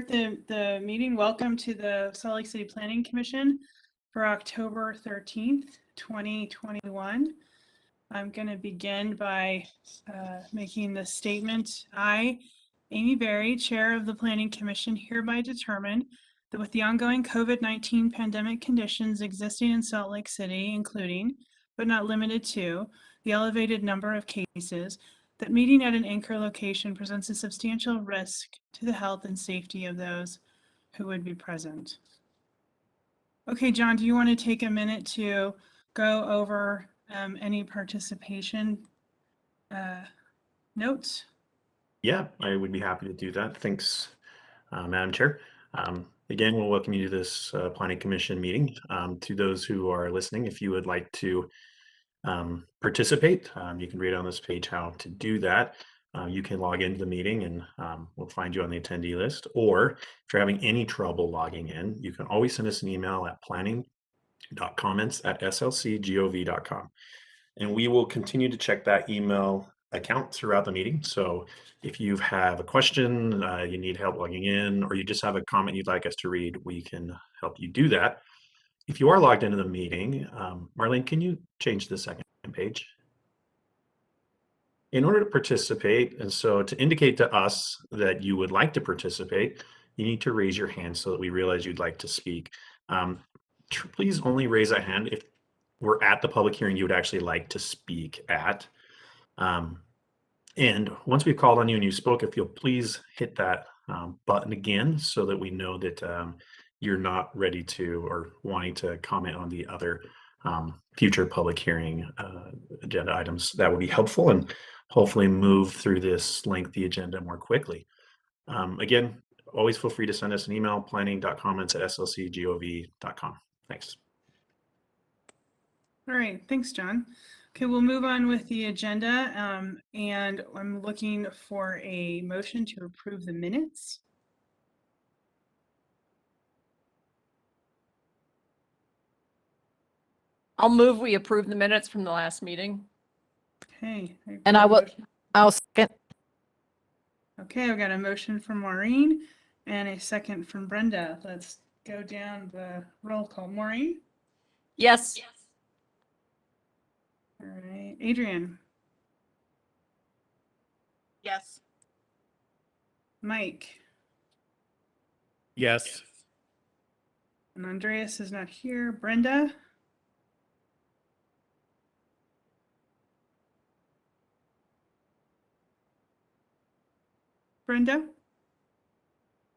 start the meeting. Welcome to the Salt Lake City Planning Commission for October 13th, 2021. I'm going to begin by making the statement. I, Amy Berry, Chair of the Planning Commission, hereby determine that with the ongoing COVID-19 pandemic conditions existing in Salt Lake City, including, but not limited to, the elevated number of cases, that meeting at an anchor location presents a substantial risk to the health and safety of those who would be present. Okay, John, do you want to take a minute to go over any participation notes? Yeah, I would be happy to do that. Thanks, Madam Chair. Again, we'll welcome you to this Planning Commission meeting. To those who are listening, if you would like to participate, you can read on this page how to do that. You can log into the meeting and we'll find you on the attendee list. Or if you're having any trouble logging in, you can always send us an email at planning.comments@slcgov.com. And we will continue to check that email account throughout the meeting. So if you have a question, you need help logging in, or you just have a comment you'd like us to read, we can help you do that. If you are logged into the meeting, Marlene, can you change the second page? In order to participate, and so to indicate to us that you would like to participate, you need to raise your hand so that we realize you'd like to speak. Please only raise that hand if we're at the public hearing you would actually like to speak at. And once we've called on you and you spoke, if you'll please hit that button again so that we know that you're not ready to or wanting to comment on the other future public hearing agenda items. That would be helpful and hopefully move through this lengthy agenda more quickly. Again, always feel free to send us an email, planning.comments@slcgov.com. Thanks. All right, thanks, John. Okay, we'll move on with the agenda, and I'm looking for a motion to approve the minutes. I'll move we approve the minutes from the last meeting. Okay. And I'll second. Okay, I've got a motion from Maureen and a second from Brenda. Let's go down the roll call. Maureen? Yes. All right. Adrian? Yes. Mike? Yes. And Andreas is not here. Brenda? Brenda?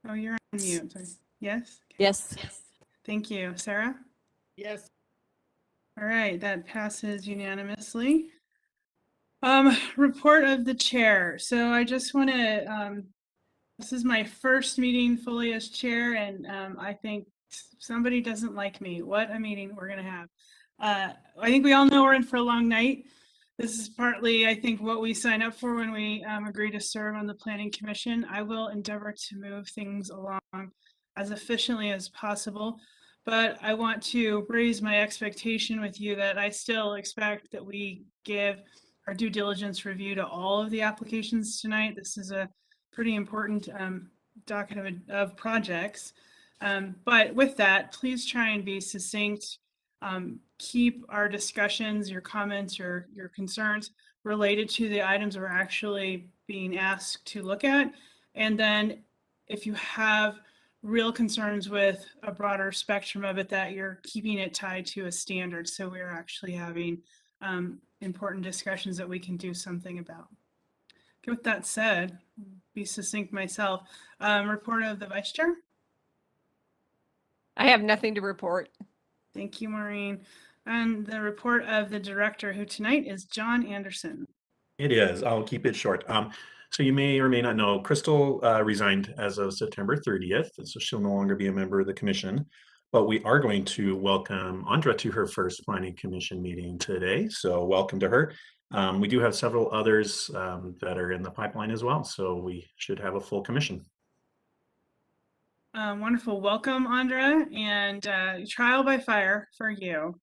Oh, you're on mute. Sorry. Yes? Okay. Yes. Thank you. Sarah? Yes. All right, that passes unanimously. Report of the chair. So I just want to, this is my first meeting fully as chair, and I think somebody doesn't like me. What a meeting we're going to have. I think we all know we're in for a long night. This is partly, I think, what we sign up for when we agree to serve on the Planning Commission. I will endeavor to move things along as efficiently as possible, but I want to raise my expectation with you that I still expect that we give our due diligence review to all of the applications tonight. This is a pretty important docket of projects. But with that, please try and be succinct. Keep our discussions, your comments, your concerns related to the items we're actually being asked to look at. And then if you have real concerns with a broader spectrum of it, that you're keeping it tied to a standard. So we're actually having important discussions that we can do something about. Okay, with that said, be succinct myself. Report of the Vice Chair. I have nothing to report. Thank you, Maureen. And the report of the director, who tonight is John Anderson. It is. I'll keep it short. So you may or may not know, Crystal resigned as of September 30th, so she'll no longer be a member of the commission. But we are going to welcome Andra to her first Planning Commission meeting today. So welcome to her. We do have several others that are in the pipeline as well, so we should have a full commission. Wonderful. Welcome, Andra, and trial by fire for you.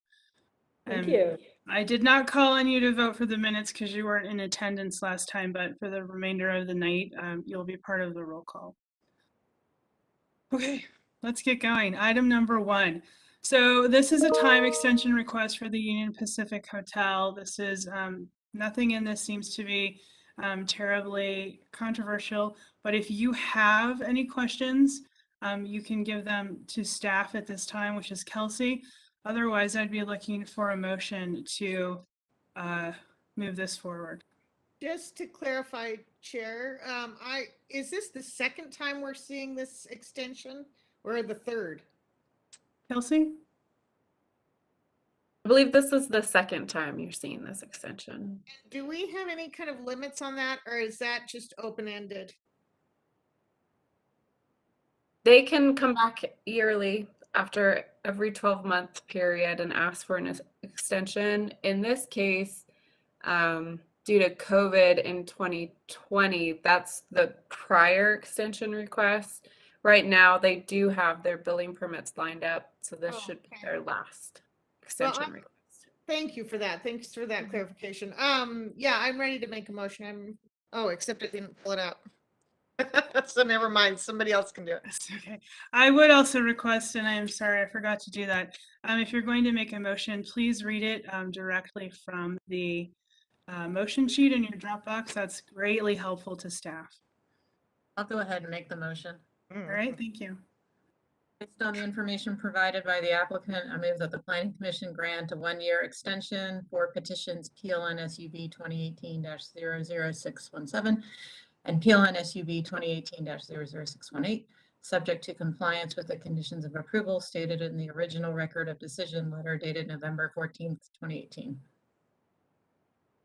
Thank you. I did not call on you to vote for the minutes because you weren't in attendance last time, but for the remainder of the night, you'll be part of the roll call. Okay, let's get going. Item number 1. So this is a time extension request for the Union Pacific Hotel. This is, nothing in this seems to be terribly controversial, but if you have any questions, you can give them to staff at this time, which is Kelsey. Otherwise, I'd be looking for a motion to move this forward. Just to clarify, Chair, is this the second time we're seeing this extension or the third? Kelsey? I believe this is the second time you're seeing this extension. Do we have any kind of limits on that, or is that just open-ended? They can come back yearly after every 12-month period and ask for an extension. In this case, due to COVID in 2020, that's the prior extension request. Right now, they do have their building permits lined up, so this Oh, should be okay. their last extension I'm- request. Thank you for that. Thanks for that clarification. Yeah, I'm ready to make a motion. Except I didn't pull it out. So never mind. Somebody else can do it. That's okay. I would also request, and I am sorry, I forgot to do that. If you're going to make a motion, please read it directly from the motion sheet in your Dropbox. That's greatly helpful to staff. I'll go ahead and make the motion. All right, thank you. Based on the information provided by the applicant, I move that the planning commission grant a 1-year extension for petitions PLN SUV 2018-00617 and PLN SUV 2018-00618, subject to compliance with the conditions of approval stated in the original record of decision letter dated November 14th, 2018.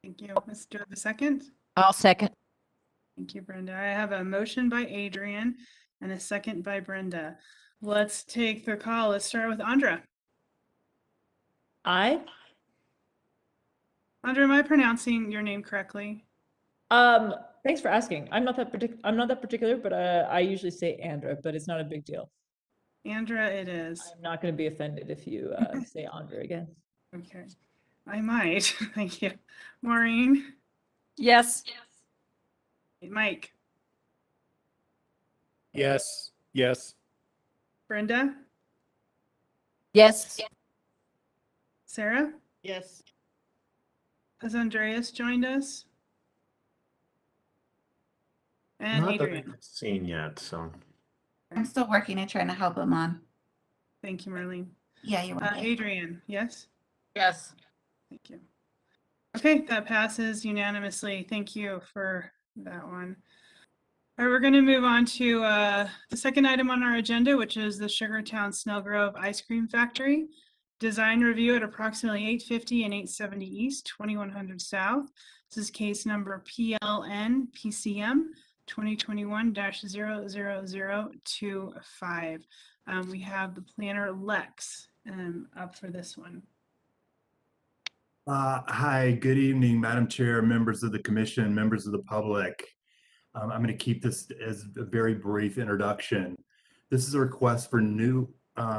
Thank you. Let's do a second. I'll second. Thank you, Brenda. I have a motion by Adrian and a second by Brenda. Let's take the call. Let's start with Andra. Aye. Andra, am I pronouncing your name correctly? Thanks for asking. I'm not that particular, but I usually say Andra, but it's not a big deal. Andra, it is. I'm not going to be offended if you say Andra again. Okay. I might. Thank you. Maureen? Yes. Mike? Yes. Yes. Brenda? Yes. Sarah? Yes. Has Andreas joined us? And Not that Adrian. I've seen yet, so. I'm still working and trying to help him on. Thank you, Marlene. Yeah, you're welcome. Adrian, yes? Yes. Thank you. Okay, that passes unanimously. Thank you for that one. All right, we're going to move on to the second item on our agenda, which is the Sugartown Snellgrove Ice Cream Factory. Design review at approximately 850 and 870 East, 2100 South. This is case number PLN PCM 2021-00025. We have the planner Lex up for this one. Hi, good evening, Madam Chair, members of the commission, members of the public. I'm going to keep this as a very brief introduction. This is a request for new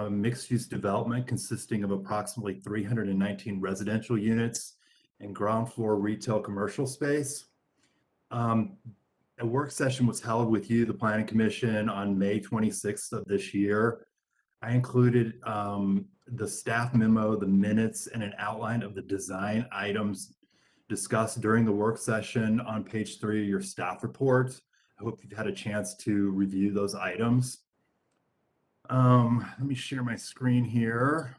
mixed-use development consisting of approximately 319 residential units and ground floor retail commercial space. A work session was held with you, the Planning Commission, on May 26th of this year. I included the staff memo, the minutes, and an outline of the design items discussed during the work session on page 3 of your staff report. I hope you've had a chance to review those items. Let me share my screen here.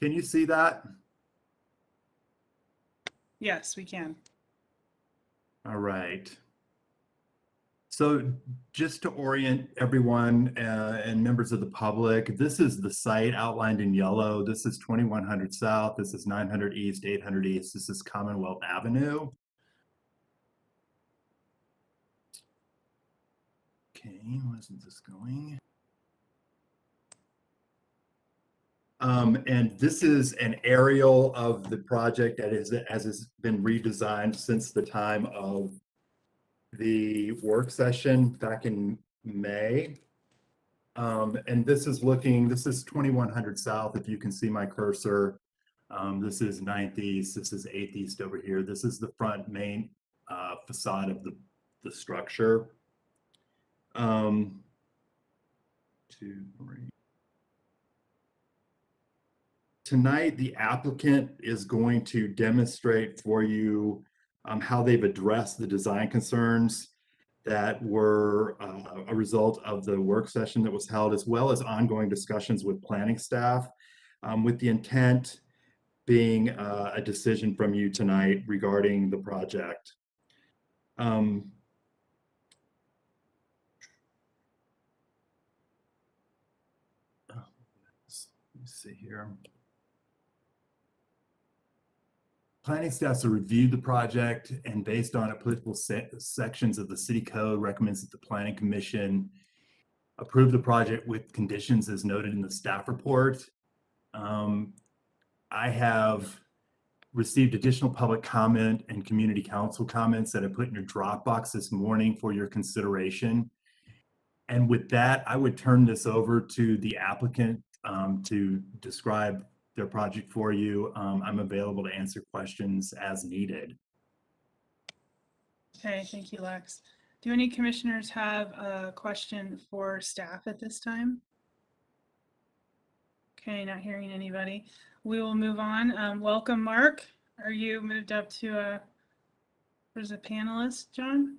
Can you see that? Yes, we can. All right. So just to orient everyone and members of the public, this is the site outlined in yellow. This is 2100 South. This is 900 East, 800 East. This is Commonwealth Avenue. Okay, where is this going? And this is an aerial of the project that has been redesigned since the time of the work session back in May. And this is 2100 South, if you can see my cursor. This is 9th East, this is 8th East over here. This is the front main facade of the structure. 2, 3. Tonight, the applicant is going to demonstrate for you how they've addressed the design concerns that were a result of the work session that was held, as well as ongoing discussions with planning staff, with the intent being a decision from you tonight regarding the project. Let me see here. Planning staff have reviewed the project, and based on applicable sections of the city code, recommends that the planning commission approve the project with conditions as noted in the staff report. I have received additional public comment and community council comments that I put in your Dropbox this morning for your consideration. And with that, I would turn this over to the applicant to describe their project for you. I'm available to answer questions as needed. Okay, thank you, Lex. Do any commissioners have a question for staff at this time? Okay, not hearing anybody. We will move on. Welcome, Mark. Are you moved up to there's a panelist, John?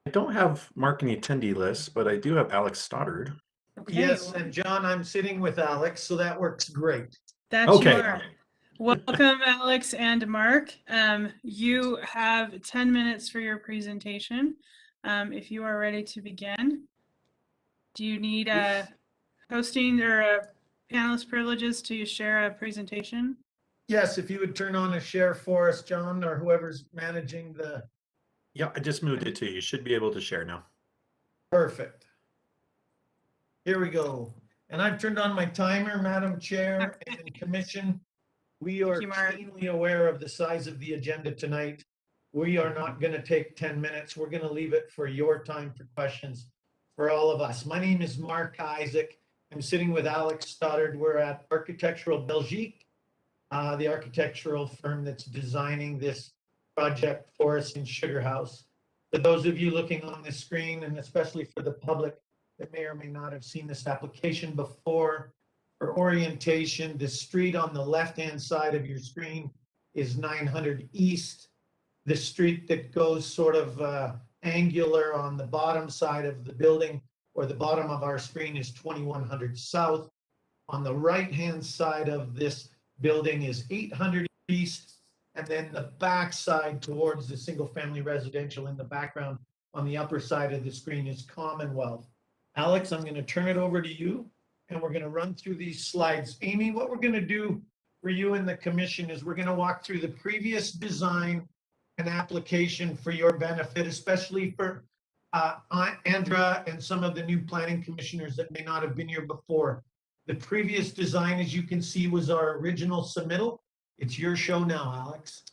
I don't have Mark in the attendee list, but I do have Alex Stoddard. Okay, Yes, well, and John, I'm sitting with Alex, so that works great. that you Okay. are. Welcome, Alex and Mark. You have 10 minutes for your presentation. If you are ready to begin, do you need a hosting or a panelist privileges to share a presentation? Yes, if you would turn on a share for us, John, or whoever's managing the, Yeah, I just moved it to you. You should be able to share now. perfect. Here we go. And I've turned on my timer, Madam Chair and Commission. We are Thank you, Mark. keenly aware of the size of the agenda tonight. We are not going to take 10 minutes. We're going to leave it for your time for questions for all of us. My name is Mark Isaac. I'm sitting with Alex Stoddard. We're at Architectural Belgique, the architectural firm that's designing this project for us in Sugar House. For those of you looking on the screen, and especially for the public that may or may not have seen this application before, for orientation, the street on the left-hand side of your screen is 900 East. The street that goes sort of angular on the bottom side of the building or the bottom of our screen is 2100 South. On the right-hand side of this building is 800 East. And then the back side towards the single-family residential in the background on the upper side of the screen is Commonwealth. Alex, I'm going to turn it over to you, and we're going to run through these slides. Amy, what we're going to do for you and the commission is we're going to walk through the previous design and application for your benefit, especially for Andra and some of the new planning commissioners that may not have been here before. The previous design, as you can see, was our original submittal. It's your show now, Alex.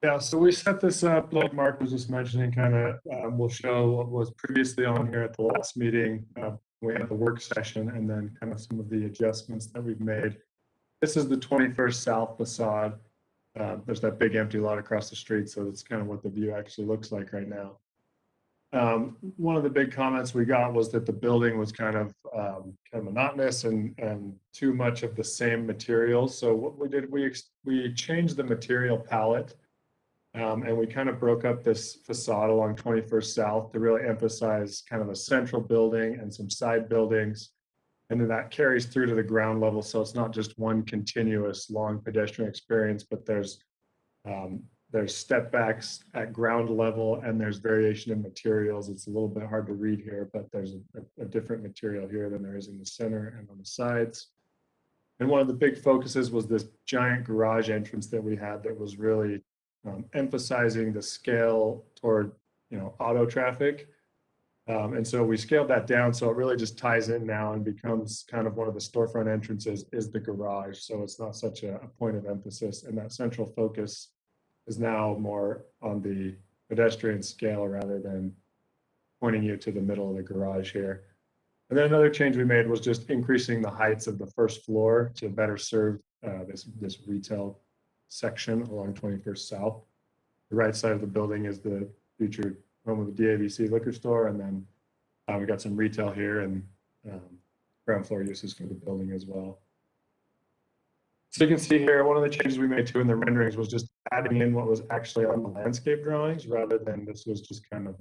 Yeah, so we set this up, like Mark was just mentioning, kind of, we'll show what was previously on here at the last meeting. We had the work session and then kind of some of the adjustments that we've made. This is the 21st South facade. There's that big empty lot across the street, so that's kind of what the view actually looks like right now. One of the big comments we got was that the building was kind of monotonous and too much of the same materials. So what we did, we changed the material palette, and we kind of broke up this facade along 21st South to really emphasize kind of a central building and some side buildings. And then that carries through to the ground level. So it's not just one continuous long pedestrian experience, but there's step backs at ground level and there's variation in materials. It's a little bit hard to read here, but there's a different material here than there is in the center and on the sides. And one of the big focuses was this giant garage entrance that we had that was really emphasizing the scale toward, auto traffic. And so we scaled that down. So it really just ties in now and becomes kind of one of the storefront entrances is the garage. So it's not such a point of emphasis, and that central focus is now more on the pedestrian scale rather than pointing you to the middle of the garage here. And then another change we made was just increasing the heights of the first floor to better serve this retail section along 21st South. The right side of the building is the future home of the DABC liquor store, and then we got some retail here and ground floor uses for the building as well. So you can see here, one of the changes we made too in the renderings was just adding in what was actually on the landscape drawings, rather than this was just kind of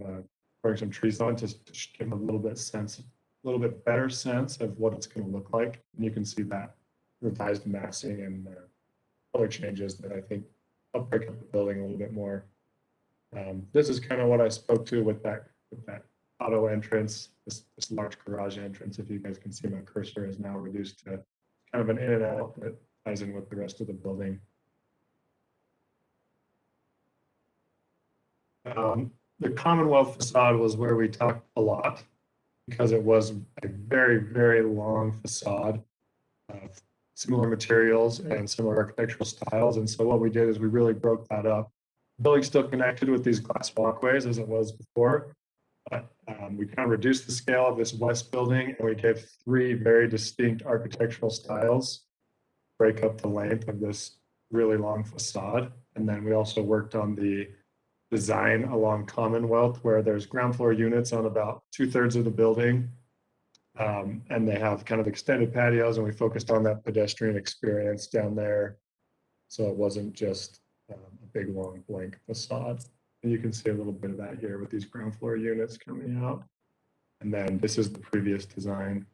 putting some trees on to give a little bit better sense of what it's going to look like. And you can see that revised massing and color changes that I think help break up the building a little bit more. This is kind of what I spoke to with that auto entrance, this large garage entrance. If you guys can see, my cursor is now reduced to kind of an in and out that ties in with the rest of the building. The Commonwealth facade was where we talked a lot, because it was a very, very long facade of similar materials and similar architectural styles. And so what we did is we really broke that up. The building's still connected with these glass walkways as it was before, but we kind of reduced the scale of this west building, and we gave 3 very distinct architectural styles, break up the length of this really long facade. And then we also worked on the design along Commonwealth, where there's ground floor units on about 2/3 of the building. And they have kind of extended patios, and we focused on that pedestrian experience down there. So it wasn't just a big long blank facade. And you can see a little bit of that here with these ground floor units coming out. And then this is the previous design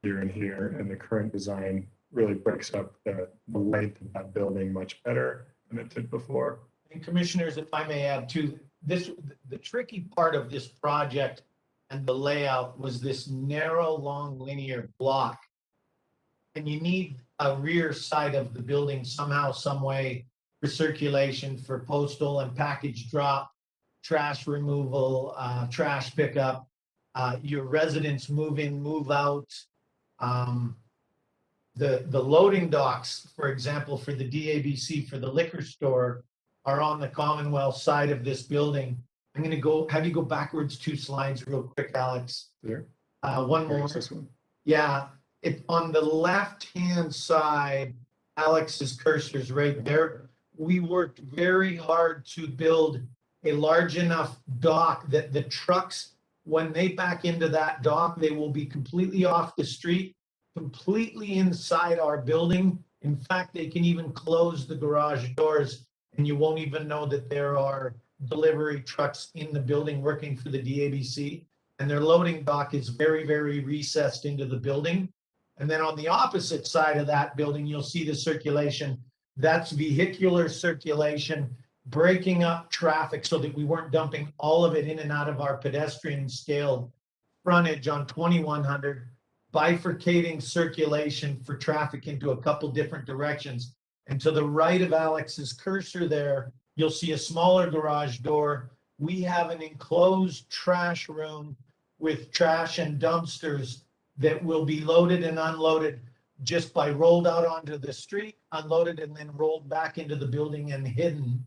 here and here, and the current design really breaks up the length of that building much better than it did before. And commissioners, if I may add to this, the tricky part of this project and the layout was this narrow, long linear block. And you need a rear side of the building somehow, some way, for circulation, for postal and package drop, trash removal, trash pickup, your residents move in, move out. The loading docks, for example, for the DABC, for the liquor store, are on the Commonwealth side of this building. I'm going to have you go backwards 2 slides real quick, Alex. There. One more. This one. Yeah, on the left-hand side, Alex's cursor's right there. We worked very hard to build a large enough dock that the trucks, when they back into that dock, they will be completely off the street, completely inside our building. In fact, they can even close the garage doors, and you won't even know that there are delivery trucks in the building working for the DABC. And their loading dock is very, very recessed into the building. And then on the opposite side of that building, you'll see the circulation. That's vehicular circulation, breaking up traffic so that we weren't dumping all of it in and out of our pedestrian scale frontage on 2100, bifurcating circulation for traffic into a couple different directions. And to the right of Alex's cursor there, you'll see a smaller garage door. We have an enclosed trash room with trash and dumpsters that will be loaded and unloaded just by rolled out onto the street, unloaded, and then rolled back into the building and hidden.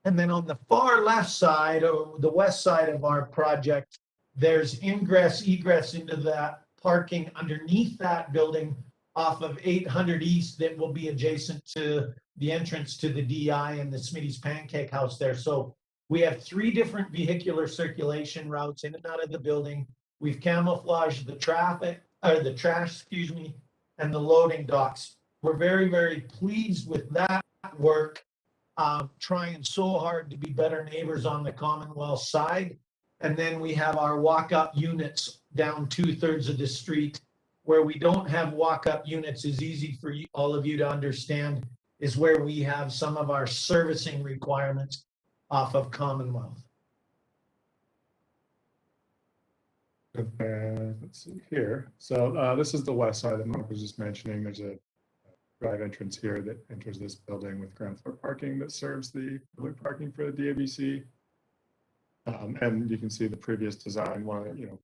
And then on the far left side, or the west side of our project, there's ingress, egress into that parking underneath that building off of 800 East that will be adjacent to the entrance to the DI and the Smitty's Pancake House there. So we have 3 different vehicular circulation routes in and out of the building. We've camouflaged the traffic, or the trash, excuse me, and the loading docks. We're very, very pleased with that work, trying so hard to be better neighbors on the Commonwealth side. And then we have our walk-up units down 2/3 of the street. Where we don't have walk-up units is easy for you, all of you to understand, is where we have some of our servicing requirements off of Commonwealth. Let's see here. So this is the west side that Mark was just mentioning. There's a drive entrance here that enters this building with ground floor parking that serves the public parking for the DABC. And you can see the previous design, one of the,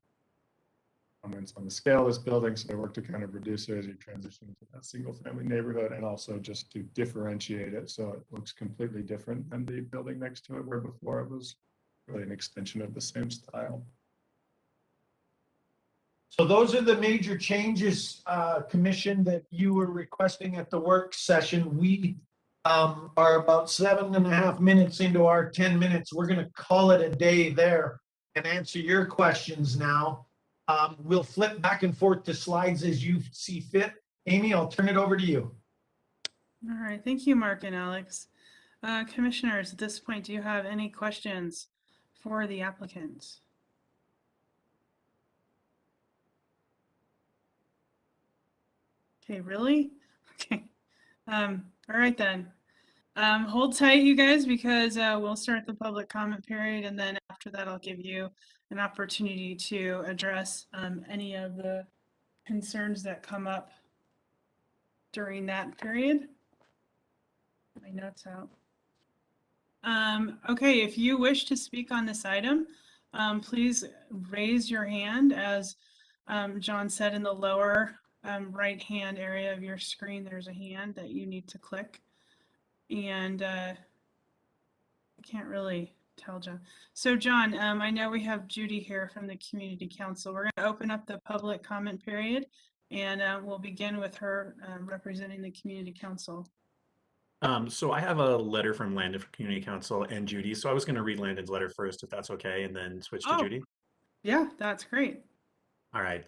comments on the scale of this building. So they work to kind of reduce it as you transition to that single family neighborhood, and also just to differentiate it so it looks completely different than the building next to it, where before it was really an extension of the same style. So those are the major changes, Commission, that you were requesting at the work session. We are about 7.5 minutes into our 10 minutes. We're going to call it a day there and answer your questions now. We'll flip back and forth to slides as you see fit. Amy, I'll turn it over to you. All right, thank you, Mark and Alex. Commissioners, at this point, do you have any questions for the applicants? Okay, really? Okay. All right then. Hold tight, you guys, because we'll start the public comment period, and then after that, I'll give you an opportunity to address any of the concerns that come up during that period. My notes out. Okay, if you wish to speak on this item, please raise your hand. As John said, in the lower right-hand area of your screen, there's a hand that you need to click. And I can't really tell, John. So John, I know we have Judy here from the Community Council. We're going to open up the public comment period, and we'll begin with her representing the Community Council. So I have a letter from Landon from Community Council and Judy. So I was going to read Landon's letter first, if that's okay, and then switch to Judy. Yeah, that's great. All right.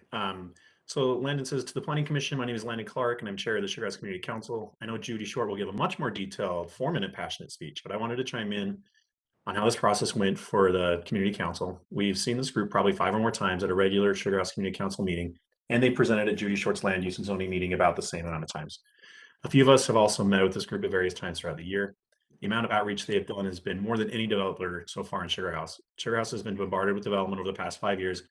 So Landon says, to the Planning Commission, my name is Landon Clark, and I'm chair of the Sugarhouse Community Council. I know Judy Short will give a much more detailed 4-minute passionate speech, but I wanted to chime in on how this process went for the Community Council. We've seen this group probably 5 or more times at a regular Sugarhouse Community Council meeting, and they presented at Judy Short's land use and zoning meeting about the same amount of times. A few of us have also met with this group at various times throughout the year. The amount of outreach they have done has been more than any developer so far in Sugarhouse. Sugarhouse has been bombarded with development over the past 5 years,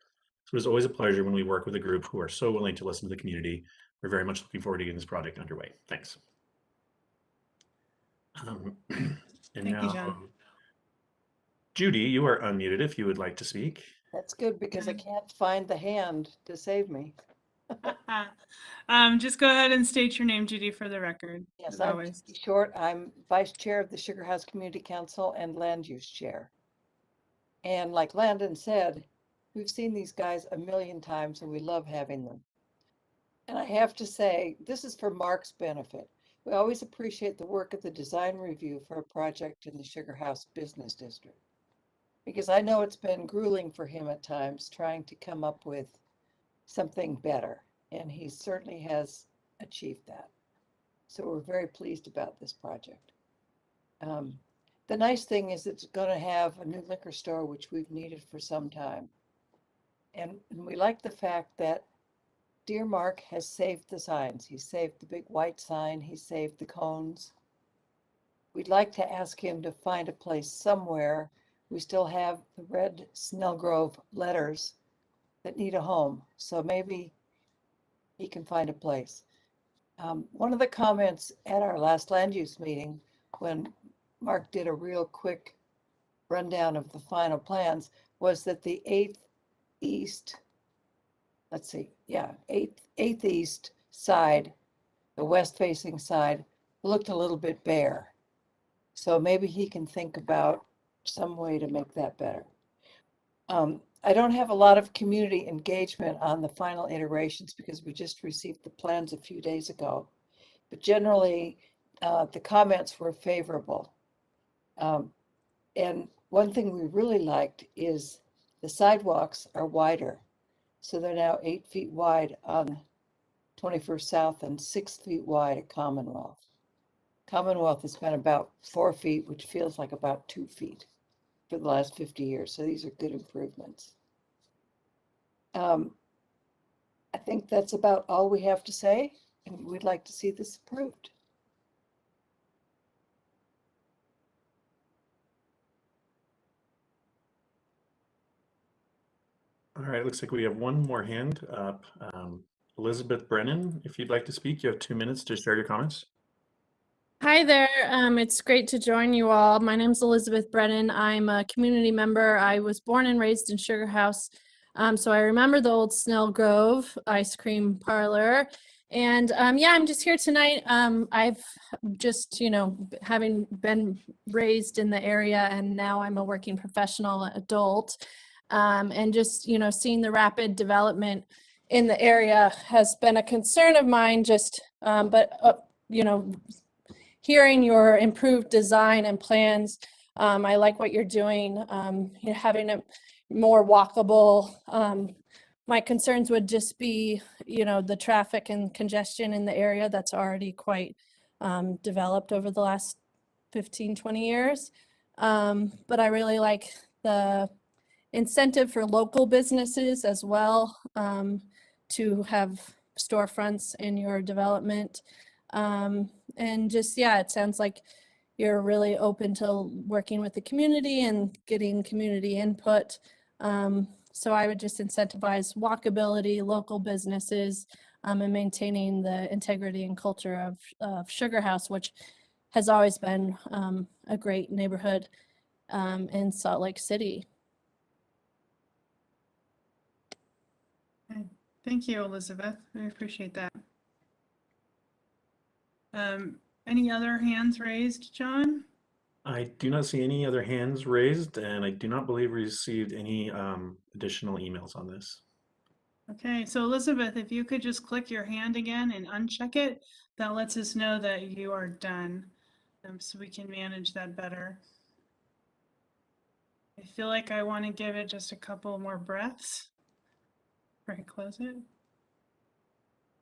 so it's always a pleasure when we work with a group who are so willing to listen to the community. We're very much looking forward to getting this project underway. Thanks. Thank you, John. Judy, you are unmuted if you would like to speak. That's good because I can't find the hand to save me. Just go ahead and state your name, Judy, for the record. Yes, I'm Judy Short. I'm vice chair of the Sugarhouse Community Council and land use chair. And like Landon said, we've seen these guys a million times and we love having them. And I have to say, this is for Mark's benefit. We always appreciate the work of the design review for a project in the Sugarhouse Business District, because I know it's been grueling for him at times trying to come up with something better, and he certainly has achieved that. So we're very pleased about this project. The nice thing is it's going to have a new liquor store, which we've needed for some time. And we like the fact that Dear Mark has saved the signs. He saved the big white sign. He saved the cones. We'd like to ask him to find a place somewhere. We still have the red Snellgrove letters that need a home. So maybe he can find a place. One of the comments at our last land use meeting, when Mark did a real quick rundown of the final plans, was that the 8th East, 8th East side, the west facing side, looked a little bit bare. So maybe he can think about some way to make that better. I don't have a lot of community engagement on the final iterations because we just received the plans a few days ago. But generally, the comments were favorable. And one thing we really liked is the sidewalks are wider. So they're now 8 feet wide on 21st South and 6 feet wide at Commonwealth. Commonwealth has been about 4 feet, which feels like about 2 feet for the last 50 years. So these are good improvements. I think that's about all we have to say, and we'd like to see this approved. All right, looks like we have one more hand up. Elizabeth Brennan, if you'd like to speak, you have 2 minutes to share your comments. Hi there. It's great to join you all. My name's Elizabeth Brennan. I'm a community member. I was born and raised in Sugarhouse. So I remember the old Snellgrove ice cream parlor. And yeah, I'm just here tonight. I've just, having been raised in the area and now I'm a working professional adult. And just, seeing the rapid development in the area has been a concern of mine, just, you know, hearing your improved design and plans. I like what you're doing, you're having it more walkable. My concerns would just be, you know, the traffic and congestion in the area that's already quite developed over the last 15, 20 years. But I really like the incentive for local businesses as well, to have storefronts in your development. And just, yeah, it sounds like you're really open to working with the community and getting community input. So I would just incentivize walkability, local businesses, and maintaining the integrity and culture of Sugar House, which has always been a great neighborhood in Salt Lake City. Okay. Thank you, Elizabeth. I appreciate that. Any other hands raised, John? I do not see any other hands raised, and I do not believe we received any additional emails on this. Okay, so Elizabeth, if you could just click your hand again and uncheck it, that lets us know that you are done, so we can manage that better. I feel like I want to give it just a couple more breaths before I close it.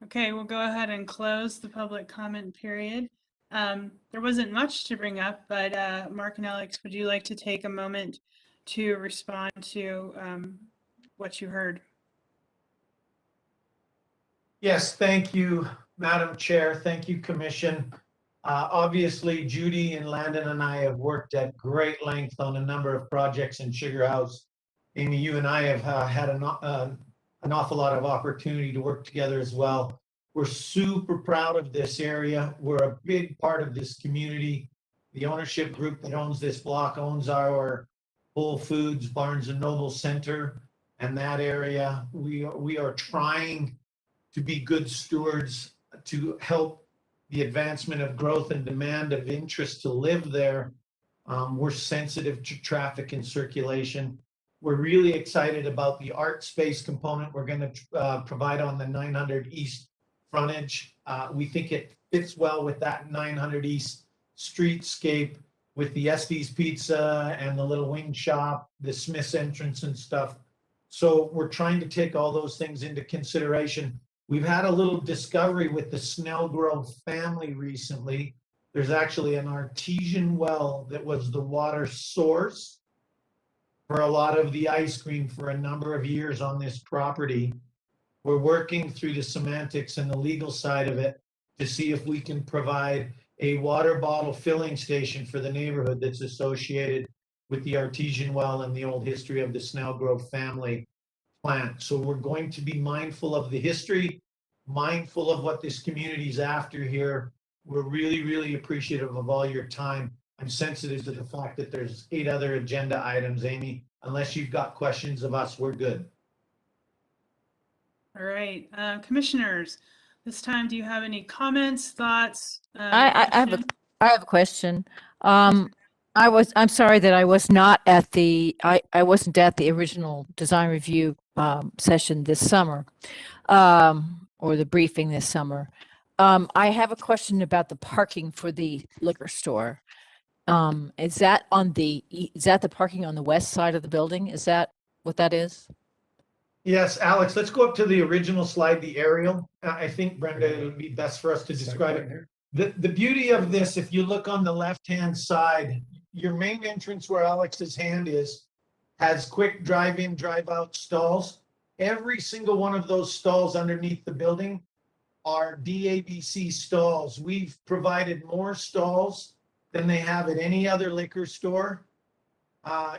Okay, we'll go ahead and close the public comment period. There wasn't much to bring up, but Mark and Alex, would you like to take a moment to respond to what you heard? Yes, thank you, Madam Chair. Thank you, Commission. Obviously, Judy and Landon and I have worked at great length on a number of projects in Sugar House. Amy, you and I have had an awful lot of opportunity to work together as well. We're super proud of this area. We're a big part of this community. The ownership group that owns this block owns our Whole Foods, Barnes and Noble Center, and that area. We are trying to be good stewards to help the advancement of growth and demand of interest to live there. We're sensitive to traffic and circulation. We're really excited about the art space component we're going to provide on the 900 East frontage. We think it fits well with that 900 East streetscape with the Estes Pizza and the little wing shop, the Smith's entrance and stuff. So we're trying to take all those things into consideration. We've had a little discovery with the Snellgrove family recently. There's actually an artesian well that was the water source for a lot of the ice cream for a number of years on this property. We're working through the semantics and the legal side of it to see if we can provide a water bottle filling station for the neighborhood that's associated with the artesian well and the old history of the Snellgrove family plant. So we're going to be mindful of the history, mindful of what this community's after here. We're really, really appreciative of all your time. I'm sensitive to the fact that there's 8 other agenda items, Amy. Unless you've got questions of us, we're good. All right, commissioners, this time, do you have any comments, thoughts? I have questions? I have a question. I'm sorry that I was not at I wasn't at the original design review session this summer, or the briefing this summer. I have a question about the parking for the liquor store. Is that the parking on the west side of the building? Is that what that is? Yes, Alex, let's go up to the original slide, the aerial. I think, Brenda, it would be best for us to describe it. The beauty of this, if you look on the left-hand side, your main entrance where Alex's hand is has quick drive-in, drive-out stalls. Every single one of those stalls underneath the building are DABC stalls. We've provided more stalls than they have at any other liquor store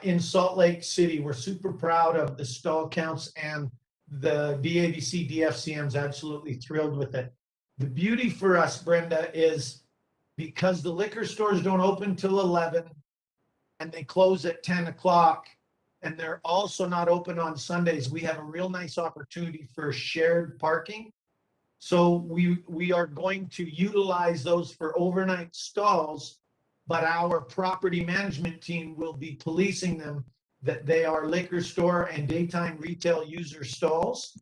in Salt Lake City. We're super proud of the stall counts, and the DABC DFCM's absolutely thrilled with it. The beauty for us, Brenda, is because the liquor stores don't open till 11 and they close at 10 o'clock, and they're also not open on Sundays, we have a real nice opportunity for shared parking. So we are going to utilize those for overnight stalls, but our property management team will be policing them that they are liquor store and daytime retail user stalls.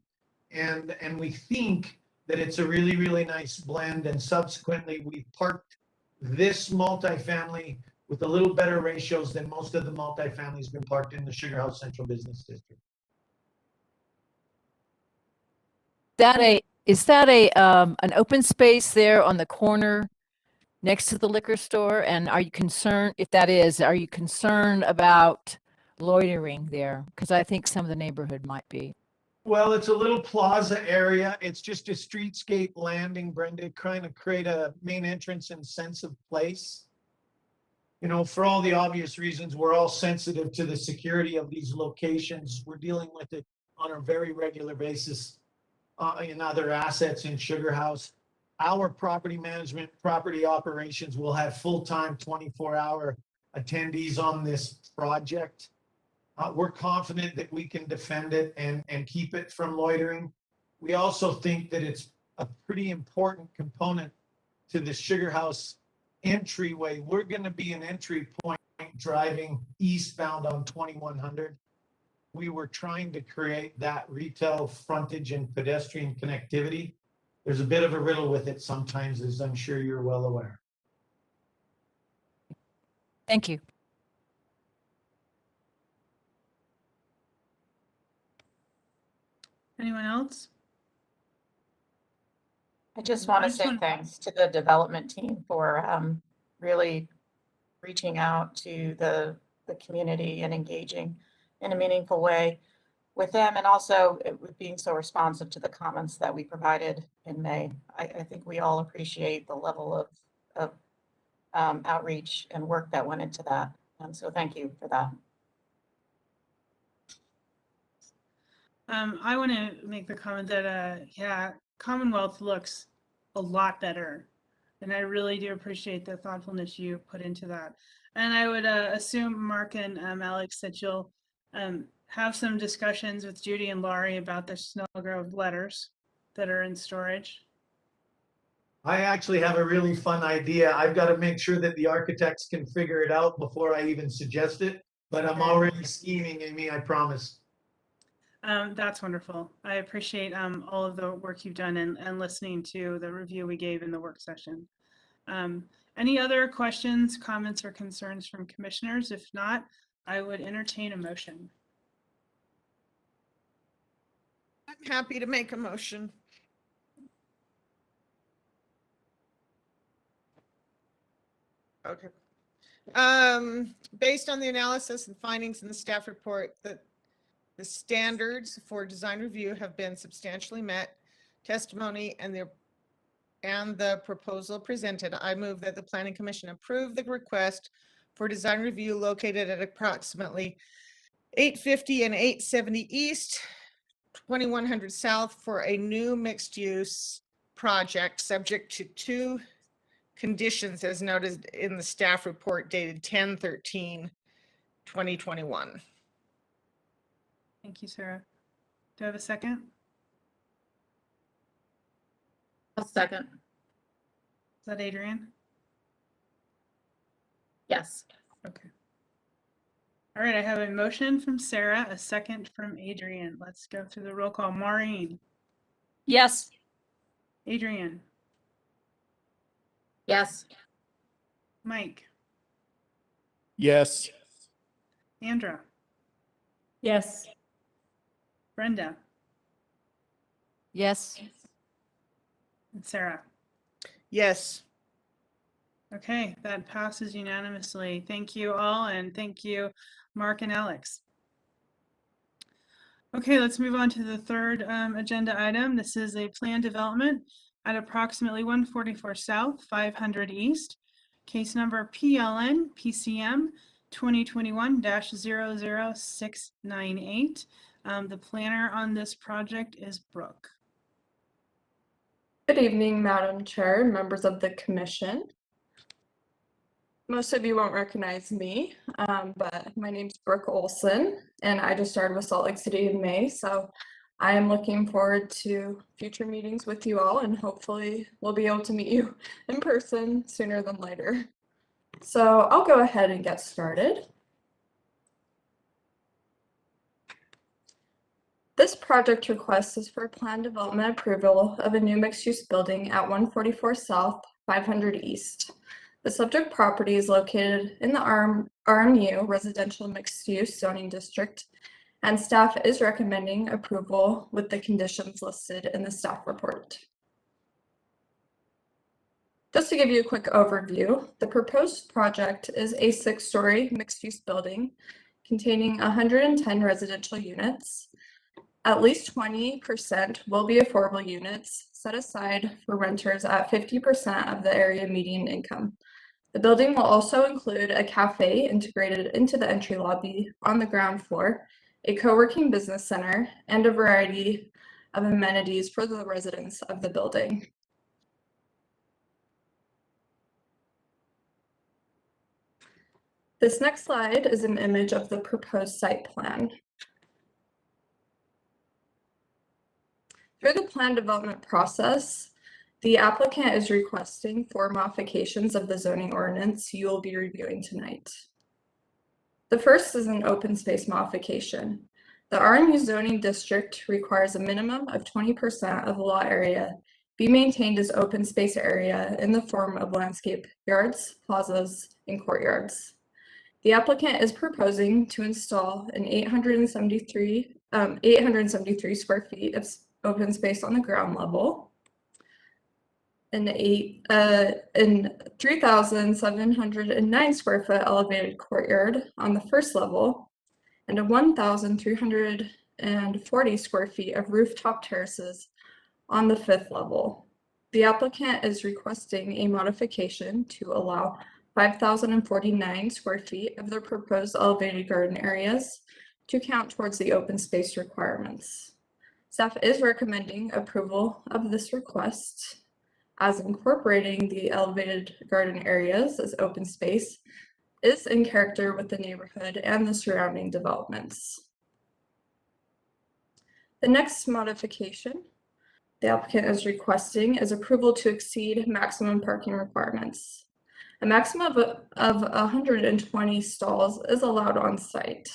and we think that it's a really, really nice blend. And subsequently, we parked this multifamily with a little better ratios than most of the multifamilies been parked in the Sugar House Central Business District. Is that an open space there on the corner next to the liquor store? And are you concerned, if that is, are you concerned about loitering there? Because I think some of the neighborhood might be. Well, it's a little plaza area. It's just a streetscape landing, Brenda, trying to create a main entrance and sense of place. You know, for all the obvious reasons, we're all sensitive to the security of these locations. We're dealing with it on a very regular basis in other assets in Sugar House. Our property management, property operations will have full-time 24-hour attendees on this project. We're confident that we can defend it and keep it from loitering. We also think that it's a pretty important component to the Sugar House entryway. We're going to be an entry point driving eastbound on 2100. We were trying to create that retail frontage and pedestrian connectivity. There's a bit of a riddle with it sometimes, as I'm sure you're well aware. Thank you. Anyone else? I just want I to just say wanna- thanks to the development team for really reaching out to the community and engaging in a meaningful way with them, and also being so responsive to the comments that we provided in May. I think we all appreciate the level of outreach and work that went into that. So thank you for that. I want to make the comment that, yeah, Commonwealth looks a lot better. And I really do appreciate the thoughtfulness you put into that. And I would assume, Mark and Alex, that you'll have some discussions with Judy and Laurie about the Snellgrove letters that are in storage. I actually have a really fun idea. I've got to make sure that the architects can figure it out before I even suggest it, but I'm already scheming, Amy, I promise. That's wonderful. I appreciate all of the work you've done and listening to the review we gave in the work session. Any other questions, comments, or concerns from commissioners? If not, I would entertain a motion. I'm happy to make a motion. Okay. Based on the analysis and findings in the staff report, that the standards for design review have been substantially met, testimony and the proposal presented, I move that the Planning Commission approve the request for design review located at approximately 850 and 870 East, 2100 South for a new mixed-use project subject to 2 conditions as noted in the staff report dated 10/13/2021. Thank you, Sarah. Do I have a second? A second. Is that Adrian? Yes. Okay. All right, I have a motion from Sarah, a second from Adrian. Let's go through the roll call. Maureen, Yes. Adrian, Yes. Mike, Yes. Andra, Yes. Brenda, Yes. and Sarah. Yes. Okay, that passes unanimously. Thank you all, and thank you, Mark and Alex. Okay, let's move on to the third agenda item. This is a plan development at approximately 144 South, 500 East, case number PLN PCM 2021-00698. The planner on this project is Brooke. Good evening, Madam Chair, members of the commission. Most of you won't recognize me, but my name's Brooke Olson, and I just started with Salt Lake City in May, so I am looking forward to future meetings with you all, and hopefully we'll be able to meet you in person sooner than later. So I'll go ahead and get started. This project request is for plan development approval of a new mixed-use building at 144 South, 500 East. The subject property is located in the RMU Residential Mixed-Use Zoning District, and staff is recommending approval with the conditions listed in the staff report. Just to give you a quick overview, the proposed project is a 6-story mixed-use building containing 110 residential units. At least 20% will be affordable units set aside for renters at 50% of the area median income. The building will also include a cafe integrated into the entry lobby on the ground floor, a co-working business center, and a variety of amenities for the residents of the building. This next slide is an image of the proposed site plan. Through the plan development process, the applicant is requesting 4 modifications of the zoning ordinance you will be reviewing tonight. The first is an open space modification. The RMU zoning district requires a minimum of 20% of the lot area be maintained as open space area in the form of landscape yards, plazas, and courtyards. The applicant is proposing to install an 873 square feet of open space on the ground level, an 3,709 square foot elevated courtyard on the first level, and a 1,340 square feet of rooftop terraces on the 5th level. The applicant is requesting a modification to allow 5,049 square feet of the proposed elevated garden areas to count towards the open space requirements. Staff is recommending approval of this request, as incorporating the elevated garden areas as open space is in character with the neighborhood and the surrounding developments. The next modification the applicant is requesting is approval to exceed maximum parking requirements. A maximum of 120 stalls is allowed on site.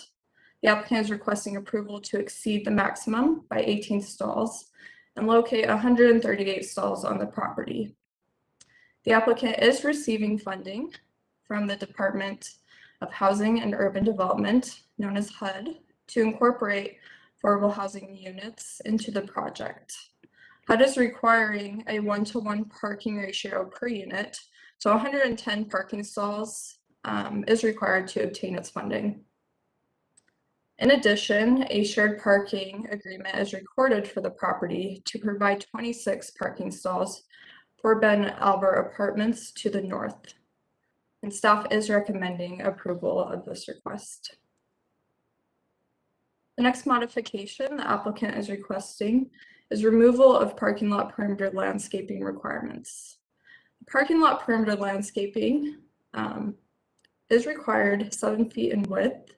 The applicant is requesting approval to exceed the maximum by 18 stalls and locate 138 stalls on the property. The applicant is receiving funding from the Department of Housing and Urban Development, known as HUD, to incorporate affordable housing units into the project. HUD is requiring a 1-to-1 parking ratio per unit, so 110 parking stalls is required to obtain its funding. In addition, a shared parking agreement is recorded for the property to provide 26 parking stalls for Ben Albert Apartments to the north. And staff is recommending approval of this request. The next modification the applicant is requesting is removal of parking lot perimeter landscaping requirements. Parking lot perimeter landscaping is required 7 feet in width,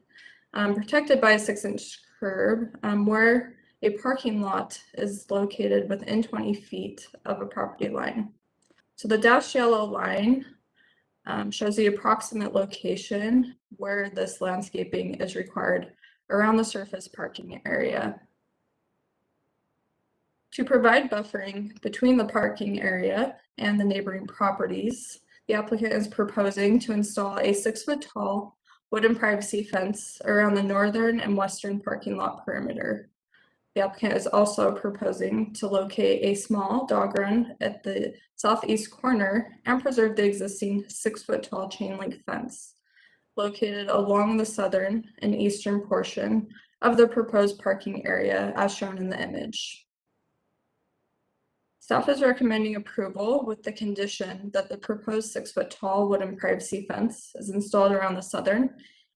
protected by a 6-inch curb, where a parking lot is located within 20 feet of a property line. So the dashed yellow line shows the approximate location where this landscaping is required around the surface parking area. To provide buffering between the parking area and the neighboring properties, the applicant is proposing to install a 6-foot-tall wooden privacy fence around the northern and western parking lot perimeter. The applicant is also proposing to locate a small dog run at the southeast corner and preserve the existing 6-foot-tall chain link fence located along the southern and eastern portion of the proposed parking area as shown in the image. Staff is recommending approval with the condition that the proposed 6-foot-tall wooden privacy fence is installed around the southern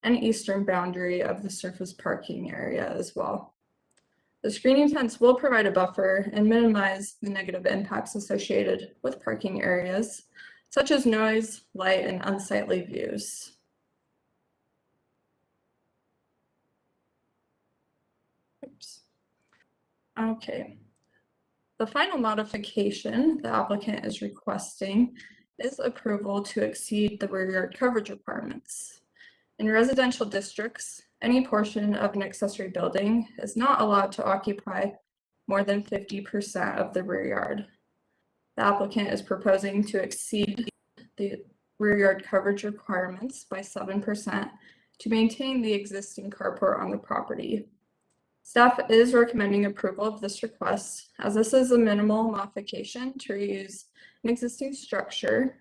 and eastern boundary of the surface parking area as well. The screening fence will provide a buffer and minimize the negative impacts associated with parking areas, such as noise, light, and unsightly views. Oops. Okay. The final modification the applicant is requesting is approval to exceed the rear yard coverage requirements. In residential districts, any portion of an accessory building is not allowed to occupy more than 50% of the rear yard. The applicant is proposing to exceed the rear yard coverage requirements by 7% to maintain the existing carport on the property. Staff is recommending approval of this request, as this is a minimal modification to reuse an existing structure,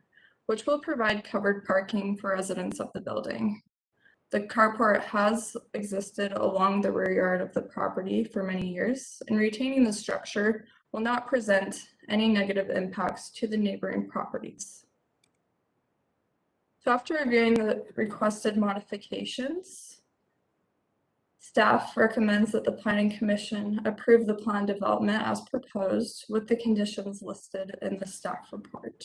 which will provide covered parking for residents of the building. The carport has existed along the rear yard of the property for many years, and retaining the structure will not present any negative impacts to the neighboring properties. So after reviewing the requested modifications, staff recommends that the Planning Commission approve the plan development as proposed with the conditions listed in the staff report.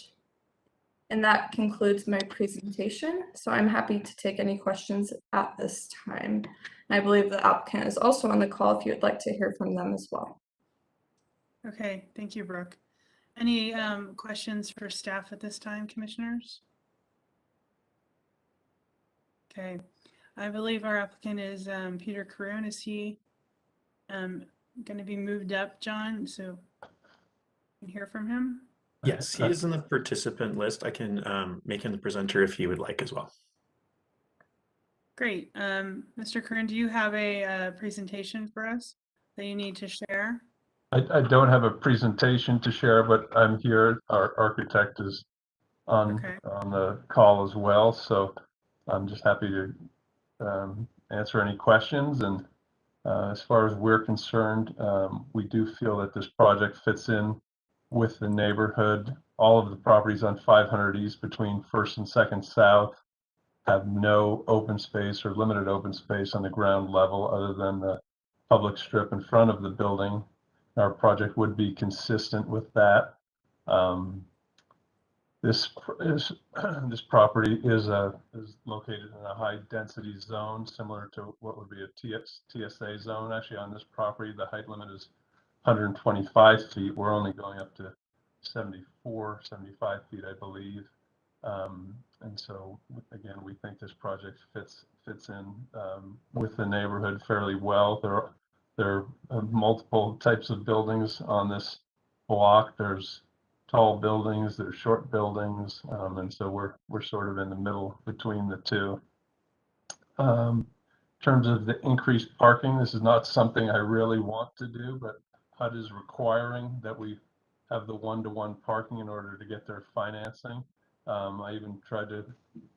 And that concludes my presentation. So I'm happy to take any questions at this time. And I believe the applicant is also on the call if you would like to hear from them as well. Okay, thank you, Brooke. Any questions for staff at this time, commissioners? Okay, I believe our applicant is Peter Caroon. Is he going to be moved up, John? So you can hear from him? Yes, he is in the participant list. I can make him the presenter if he would like as well. Great. Mr. Caroon, do you have a presentation for us that you need to share? I don't have a presentation to share, but I'm here. Our architect is on the call as well, so I'm just happy to answer any questions. And as far as we're concerned, we do feel that this project fits in with the neighborhood. All of the properties on 500 East between 1st and 2nd South have no open space or limited open space on the ground level other than the public strip in front of the building. Our project would be consistent with that. This property is located in a high density zone similar to what would be a TSA zone. Actually, on this property, the height limit is 125 feet. We're only going up to 74, 75 feet, I believe. And so, again, we think this project fits in with the neighborhood fairly well. There are multiple types of buildings on this block. There's tall buildings, there's short buildings, and so we're sort of in the middle between the two. In terms of the increased parking, this is not something I really want to do, but HUD is requiring that we have the one-to-one parking in order to get their financing. I even tried to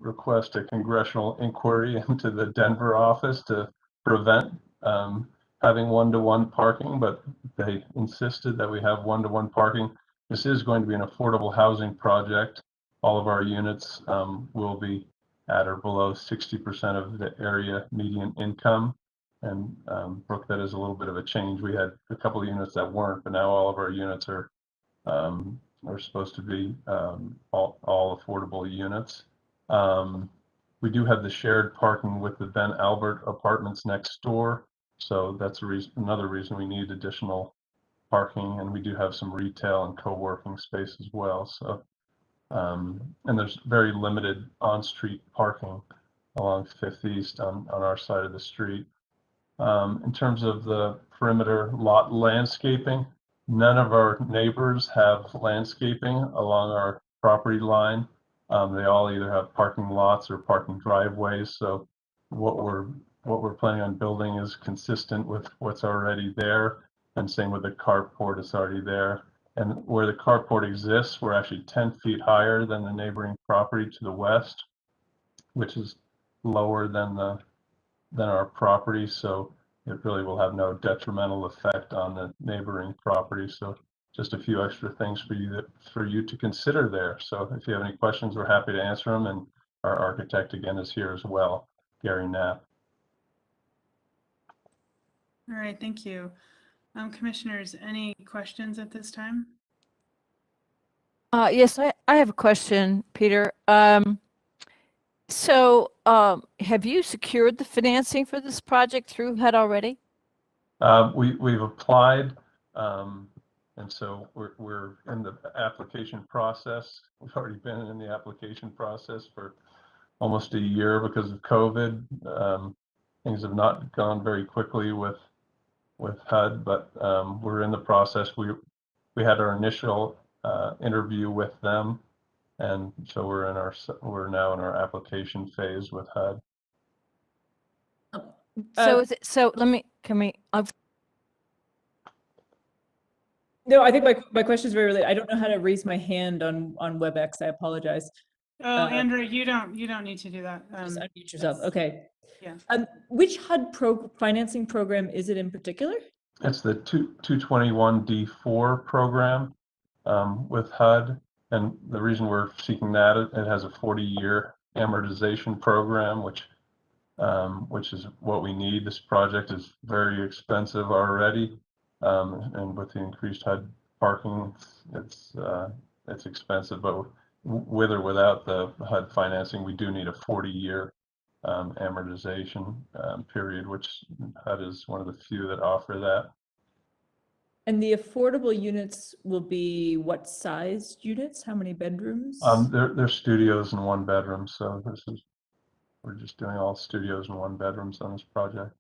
request a congressional inquiry into the Denver office to prevent having one-to-one parking, but they insisted that we have one-to-one parking. This is going to be an affordable housing project. All of our units will be at or below 60% of the area median income. And Brooke, that is a little bit of a change. We had a couple of units that weren't, but now all of our units are supposed to be all affordable units. We do have the shared parking with the Ben Albert apartments next door. So that's another reason we need additional parking, and we do have some retail and co-working space as well. So, and there's very limited on-street parking along 5th East on our side of the street. In terms of the perimeter lot landscaping, none of our neighbors have landscaping along our property line. They all either have parking lots or parking driveways. So what we're planning on building is consistent with what's already there, and same with the carport, it's already there. And where the carport exists, we're actually 10 feet higher than the neighboring property to the west, which is lower than our property. So it really will have no detrimental effect on the neighboring property. So just a few extra things for you to consider there. So if you have any questions, we're happy to answer them. And our architect again is here as well, Gary Knapp. All right, thank you. Commissioners, any questions at this time? Yes, I have a question, Peter. So have you secured the financing for this project through HUD already? We've applied, and so we're in the application process. We've already been in the application process for almost a year because of COVID. things have not gone very quickly with HUD, but we're in the process. We had our initial interview with them, and so we're now in our application phase with HUD. So is it, so let me, can we, No, I think my question is very related. I don't know how to raise my hand on WebEx. I apologize. Oh, Andrew, you don't need to do that. Just unmute yourself. Okay. Yeah. Which HUD financing program is it in particular? It's the 221D4 program with HUD. And the reason we're seeking that, it has a 40-year amortization program, which is what we need. This project is very expensive already. And with the increased HUD parking, it's expensive, but with or without the HUD financing, we do need a 40-year amortization period, which HUD is one of the few that offer that. And the affordable units will be what size units? How many bedrooms? They're studios and 1 bedroom, so we're just doing all studios and 1 bedrooms on this project.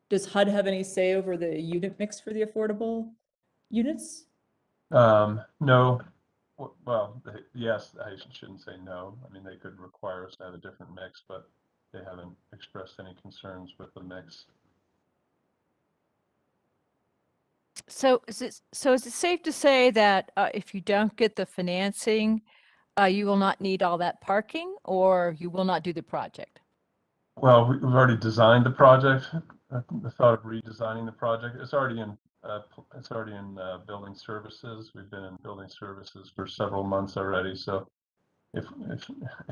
Does HUD have any say over the unit mix for the affordable units? No. Well, yes, I shouldn't say no. I mean, they could require us to have a different mix, but they haven't expressed any concerns with the mix. so is it safe to say that if you don't get the financing, you will not need all that parking, or you will not do the project? Well, we've already designed the project. The thought of redesigning the project, it's already in building services. We've been in building services for several months already. So if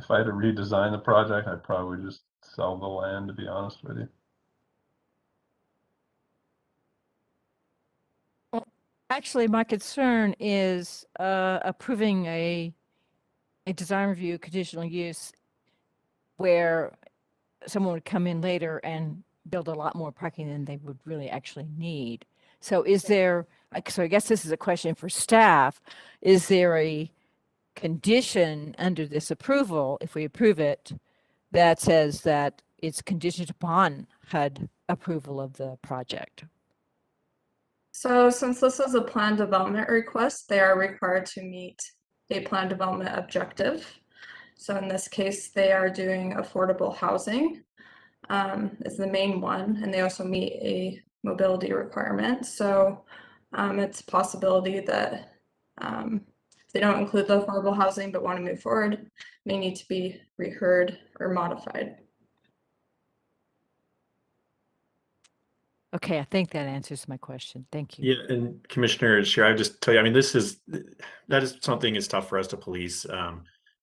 I had to redesign the project, I'd probably just sell the land, to be honest with you. Well, actually, my concern is approving a design review conditional use where someone would come in later and build a lot more parking than they would really actually need. So is there, so I guess this is a question for staff, is there a condition under this approval, if we approve it, that says that it's conditioned upon HUD approval of the project? So since this is a plan development request, they are required to meet a plan development objective. So in this case, they are doing affordable housing is the main one, and they also meet a mobility requirement. So it's a possibility that if they don't include the affordable housing but want to move forward, may need to be reheard or modified. Okay, I think that answers my question. Thank you. Yeah, and Commissioner Chair, I just tell you, I mean, that is something is tough for us to police.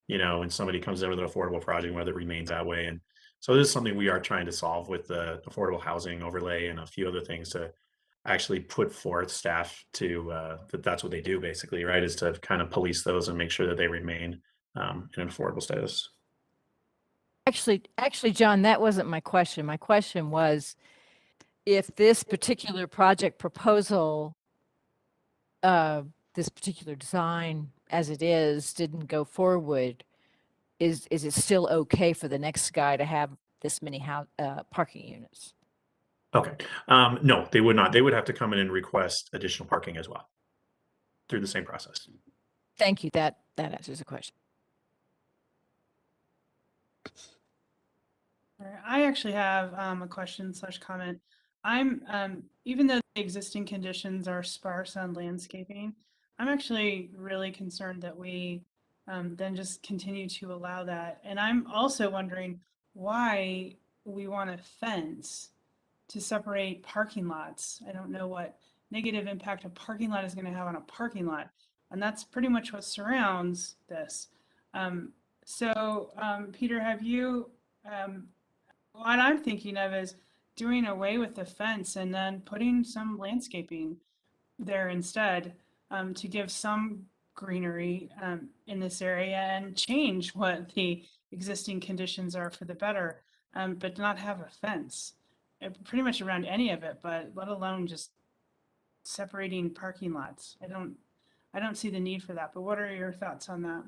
When somebody comes in with an affordable project, whether it remains that way. And so this is something we are trying to solve with the affordable housing overlay and a few other things to actually put forth staff to that's what they do basically, right? Is to kind of police those and make sure that they remain in an affordable status. Actually, John, that wasn't my question. My question was, if this particular project proposal, this particular design as it is, didn't go forward, is it still okay for the next guy to have this many parking units? Okay. No, they would not. They would have to come in and request additional parking as well through the same process. Thank you. That answers the question. I actually have a question / comment. I'm even though the existing conditions are sparse on landscaping, I'm actually really concerned that we then just continue to allow that. And I'm also wondering why we want a fence to separate parking lots. I don't know what negative impact a parking lot is going to have on a parking lot. And that's pretty much what surrounds this. Peter, have you, what I'm thinking of is doing away with the fence and then putting some landscaping there instead, to give some greenery in this area and change what the existing conditions are for the better, but not have a fence pretty much around any of it, but let alone just separating parking lots. I don't see the need for that, but what are your thoughts on that?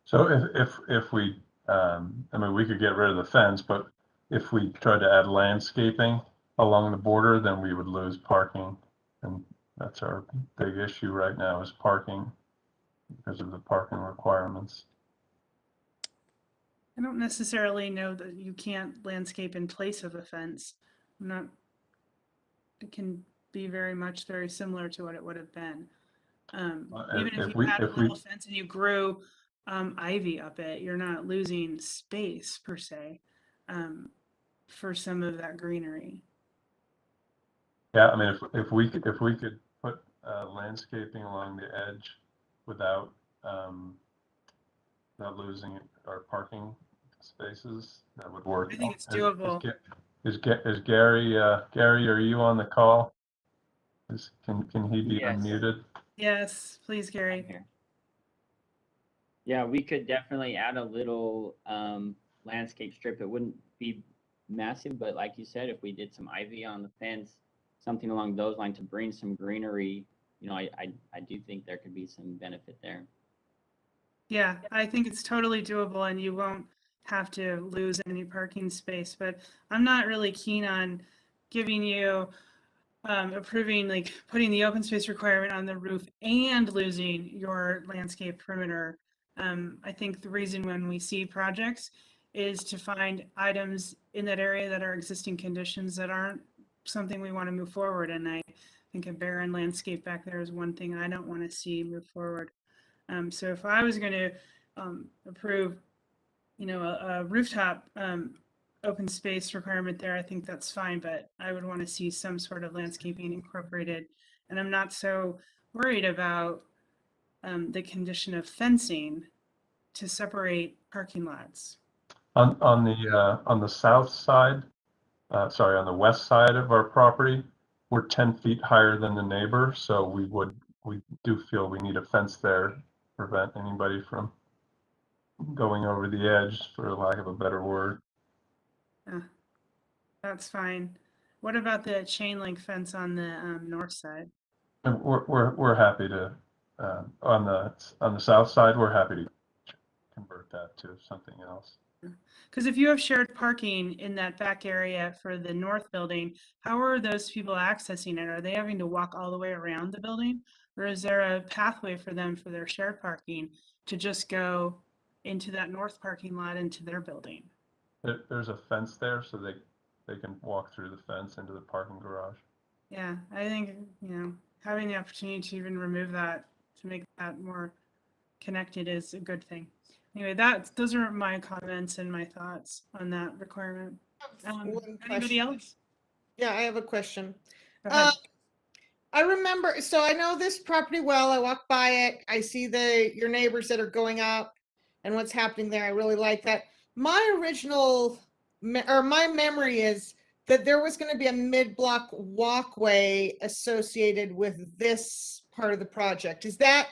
So if we, I mean, we could get rid of the fence, but if we tried to add landscaping along the border, then we would lose parking. And that's our big issue right now is parking because of the parking requirements. I don't necessarily know that you can't landscape in place of a fence. I'm not, it can be very similar to what it would have been. Even if you had a little fence and you grew ivy up it, you're not losing space per se for some of that greenery. Yeah, I mean, if we could put landscaping along the edge without not losing our parking spaces, that would work. I think it's doable. Is Gary, Gary, are you on the call? Can he be Yes. unmuted? Yes, please, Gary. I'm here. Yeah, we could definitely add a little landscape strip. It wouldn't be massive, but like you said, if we did some ivy on the fence, something along those lines to bring some greenery, you know, I do think there could be some benefit there. Yeah, I think it's totally doable and you won't have to lose any parking space, but I'm not really keen on giving you approving, like putting the open space requirement on the roof and losing your landscape perimeter. I think the reason when we see projects is to find items in that area that are existing conditions that aren't something we want to move forward. And I think a barren landscape back there is one thing I don't want to see move forward. So if I was going to approve, you know, a rooftop open space requirement there, I think that's fine, but I would want to see some sort of landscaping incorporated. And I'm not so worried about the condition of fencing to separate parking lots. On the south side, sorry, on the west side of our property, we're 10 feet higher than the neighbor, so we do feel we need a fence there to prevent anybody from going over the edge, for lack of a better word. That's fine. What about the chain link fence on the north side? And we're happy to on the south side. We're happy to convert that to something else. Because if you have shared parking in that back area for the north building, how are those people accessing it? Are they having to walk all the way around the building? Or is there a pathway for them for their shared parking to just go into that north parking lot into their building? There's a fence there, so they can walk through the fence into the parking garage. Yeah, I think, you know, having the opportunity to even remove that to make that more connected is a good thing. Anyway, those are my comments and my thoughts on that requirement. Anybody else? Yeah, I have a question. Go ahead. I remember, so I know this property well. I walk by it. I see your neighbors that are going up and what's happening there. I really like that. My original my memory is that there was going to be a mid-block walkway associated with this part of the project. Is that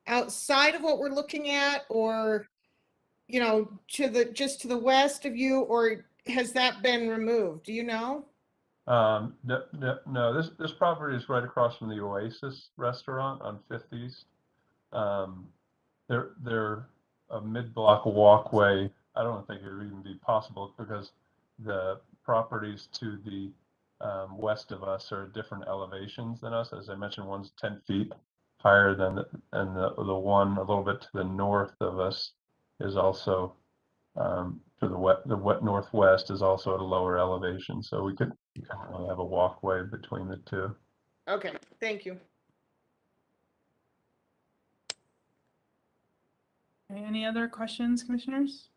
outside of what we're looking at, or, you know, just to the west of you, or has that been removed? Do you know? No, this property is right across from the Oasis restaurant on 5th East. They're a mid-block walkway. I don't think it would even be possible because the properties to the west of us are different elevations than us. As I mentioned, one's 10 feet higher than and the one a little bit to the north of us is also to the northwest is also at a lower elevation. So we could have a walkway between the two. Okay, thank you. Any other questions, commissioners?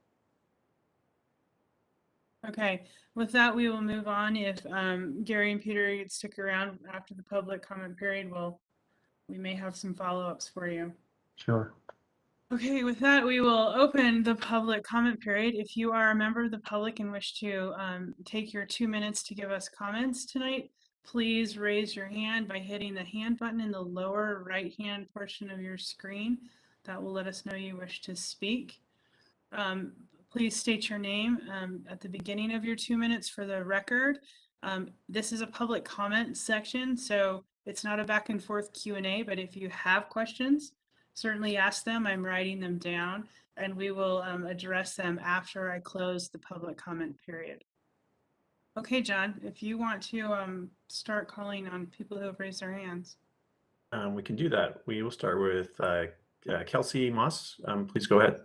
Okay, with that, we will move on. If Gary and Peter, you'd stick around after the public comment period, we may have some follow-ups for you. Sure. Okay, with that, we will open the public comment period. If you are a member of the public and wish to take your 2 minutes to give us comments tonight, please raise your hand by hitting the hand button in the lower right-hand portion of your screen. That will let us know you wish to speak. Please state your name at the beginning of your 2 minutes for the record. This is a public comment section, so it's not a back and forth Q&A, but if you have questions, certainly ask them. I'm writing them down, and we will address them after I close the public comment period. Okay, John, if you want to start calling on people who have raised their hands. We can do that. We will start with Kelsey Moss. Please go ahead.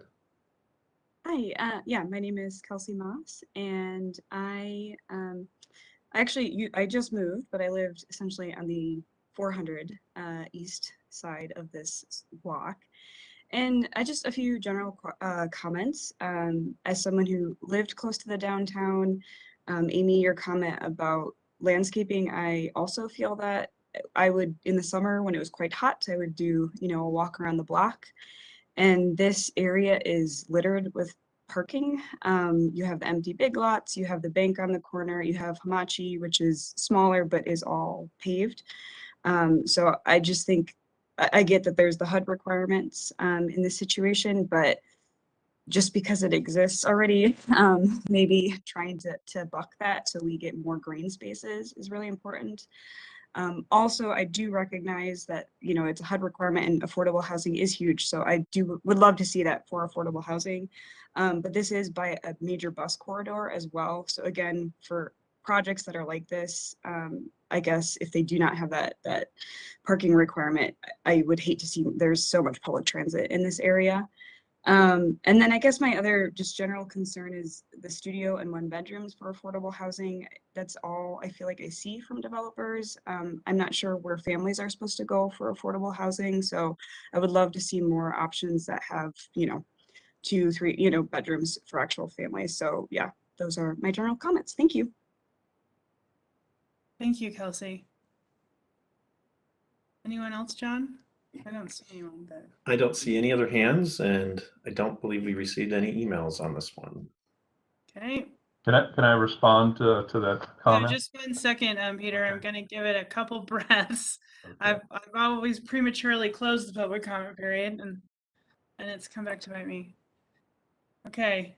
Hi, yeah, my name is Kelsey Moss, and I just moved, but I lived essentially on the 400 east side of this block. And I just a few general comments. As someone who lived close to the downtown, Amy, your comment about landscaping, I also feel that I would, in the summer when it was quite hot, I would do, a walk around the block. And this area is littered with parking. You have the empty big lots, you have the bank on the corner, you have Hamachi, which is smaller but is all paved. So I just think I get that there's the HUD requirements in this situation, but just because it exists already, maybe trying to buck that so we get more green spaces is really important. Also, I do recognize that, it's a HUD requirement and affordable housing is huge. So I would love to see that for affordable housing. But this is by a major bus corridor as well. So again, for projects that are like this, I guess if they do not have that parking requirement, I would hate to see there's so much public transit in this area. And then I guess my other just general concern is the studio and 1 bedrooms for affordable housing. That's all I feel like I see from developers. I'm not sure where families are supposed to go for affordable housing. So I would love to see more options that have, 2, 3, bedrooms for actual families. So yeah, those are my general comments. Thank you. Thank you, Kelsey. Anyone else, John? I don't see anyone there. I don't see any other hands, and I don't believe we received any emails on this one. Okay. Can I respond to that Yeah, comment? just 1 second, Peter. I'm going to give it a couple breaths. I've always prematurely closed the public comment period, and it's come back to bite me. Okay,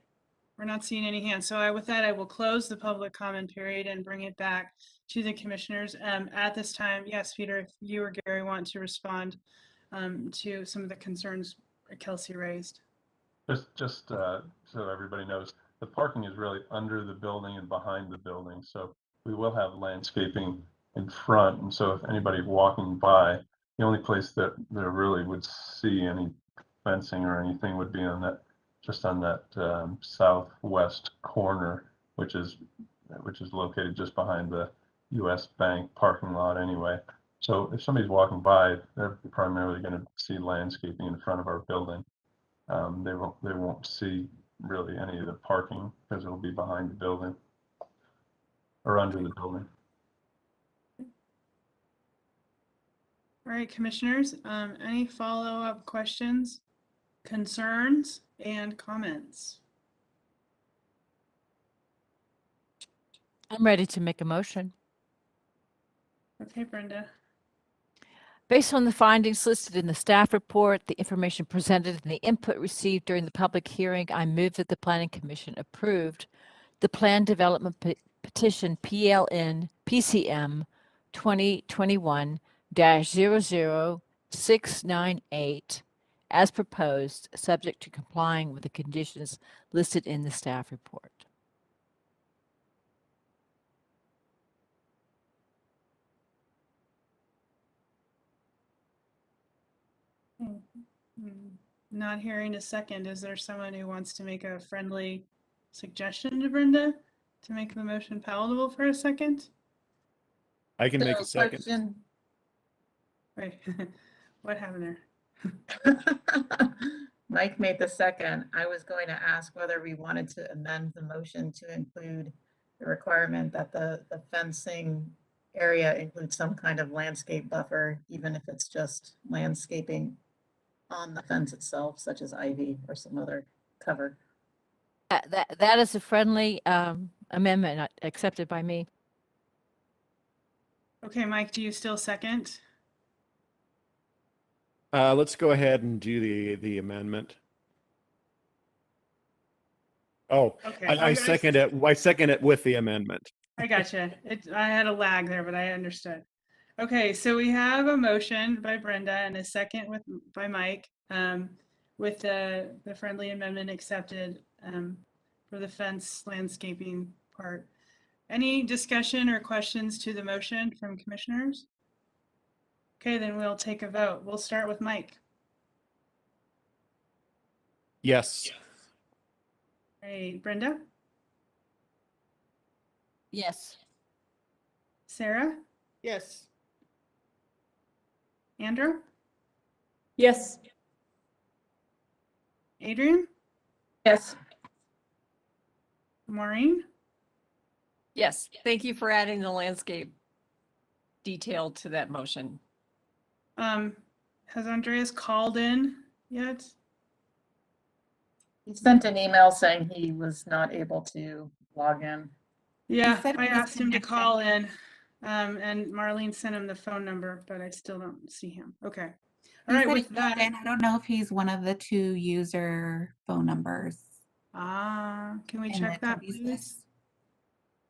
we're not seeing any hands. So with that, I will close the public comment period and bring it back to the commissioners. At this time, yes, Peter, if you or Gary want to respond to some of the concerns Kelsey raised. Just so everybody knows, the parking is really under the building and behind the building. So we will have landscaping in front. And so if anybody walking by, the only place that they really would see any fencing or anything would be on that, just on that southwest corner, which is located just behind the US Bank parking lot anyway. So if somebody's walking by, they're primarily going to see landscaping in front of our building. They won't see really any of the parking because it'll be behind the building or under the building. All right, commissioners, any follow-up questions, concerns, and comments? I'm ready to make a motion. Okay, Brenda. Based on the findings listed in the staff report, the information presented, and the input received during the public hearing, I move that the Planning Commission approved the Plan Development Petition PLN PCM 2021-00698 as proposed, subject to complying with the conditions listed in the staff report. Not hearing a second. Is there someone who wants to make a friendly suggestion to Brenda to make the motion palatable for a second? I can make a second. Wait, what happened there? Mike made the second. I was going to ask whether we wanted to amend the motion to include the requirement that the fencing area includes some kind of landscape buffer, even if it's just landscaping on the fence itself, such as ivy or some other cover. That is a friendly amendment accepted by me. Okay, Mike, do you still second? Let's go ahead and do the amendment. Oh, Okay, I second it. I second it with the amendment. I gotcha. I had a lag there, but I understood. Okay, so we have a motion by Brenda and a second by Mike, with the friendly amendment accepted for the fence landscaping part. Any discussion or questions to the motion from commissioners? Okay, then we'll take a vote. We'll start with Mike. Yes. Hey, Brenda, Yes. Sarah, Yes. Andrew, Yes. Adrian, Yes. Maureen, Yes. Thank you for adding the landscape detail to that motion. has Andreas called in yet? He sent an email saying he was not able to log in. Yeah, said I it was asked him to connected. call in, and Marlene sent him the phone number, but I still don't see him. Okay. All He right, said with he called that, in. I don't know if he's one of the 2 user phone numbers can we in check the that, Cookies please? list.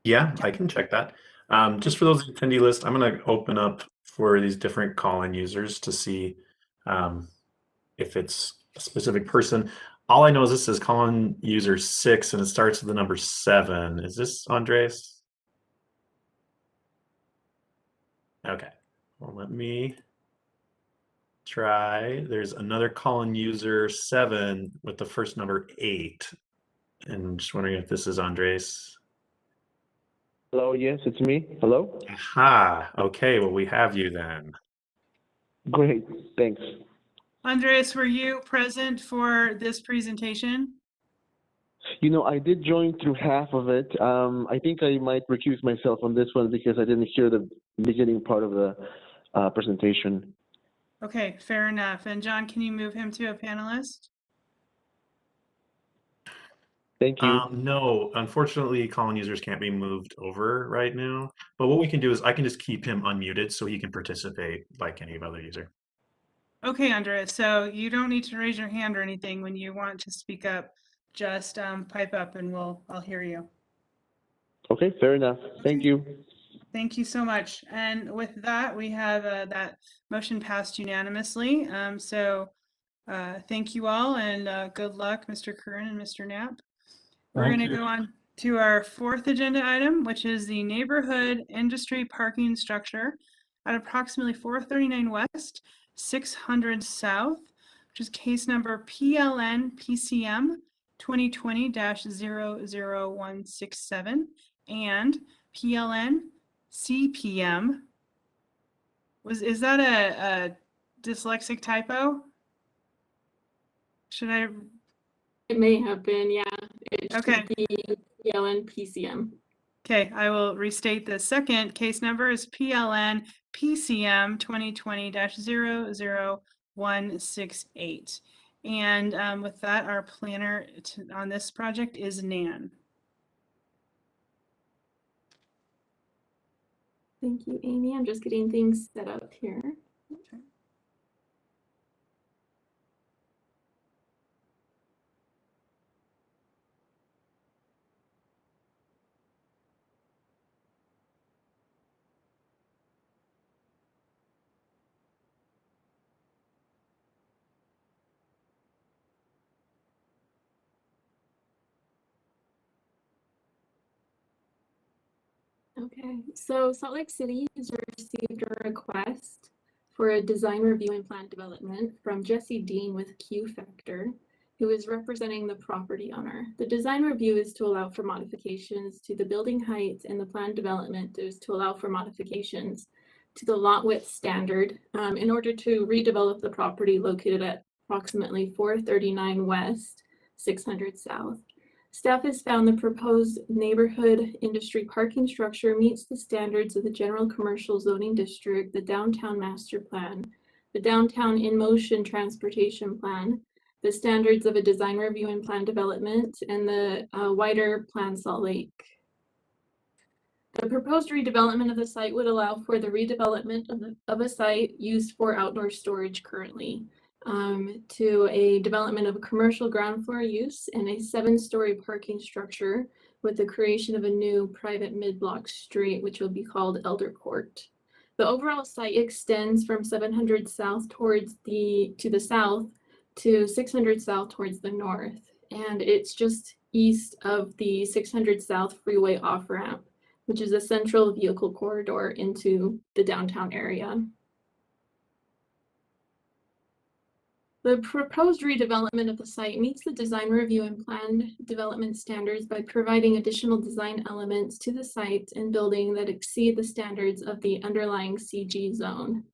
Yeah, I can check that. Just for those attendee list, I'm going to open up for these different call-in users to see if it's a specific person. All I know is this is call-in user 6 and it starts with the number 7. Is this Andres? Okay. Well, let me try. There's another call-in user 7 with the first number 8. And just wondering if this is Andres. Hello, yes, it's me. Hello? Aha. Okay, well, we have you then. Great, thanks. Andres, were you present for this presentation? You know, I did join through half of it. I think I might recuse myself on this one because I didn't hear the beginning part of the presentation. Okay, fair enough. And John, can you move him to a panelist? Thank you. No, unfortunately, call-in users can't be moved over right now. But what we can do is I can just keep him unmuted so he can participate like any other user. Okay, Andres, so you don't need to raise your hand or anything when you want to speak up. Just pipe up and I'll hear you. Okay, fair enough. Thank you. Thank you so much. And with that, we have that motion passed unanimously. Thank you all and good luck, Mr. Curran and Mr. Knapp. We're Thank going to you. go on to our 4th agenda item, which is the neighborhood industry parking structure at approximately 439 West, 600 South, which is case number PLN PCM 2020-00167 and PLN CPM. Is that a dyslexic typo? Should I? It may have been, yeah. It Okay. should be PLN PCM. Okay, I will restate the second case number is PLN PCM 2020-00168. And with that, our planner on this project is Nan. Thank you, Amy. I'm just getting things set up here. Okay, so Salt Lake City has received a request for a design review and plan development from Jesse Dean with Q Factor, who is representing the property owner. The design review is to allow for modifications to the building heights, and the plan development is to allow for modifications to the lot width standard in order to redevelop the property located at approximately 439 West, 600 South. Staff has found the proposed neighborhood industry parking structure meets the standards of the general commercial zoning district, the downtown master plan, the downtown in motion transportation plan, the standards of a design review and plan development, and the wider plan Salt Lake. The proposed redevelopment of the site would allow for the redevelopment of a site used for outdoor storage currently. To a development of a commercial ground floor use and a 7-story parking structure with the creation of a new private mid-block street, which will be called Elder Court. The overall site extends from 700 South to the south to 600 South towards the north. And it's just east of the 600 South freeway off-ramp which is a central vehicle corridor into the downtown area. The proposed redevelopment of the site meets the design review and planned development standards by providing additional design elements to the site and building that exceed the standards of the underlying CG zone.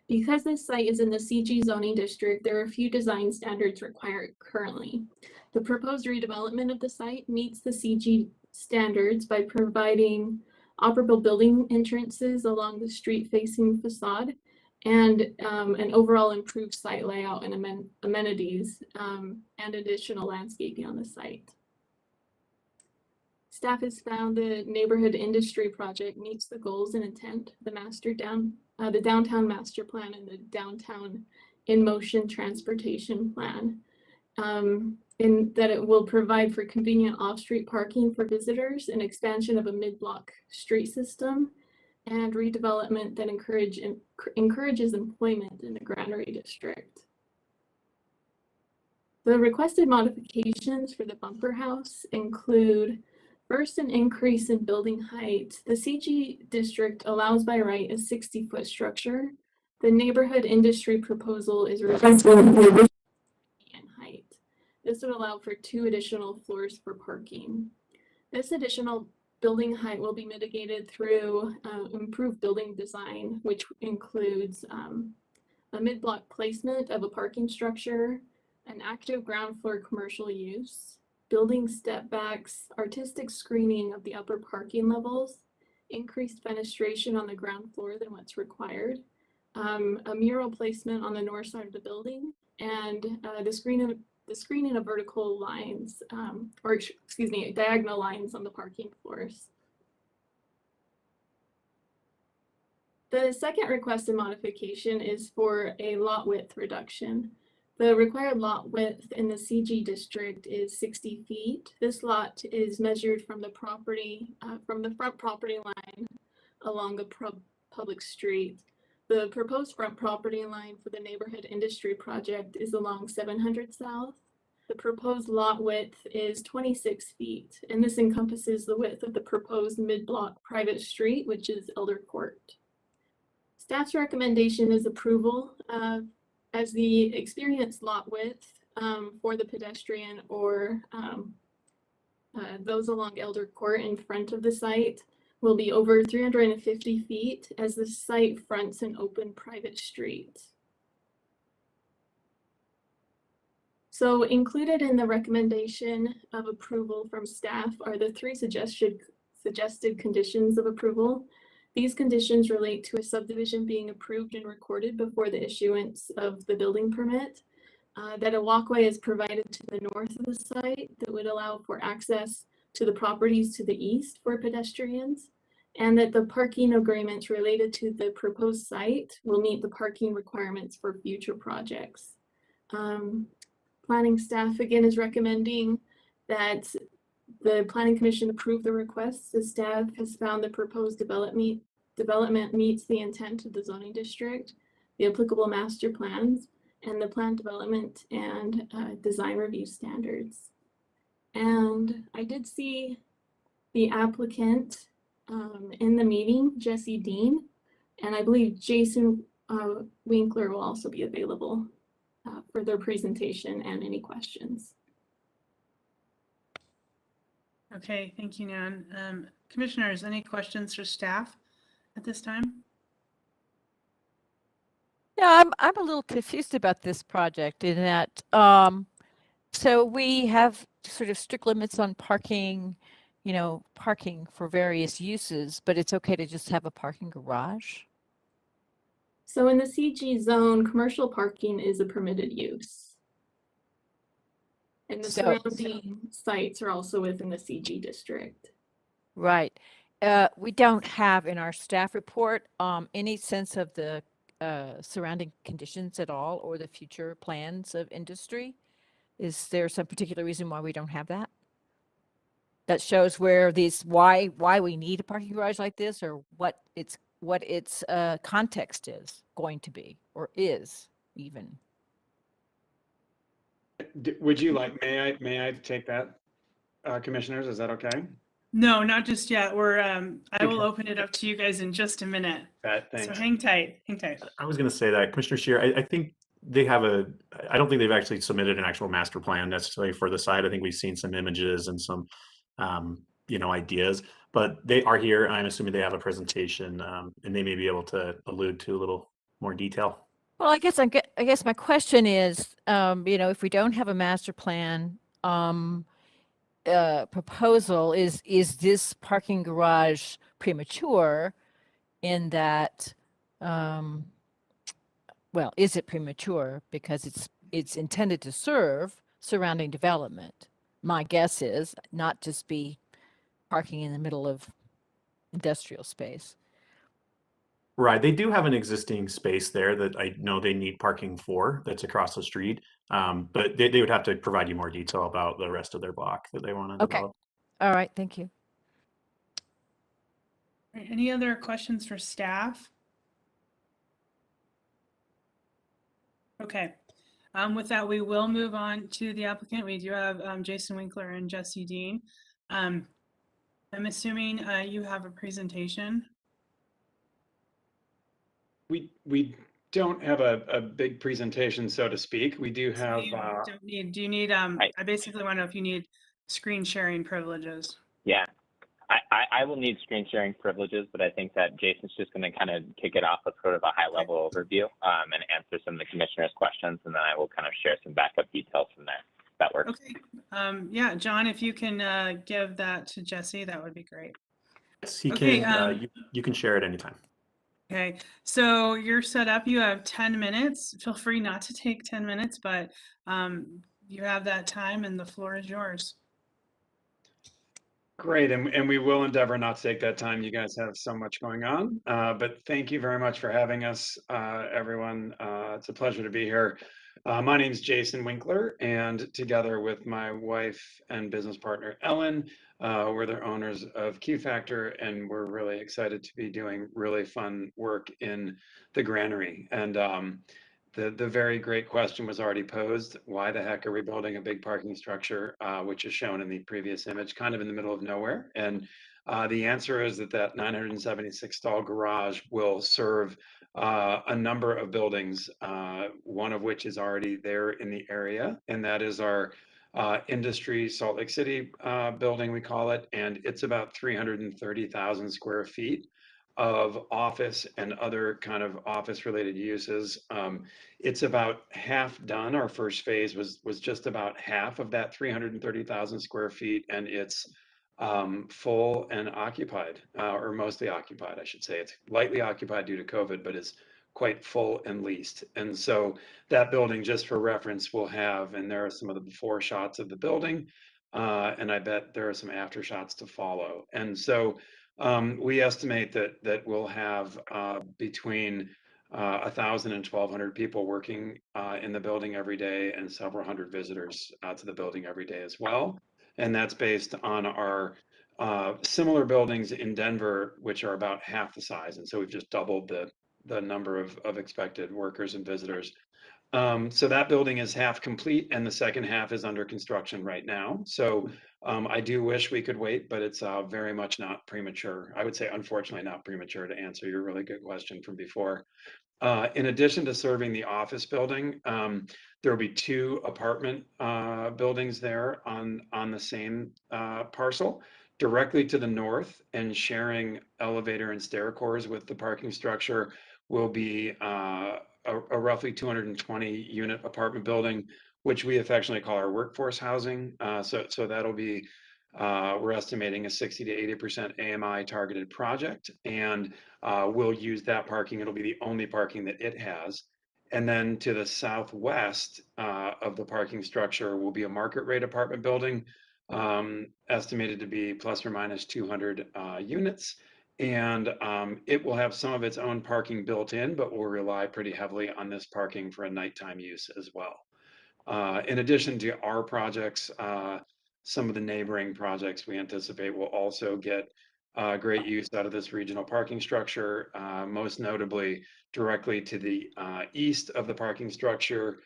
Because this site is in the CG zoning district, there are few design standards required currently. The proposed redevelopment of the site meets the CG standards by providing operable building entrances along the street-facing facade and an overall improved site layout and amenities and additional landscaping on the site. Staff has found the neighborhood industry project meets the goals and intent, the downtown master plan and the downtown in motion transportation plan, in that it will provide for convenient off-street parking for visitors and expansion of a mid-block street system and redevelopment that encourages employment in the Granary district. The requested modifications for the bumper house include first, an increase in building height. The CG district allows by right a 60-foot structure. The neighborhood industry proposal is responsible in height. This would allow for 2 additional floors for parking. This additional building height will be mitigated through improved building design, which includes a mid-block placement of a parking structure, an active ground floor commercial use, building step backs, artistic screening of the upper parking levels, increased fenestration on the ground floor than what's required, a mural placement on the north side of the building, and the screening of vertical lines, diagonal lines on the parking floors. The second requested modification is for a lot width reduction. The required lot width in the CG district is 60 feet. This lot is measured from the property, from the front property line along a public street. The proposed front property line for the neighborhood industry project is along 700 South. The proposed lot width is 26 feet, and this encompasses the width of the proposed mid-block private street, which is Elder Court. Staff's recommendation is approval as the experienced lot width for the pedestrian or those along Elder Court in front of the site will be over 350 feet as the site fronts an open private street. So included in the recommendation of approval from staff are the 3 suggested conditions of approval. These conditions relate to a subdivision being approved and recorded before the issuance of the building permit, that a walkway is provided to the north of the site that would allow for access to the properties to the east for pedestrians, and that the parking agreements related to the proposed site will meet the parking requirements for future projects. Planning staff again is recommending that the Planning Commission approve the requests. The staff has found the proposed development meets the intent of the zoning district, the applicable master plans, and the plan development and design review standards. And I did see the applicant in the meeting, Jesse Dean, and I believe Jason Winkler will also be available for their presentation and any questions. Okay, thank you, Nan. Commissioners, any questions for staff at this time? Yeah, I'm a little confused about this project in that, so we have sort of strict limits on parking, parking for various uses, but it's okay to just have a parking garage? So in the CG zone, commercial parking is a permitted use. And the surrounding sites are also within the CG district. Right. We don't have in our staff report any sense of the surrounding conditions at all or the future plans of industry. Is there some particular reason why we don't have that? That shows where why we need a parking garage like this, or what its context is going to be, or is even. Would you like, may I take that, commissioners? Is that okay? No, not just yet. I will Okay. open it up to you guys in just a minute. So Thanks. hang tight, hang tight. I was going to say that, Commissioner Scheer, I think they have I don't think they've actually submitted an actual master plan necessarily for the site. I think we've seen some images and some, ideas, but they are here. I'm assuming they have a presentation, and they may be able to allude to a little more detail. Well, I guess my question is, if we don't have a master plan, proposal, is this parking garage premature in that, well, is it premature because it's intended to serve surrounding development? My guess is not just be parking in the middle of industrial space. Right. They do have an existing space there that I know they need parking for, that's across the street. But they would have to provide you more detail about the rest of their block that they want to Okay. develop. All right, thank you. Right, any other questions for staff? Okay. With that, we will move on to the applicant. We do have Jason Winkler and Jesse Dean. I'm assuming you have a presentation. We don't have a big presentation, so to speak. We do So have. you don't need, do you need, I basically want to know if you need screen sharing privileges. Yeah, I will need screen sharing privileges, but I think that Jason's just going to kind of kick it off with sort of a high level overview and answer some of the commissioners' questions, and then I will kind of share some backup details from there. If that works. Okay. Yeah, John, if you can give that to Jesse, that would be great. Yes, he Okay, can. You can share it anytime. Okay, so you're set up. You have 10 minutes. Feel free not to take 10 minutes, but you have that time and the floor is yours. Great, and we will endeavor not to take that time. You guys have so much going on, but thank you very much for having us, everyone. It's a pleasure to be here. My name is Jason Winkler, and together with my wife and business partner, Ellen, we're the owners of Q Factor, and we're really excited to be doing really fun work in the granary. And the very great question was already posed. Why the heck are we building a big parking structure, which is shown in the previous image, kind of in the middle of nowhere? And the answer is that 976 stall garage will serve a number of buildings, one of which is already there in the area, and that is our industry Salt Lake City building, we call it, and it's about 330,000 square feet of office and other kind of office related uses. It's about half done. Our first phase was just about half of that 330,000 square feet, and it's full and occupied, or mostly occupied, I should say. It's lightly occupied due to COVID, but is quite full and leased. And so that building, just for reference, will have, and there are some of the before shots of the building, and I bet there are some after shots to follow. And so we estimate that we'll have between 1,000 and 1,200 people working in the building every day, and several hundred visitors to the building every day as well. And that's based on our similar buildings in Denver, which are about half the size. And so we've just doubled the number of expected workers and visitors. So that building is half complete, and the second half is under construction right now. So I do wish we could wait, but it's very much not premature. I would say, unfortunately, not premature, to answer your really good question from before. In addition to serving the office building, there will be 2 apartment buildings there on the same parcel. Directly to the north and sharing elevator and stair cores with the parking structure will be a roughly 220 unit apartment building, which we affectionately call our workforce housing. So that'll be, we're estimating a 60 to 80% AMI targeted project, and we'll use that parking. It'll be the only parking that it has. And then to the southwest of the parking structure will be a market rate apartment building, estimated to be plus or minus 200 units. And it will have some of its own parking built in, but will rely pretty heavily on this parking for a nighttime use as well. In addition to our projects, some of the neighboring projects we anticipate will also get great use out of this regional parking structure, most notably directly to the east of the parking structure.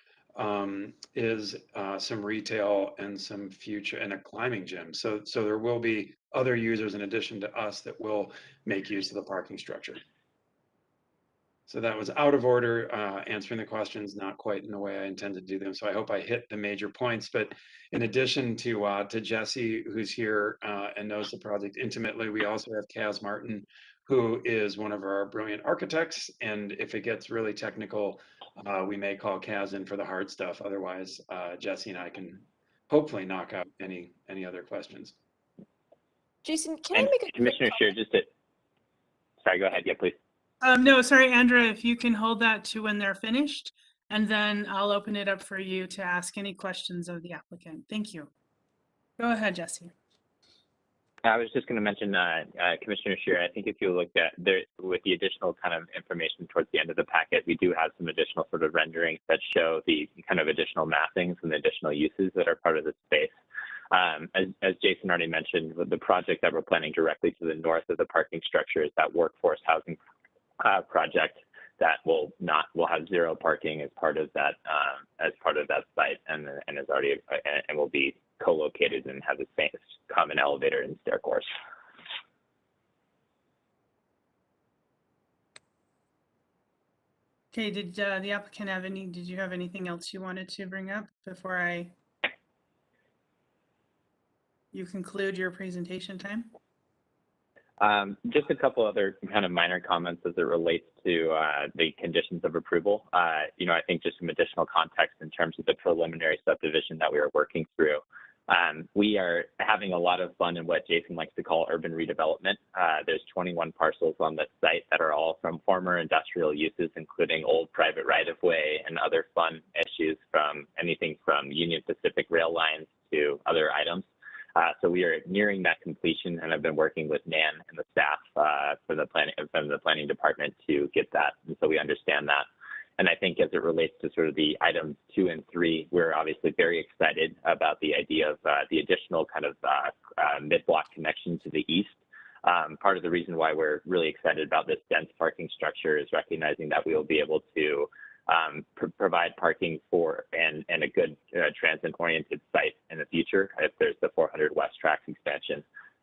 is some retail and some future and a climbing gym. So there will be other users in addition to us that will make use of the parking structure. So that was out of order, answering the questions, not quite in the way I intended to do them. So I hope I hit the major points. But in addition to Jesse, who's here and knows the project intimately, we also have Kaz Martin, who is one of our brilliant architects. And if it gets really technical, we may call Kaz in for the hard stuff. Otherwise, Jesse and I can hopefully knock out any other questions. Jason, can And I make a Commissioner Scheer, sorry, go ahead. Yeah, please. No, sorry, Andrea, if you can hold that to when they're finished, and then I'll open it up for you to ask any questions of the applicant. Thank you. Go ahead, Jesse. I was just going to mention, Commissioner Scheer, I think if you looked at there with the additional kind of information towards the end of the packet, we do have some additional sort of renderings that show the kind of additional mappings and the additional uses that are part of the space. As Jason already mentioned, the project that we're planning directly to the north of the parking structure is that workforce housing project that will have zero parking as part of that site, and is already and will be co-located and have the same common elevator and stair course. Okay, did the applicant have did you have anything else you wanted to bring up before you conclude your presentation time? Just a couple other kind of minor comments as it relates to the conditions of approval. I think just some additional context in terms of the preliminary subdivision that we are working through. We are having a lot of fun in what Jason likes to call urban redevelopment. There's 21 parcels on this site that are all from former industrial uses, including old private right-of-way and other fun issues, from anything from Union Pacific rail lines to other items. So we are nearing that completion, and I've been working with Nan and the staff from the planning department to get that, and so we understand that. And I think as it relates to sort of the items 2 and 3, we're obviously very excited about the idea of the additional kind of mid-block connection to the east. Part of the reason why we're really excited about this dense parking structure is recognizing that we will be able to provide parking for and a good transit-oriented site in the future if there's the 400 West Tracks expansion.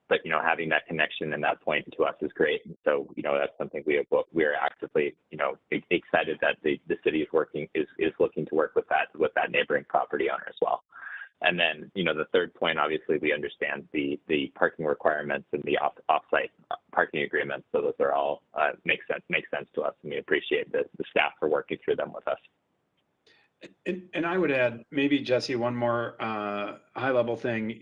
But having that connection and that point to us is great. And so that's something we are actively excited that the city is looking to work with that neighboring property owner as well. And then the third point, obviously we understand the parking requirements and the off-site parking agreements. So those are all make sense to us, and we appreciate the staff for working through them with us. And I would add, maybe Jesse, one more high-level thing.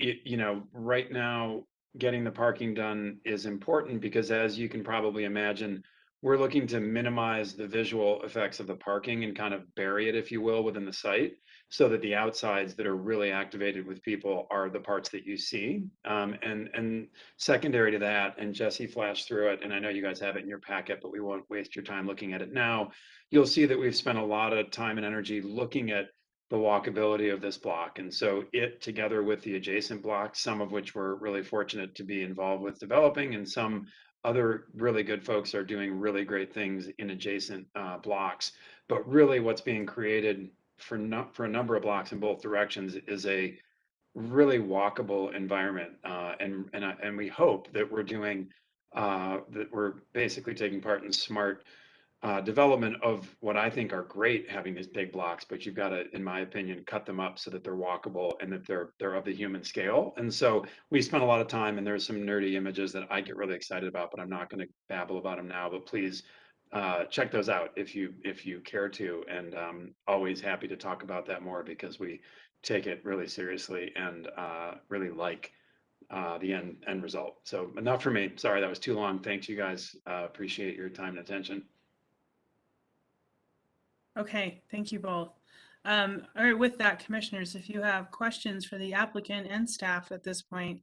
Right now, getting the parking done is important because, as you can probably imagine, we're looking to minimize the visual effects of the parking and kind of bury it, if you will, within the site, so that the outsides that are really activated with people are the parts that you see. And secondary to that, and Jesse flashed through it, and I know you guys have it in your packet, but we won't waste your time looking at it now. You'll see that we've spent a lot of time and energy looking at the walkability of this block. And so it, together with the adjacent blocks, some of which we're really fortunate to be involved with developing, and some other really good folks are doing really great things in adjacent blocks. But really what's being created for a number of blocks in both directions is a really walkable environment. And we hope that we're basically taking part in smart development of what I think are great, having these big blocks, but you've got to, in my opinion, cut them up so that they're walkable and that they're of the human scale. And so we spent a lot of time, and there's some nerdy images that I get really excited about, but I'm not going to babble about them now. But please check those out if you care to, and always happy to talk about that more, because we take it really seriously and really like the end result. So enough for me. Sorry, that was too long. Thanks, you guys. Appreciate your time and attention. Okay, thank you both. All right, with that, commissioners, if you have questions for the applicant and staff at this point,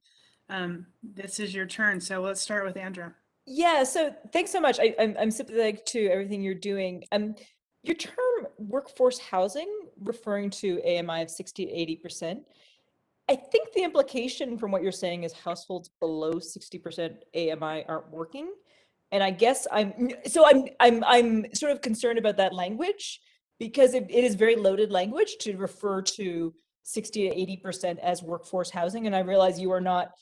this is your turn. So let's start with Andrea. Yeah, so thanks so much. I'm sympathetic to everything you're doing. Your term workforce housing, referring to AMI of 60 to 80%, I think the implication from what you're saying is households below 60% AMI aren't working. And I guess I'm sort of concerned about that language, because it is very loaded language to refer to 60 to 80% as workforce housing. And I realize you are not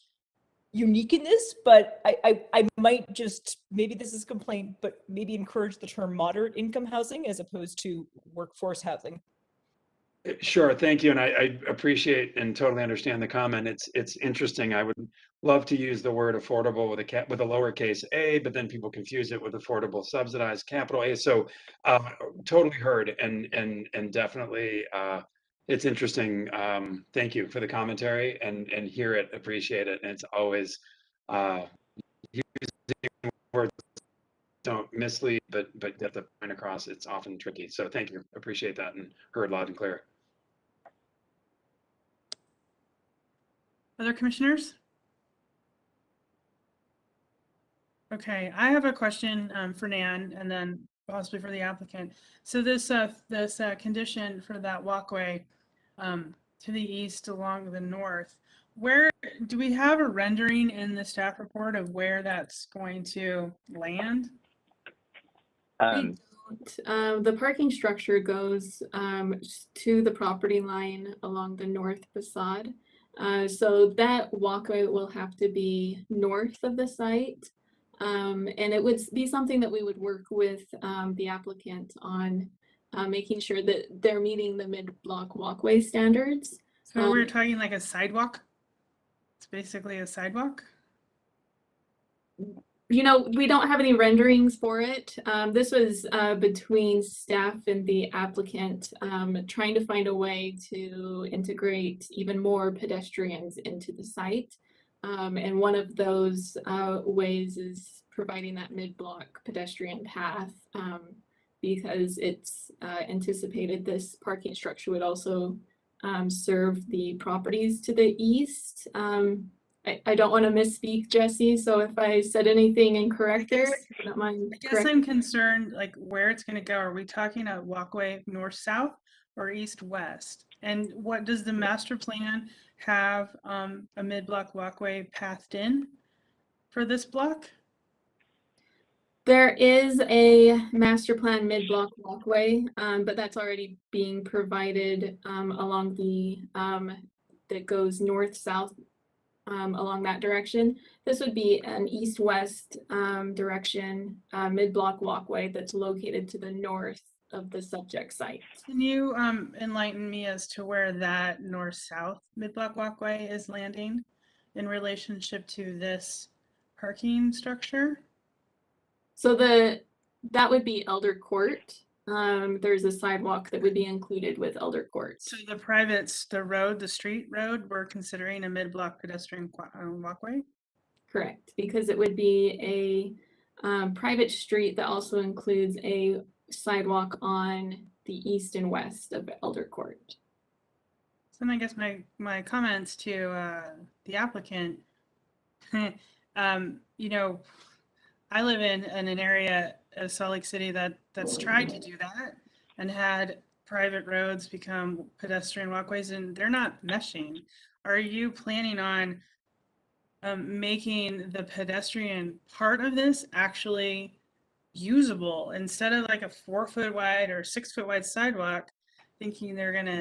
unique in this, but I might just, maybe this is a complaint, but maybe encourage the term moderate income housing as opposed to workforce housing. Sure, thank you, and I appreciate and totally understand the comment. It's interesting. I would love to use the word affordable with a lowercase a, but then people confuse it with affordable subsidized capital A. So totally heard and definitely it's interesting. Thank you for the commentary and hear it, appreciate it. And it's always using words don't mislead, but get the point across. It's often tricky. So thank you, appreciate that and heard loud and clear. Other commissioners? Okay, I have a question for Nan and then possibly for the applicant. So this condition for that walkway to the east along the north, where do we have a rendering in the staff report of where that's going to land? The parking structure goes to the property line along the north facade. So that walkway will have to be north of the site. And it would be something that we would work with the applicant on making sure that they're meeting the mid-block walkway standards. So we're talking like a sidewalk? It's basically a sidewalk? You know, we don't have any renderings for it. This was between staff and the applicant trying to find a way to integrate even more pedestrians into the site. And one of those ways is providing that mid-block pedestrian path because it's anticipated this parking structure would also serve the properties to the east. I don't want to misspeak, Jesse, so if I said anything incorrect there, if you don't mind. I guess I'm concerned like where it's going to go. Are we talking a walkway north-south or east-west? And what does the master plan have a mid-block walkway pathed in for this block? There is a master plan mid-block walkway, but that's already being provided along the that goes north-south along that direction. This would be an east-west direction mid-block walkway that's located to the north of the subject site. Can you enlighten me as to where that north-south mid-block walkway is landing in relationship to this parking structure? So that would be Elder Court. There's a sidewalk that would be included with Elder Court. So the street road, we're considering a mid-block pedestrian walkway? Correct, because it would be a private street that also includes a sidewalk on the east and west of Elder Court. So then I guess my comments to the applicant, you know, I live in an area of Salt Lake City that's tried to do that and had private roads become pedestrian walkways, and they're not meshing. Are you planning on making the pedestrian part of this actually usable instead of like a 4-foot wide or 6-foot wide sidewalk, thinking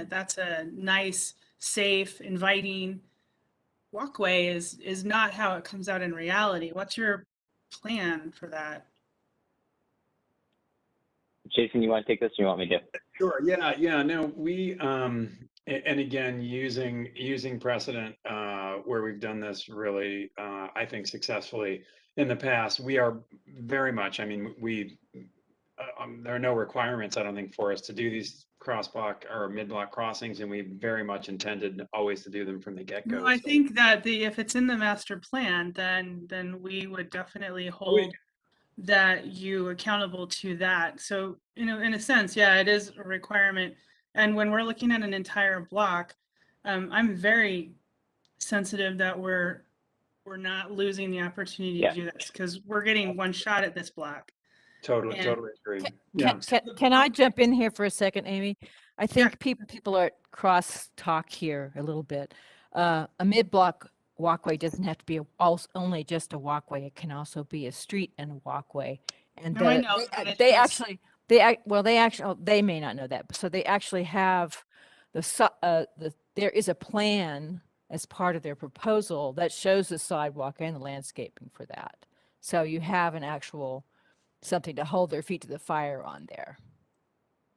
that's a nice, safe, inviting walkway is not how it comes out in reality? What's your plan for that? Jason, you want to take this or you want me to? Sure, yeah, no, we, and again, using precedent where we've done this really, I think successfully in the past, we are very much, I mean, there are no requirements, I don't think, for us to do these cross-block or mid-block crossings, and we very much intended always to do them from the get-go. No, I think that if it's in the master plan, then we would definitely hold that you accountable to that. So, you know, in a sense, yeah, it is a requirement. And when we're looking at an entire block, I'm very sensitive that we're not losing the opportunity to do this because we're getting one shot at this block. Totally agree. Can I jump in here for a second, Amy? I think people are cross talk here a little bit. A mid-block walkway doesn't have to be only just a walkway. It can also be a street and a walkway. And No, I know, they actually Well, they actually, oh, they may not know that. So they actually have there is a plan as part of their proposal that shows the sidewalk and the landscaping for that. So you have an actual, something to hold their feet to the fire on there.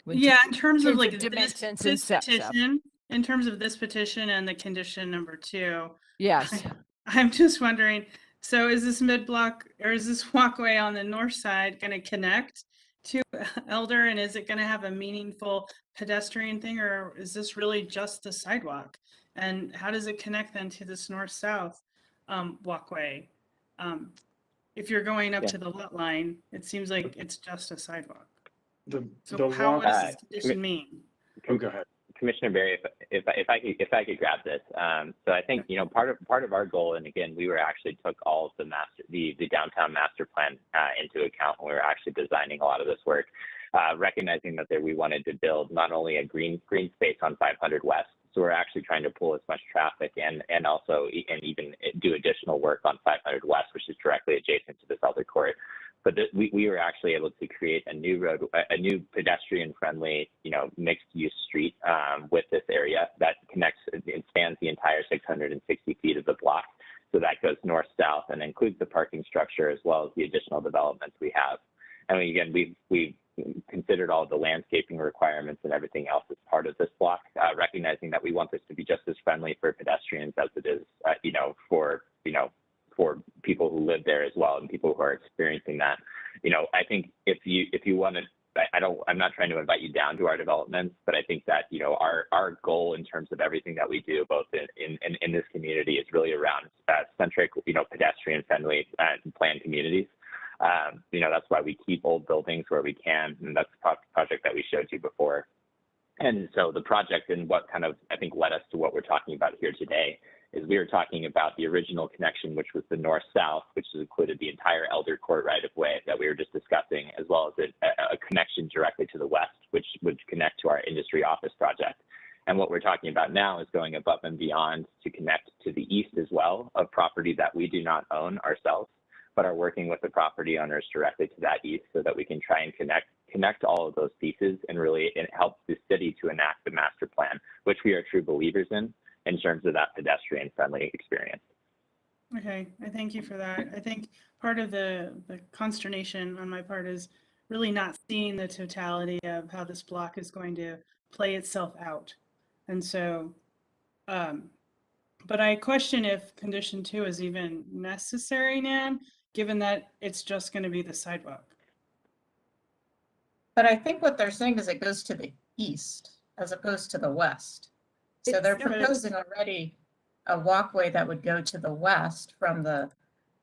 Yeah, in terms of like dimensions this and stuff. petition, in terms of this petition and the condition number 2. Yes. I'm just wondering, so is this mid-block or is this walkway on the north side going to connect to Elder, and is it going to have a meaningful pedestrian thing, or is this really just the sidewalk? And how does it connect then to this north-south walkway? If you're going up Yeah. to the lot line, it seems like it's just a sidewalk. The What does this condition mean? Oh, go ahead. Commissioner Barry, if I could grab this. So I think, you know, part of our goal, and again, we were actually took all of the downtown master plan into account when we were actually designing a lot of this work, recognizing that we wanted to build not only a green space on 500 West. So we're actually trying to pull as much traffic and even do additional work on 500 West, which is directly adjacent to this Elder Court. But we were actually able to create a new road, a new pedestrian-friendly, you know, mixed-use street with this area that connects and spans the entire 660 feet of the block. So that goes north-south and includes the parking structure as well as the additional developments we have. And again, we've considered all the landscaping requirements and everything else as part of this block, recognizing that we want this to be just as friendly for pedestrians as it is, for people who live there as well and people who are experiencing that. You know, I think if you want to, I'm not trying to invite you down to our developments, but I think that, you know, our goal in terms of everything that we do, both in this community, is really around centric, you know, pedestrian friendly and planned communities. You know, that's why we keep old buildings where we can, and that's the project that we showed you before. And so the project and what kind of, I think, led us to what we're talking about here today is we were talking about the original connection, which was the north-south, which included the entire Elder Court right-of-way that we were just discussing, as well as a connection directly to the west, which would connect to our industry office project. And what we're talking about now is going above and beyond to connect to the east as well, of property that we do not own ourselves, but are working with the property owners directly to that east so that we can try and connect all of those pieces and really help the city to enact the master plan, which we are true believers in terms of that pedestrian-friendly experience. Okay, I thank you for that. I think part of the consternation on my part is really not seeing the totality of how this block is going to play itself out. And so, but I question if condition 2 is even necessary, Nan, given that it's just going to be the sidewalk. But I think what they're saying is it goes to the east as opposed to the west. So they're proposing already a walkway that would go to the west from the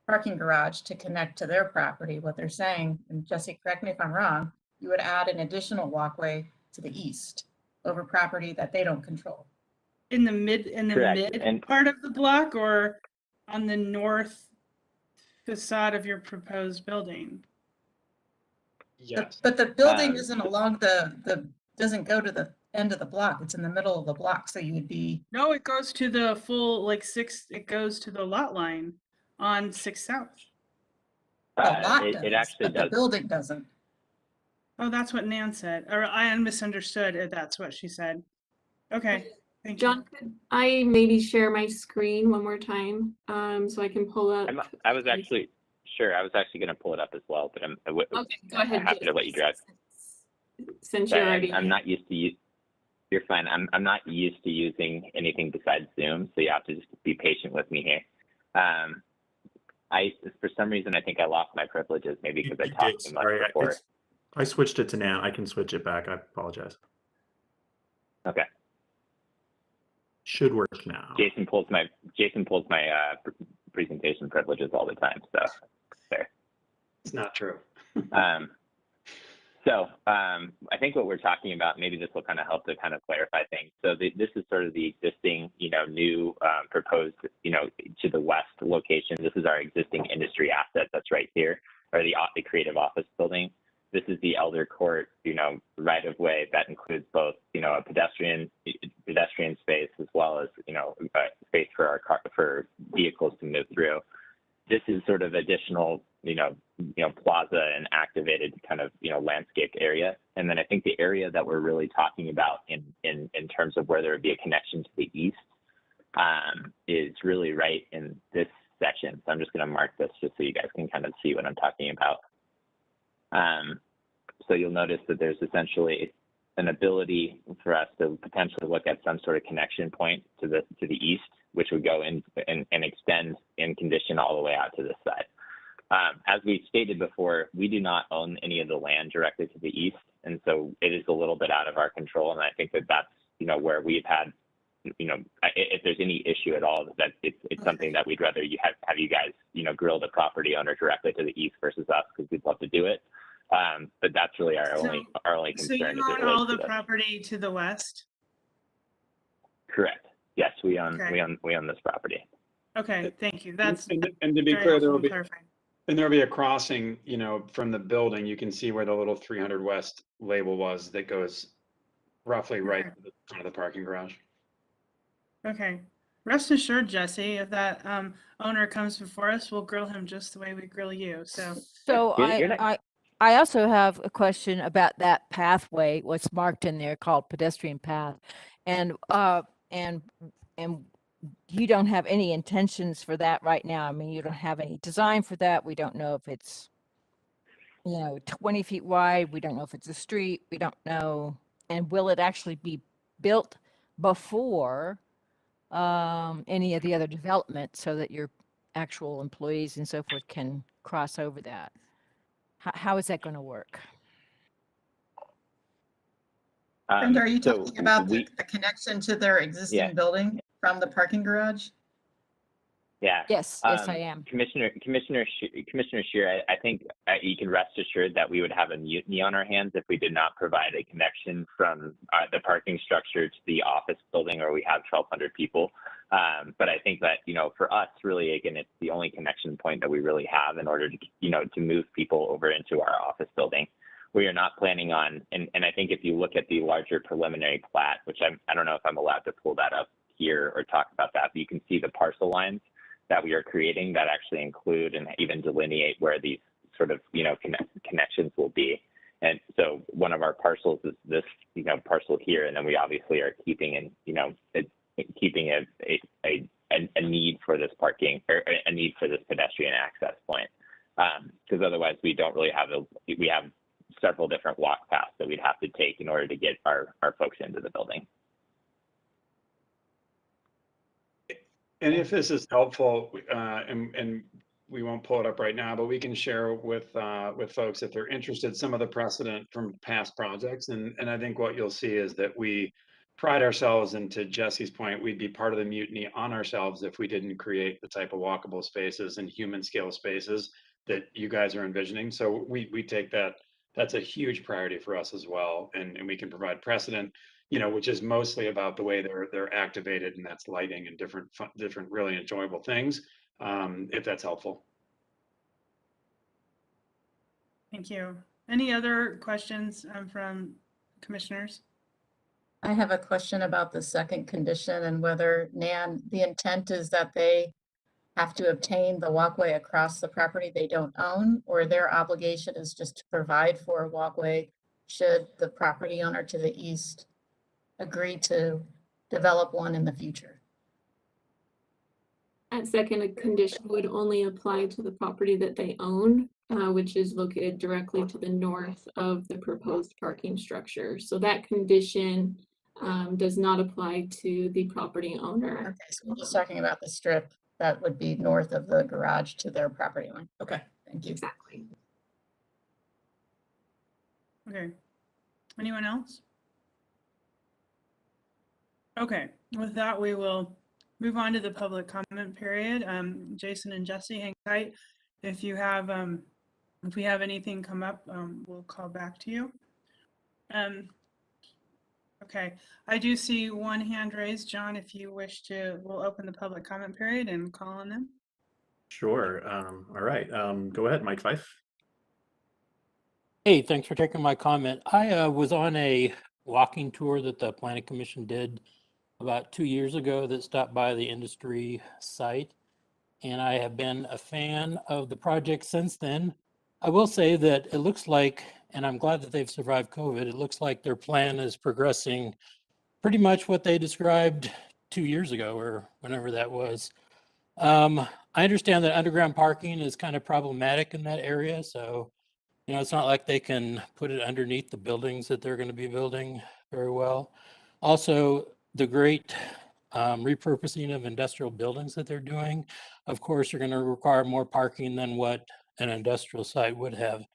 parking garage to connect to their property. What they're saying, and Jesse, correct me if I'm wrong, you would add an additional walkway to the east over property that they don't control. In the mid part of the block, or on the north facade of your proposed building? Yes. But the building isn't along doesn't go to the end of the block. It's in the middle of the block. So you would be. No, it goes to the full, it goes to the lot line on 6 South. The lot does, it actually but does. The building doesn't. Oh, that's what Nan said, or I misunderstood if that's what she said. Okay, thank you. John, could I maybe share my screen one more time so I can pull up? I was actually going to pull it up as well, but okay, go ahead. I'm happy to let you drive. Since you're already. I'm not used to You're fine. I'm not used to using anything besides Zoom, so you have to just be patient with me here. For some reason, I think I lost my privileges, maybe because I talked too much before. I switched it to now. I can switch it back. I apologize. Okay. Should work now. Jason pulls my presentation privileges all the time, so there. It's not true. So I think what we're talking about, maybe this will kind of help to kind of clarify things. So this is sort of the existing, new proposed, to the west location. This is our existing industry asset that's right here, or the creative office building. This is the Elder Court, right of way that includes both, a pedestrian space as well as, space for for vehicles to move through. this is sort of additional, plaza and activated kind of, landscape area. And then I think the area that we're really talking about in terms of where there would be a connection to the east is really right in this section. So I'm just going to mark this just so you guys can kind of see what I'm talking about. So you'll notice that there's essentially an ability for us to potentially look at some sort of connection point to the east, which would go in and extend in condition all the way out to this side. As we stated before, we do not own any of the land directly to the east, and so it is a little bit out of our control. And I think that that's where we've had, if there's any issue at all, that it's something that we'd rather you have you guys grill the property owner directly to the east versus us, because we'd love to do it. But that's really our only So concern. you own all the property to the west? Correct. Yes, we own Okay. we own this property. Okay, thank you. That's And to be very clear, there helpful will in be clarifying. and there'll be a crossing, from the building. You can see where the little 300 West label was that goes roughly right to the front of the parking garage. Okay. Rest assured, Jesse, if that owner comes before us, we'll grill him just the way we grill you. So I also have a question about that pathway, what's marked in there called pedestrian path. And you don't have any intentions for that right now. I mean, you don't have any design for that. We don't know if it's, 20 feet wide. We don't know if it's a street. We don't know. And will it actually be built before any of the other development so that your actual employees and so forth can cross over that? How is that going to work? And are you So talking about we- the connection to their existing Yeah. building from the parking garage? Yeah. Yes, yes, I am. Commissioner Scheer, I think you can rest assured that we would have a mutiny on our hands if we did not provide a connection from the parking structure to the office building where we have 1,200 people. But I think that, for us, really, again, it's the only connection point that we really have in order to, to move people over into our office building. We are not planning on, and I think if you look at the larger preliminary plat, which I don't know if I'm allowed to pull that up here or talk about that, but you can see the parcel lines that we are creating that actually include and even delineate where these sort of, connections will be. And so one of our parcels is this, parcel here, and then we obviously are keeping keeping a need for this parking or a need for this pedestrian access point. Because otherwise we don't really have we have several different walk paths that we'd have to take in order to get our folks into the building. And if this is helpful, and we won't pull it up right now, but we can share with folks if they're interested some of the precedent from past projects. And I think what you'll see is that we pride ourselves, and to Jesse's point, we'd be part of the mutiny on ourselves if we didn't create the type of walkable spaces and human scale spaces that you guys are envisioning. So we take that. That's a huge priority for us as well, and we can provide precedent, which is mostly about the way they're activated, and that's lighting and different really enjoyable things, if that's helpful. Thank you. Any other questions from commissioners? I have a question about the second condition and whether, Nan, the intent is that they have to obtain the walkway across the property they don't own, or their obligation is just to provide for a walkway should the property owner to the east agree to develop one in the future? That second condition would only apply to the property that they own, which is located directly to the north of the proposed parking structure. So that condition does not apply to the property owner. Okay, so we're just talking about the strip that would be north of the garage to their property line. Okay, thank you. Exactly. Okay. Anyone else? Okay, with that, we will move on to the public comment period. Jason and Jesse, hang tight. If we have anything come up, we'll call back to you. Okay, I do see one hand raised. John, if you wish to, we'll open the public comment period and call on them. Sure. All right. Go ahead, Mike Fife. Hey, thanks for taking my comment. I was on a walking tour that the Planning Commission did about 2 years ago that stopped by the industry site. and I have been a fan of the project since then. I will say that it looks like, and I'm glad that they've survived COVID, it looks like their plan is progressing pretty much what they described 2 years ago or whenever that was. I understand that underground parking is kind of problematic in that area, so it's not like they can put it underneath the buildings that they're going to be building very well. Also, the great repurposing of industrial buildings that they're doing, of course, are going to require more parking than what an industrial site would have.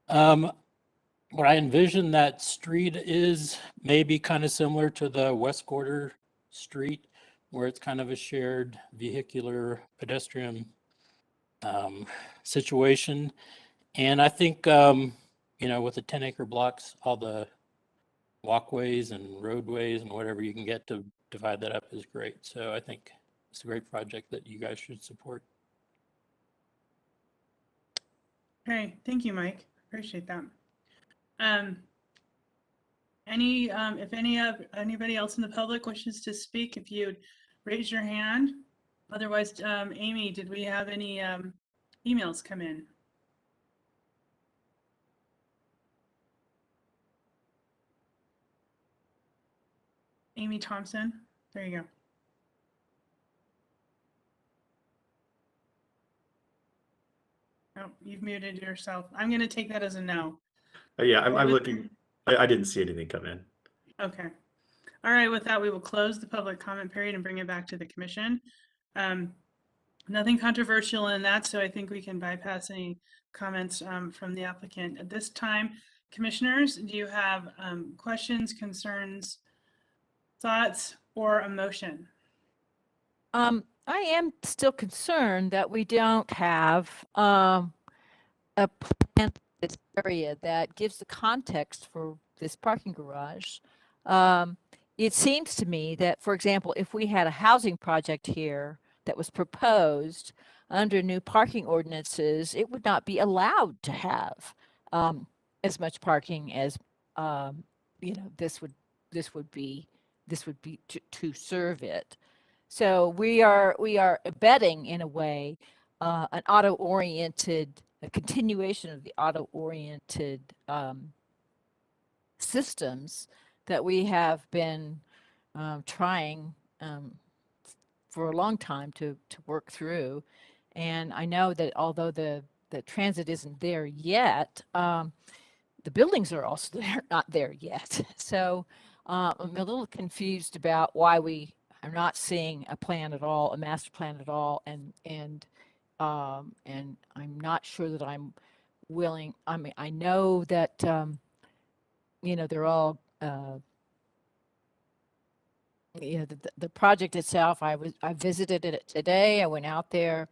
What I envision that street is maybe kind of similar to the West Quarter Street, where it's kind of a shared vehicular pedestrian situation. And I think, with the 10-acre blocks, all the walkways and roadways and whatever you can get to divide that up is great. So I think it's a great project that you guys should support. Okay, thank you, Mike. Appreciate that. If anybody else in the public wishes to speak, if you'd raise your hand. Otherwise, Amy, did we have any emails come in? Amy Thompson, there you go. Oh, you've muted yourself. I'm going to take that as a no. Yeah, I'm looking. I didn't see anything come in. Okay. All right, with that, we will close the public comment period and bring it back to the commission. Nothing controversial in that, so I think we can bypass any comments from the applicant. At this time, commissioners, do you have questions, concerns, thoughts, or a motion? I am still concerned that we don't have a plan for this area that gives the context for this parking garage. It seems to me that, for example, if we had a housing project here that was proposed under new parking ordinances, it would not be allowed to have as much parking as this would be to serve it. So we are abetting, in a way, a continuation of the auto-oriented systems that we have been trying for a long time to work through. And I know that although the transit isn't there yet, the buildings are also not there yet. So I'm a little confused about why we are not seeing a plan at all, a master plan at all, and I'm not sure that I'm willing. I mean, I know that they're all the project itself. I visited it today. I went out there.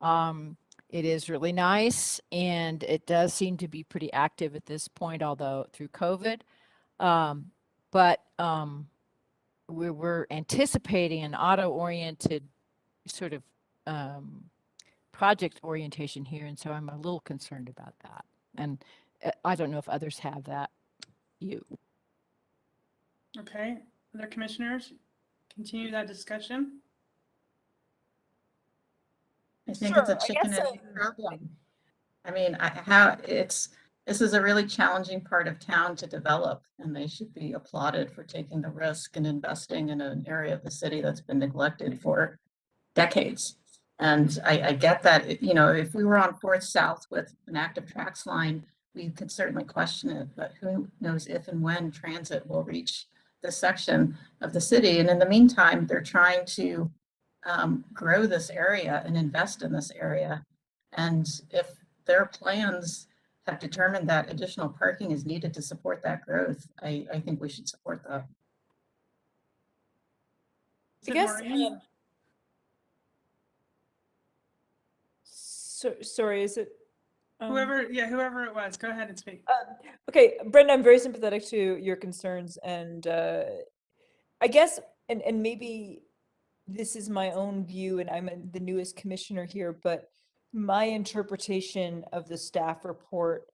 It is really nice, and it does seem to be pretty active at this point, although through COVID. But we're anticipating an auto-oriented sort of project orientation here, and so I'm a little concerned about that. And I don't know if others have that view. Okay, other commissioners, continue that discussion. I think it's a chicken and egg problem. I mean, this is a really challenging part of town to develop, and they should be applauded for taking the risk and investing in an area of the city that's been neglected for decades. And I get that, if we were on 4th South with an active tracks line, we could certainly question it, but who knows if and when transit will reach this section of the city. And in the meantime, they're trying to grow this area and invest in this area. And if their plans have determined that additional parking is needed to support that growth, I think we should support that. I guess. Sorry, is it? Whoever it was, go ahead and speak. Okay, Brenda, I'm very sympathetic to your concerns, and I guess, and maybe this is my own view, and I'm the newest commissioner here, but my interpretation of the staff report,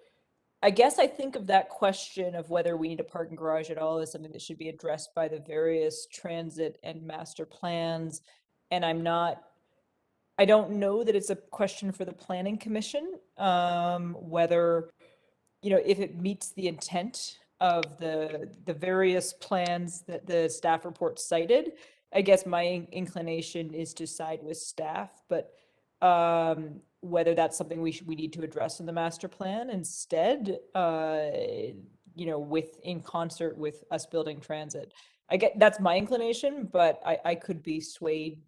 I guess I think of that question of whether we need a parking garage at all as something that should be addressed by the various transit and master plans, and I don't know that it's a question for the planning commission, whether, you know, if it meets the intent of the various plans that the staff report cited. I guess my inclination is to side with staff, but whether that's something we need to address in the master plan instead, you know, in concert with us building transit. I get that's my inclination, but I could be swayed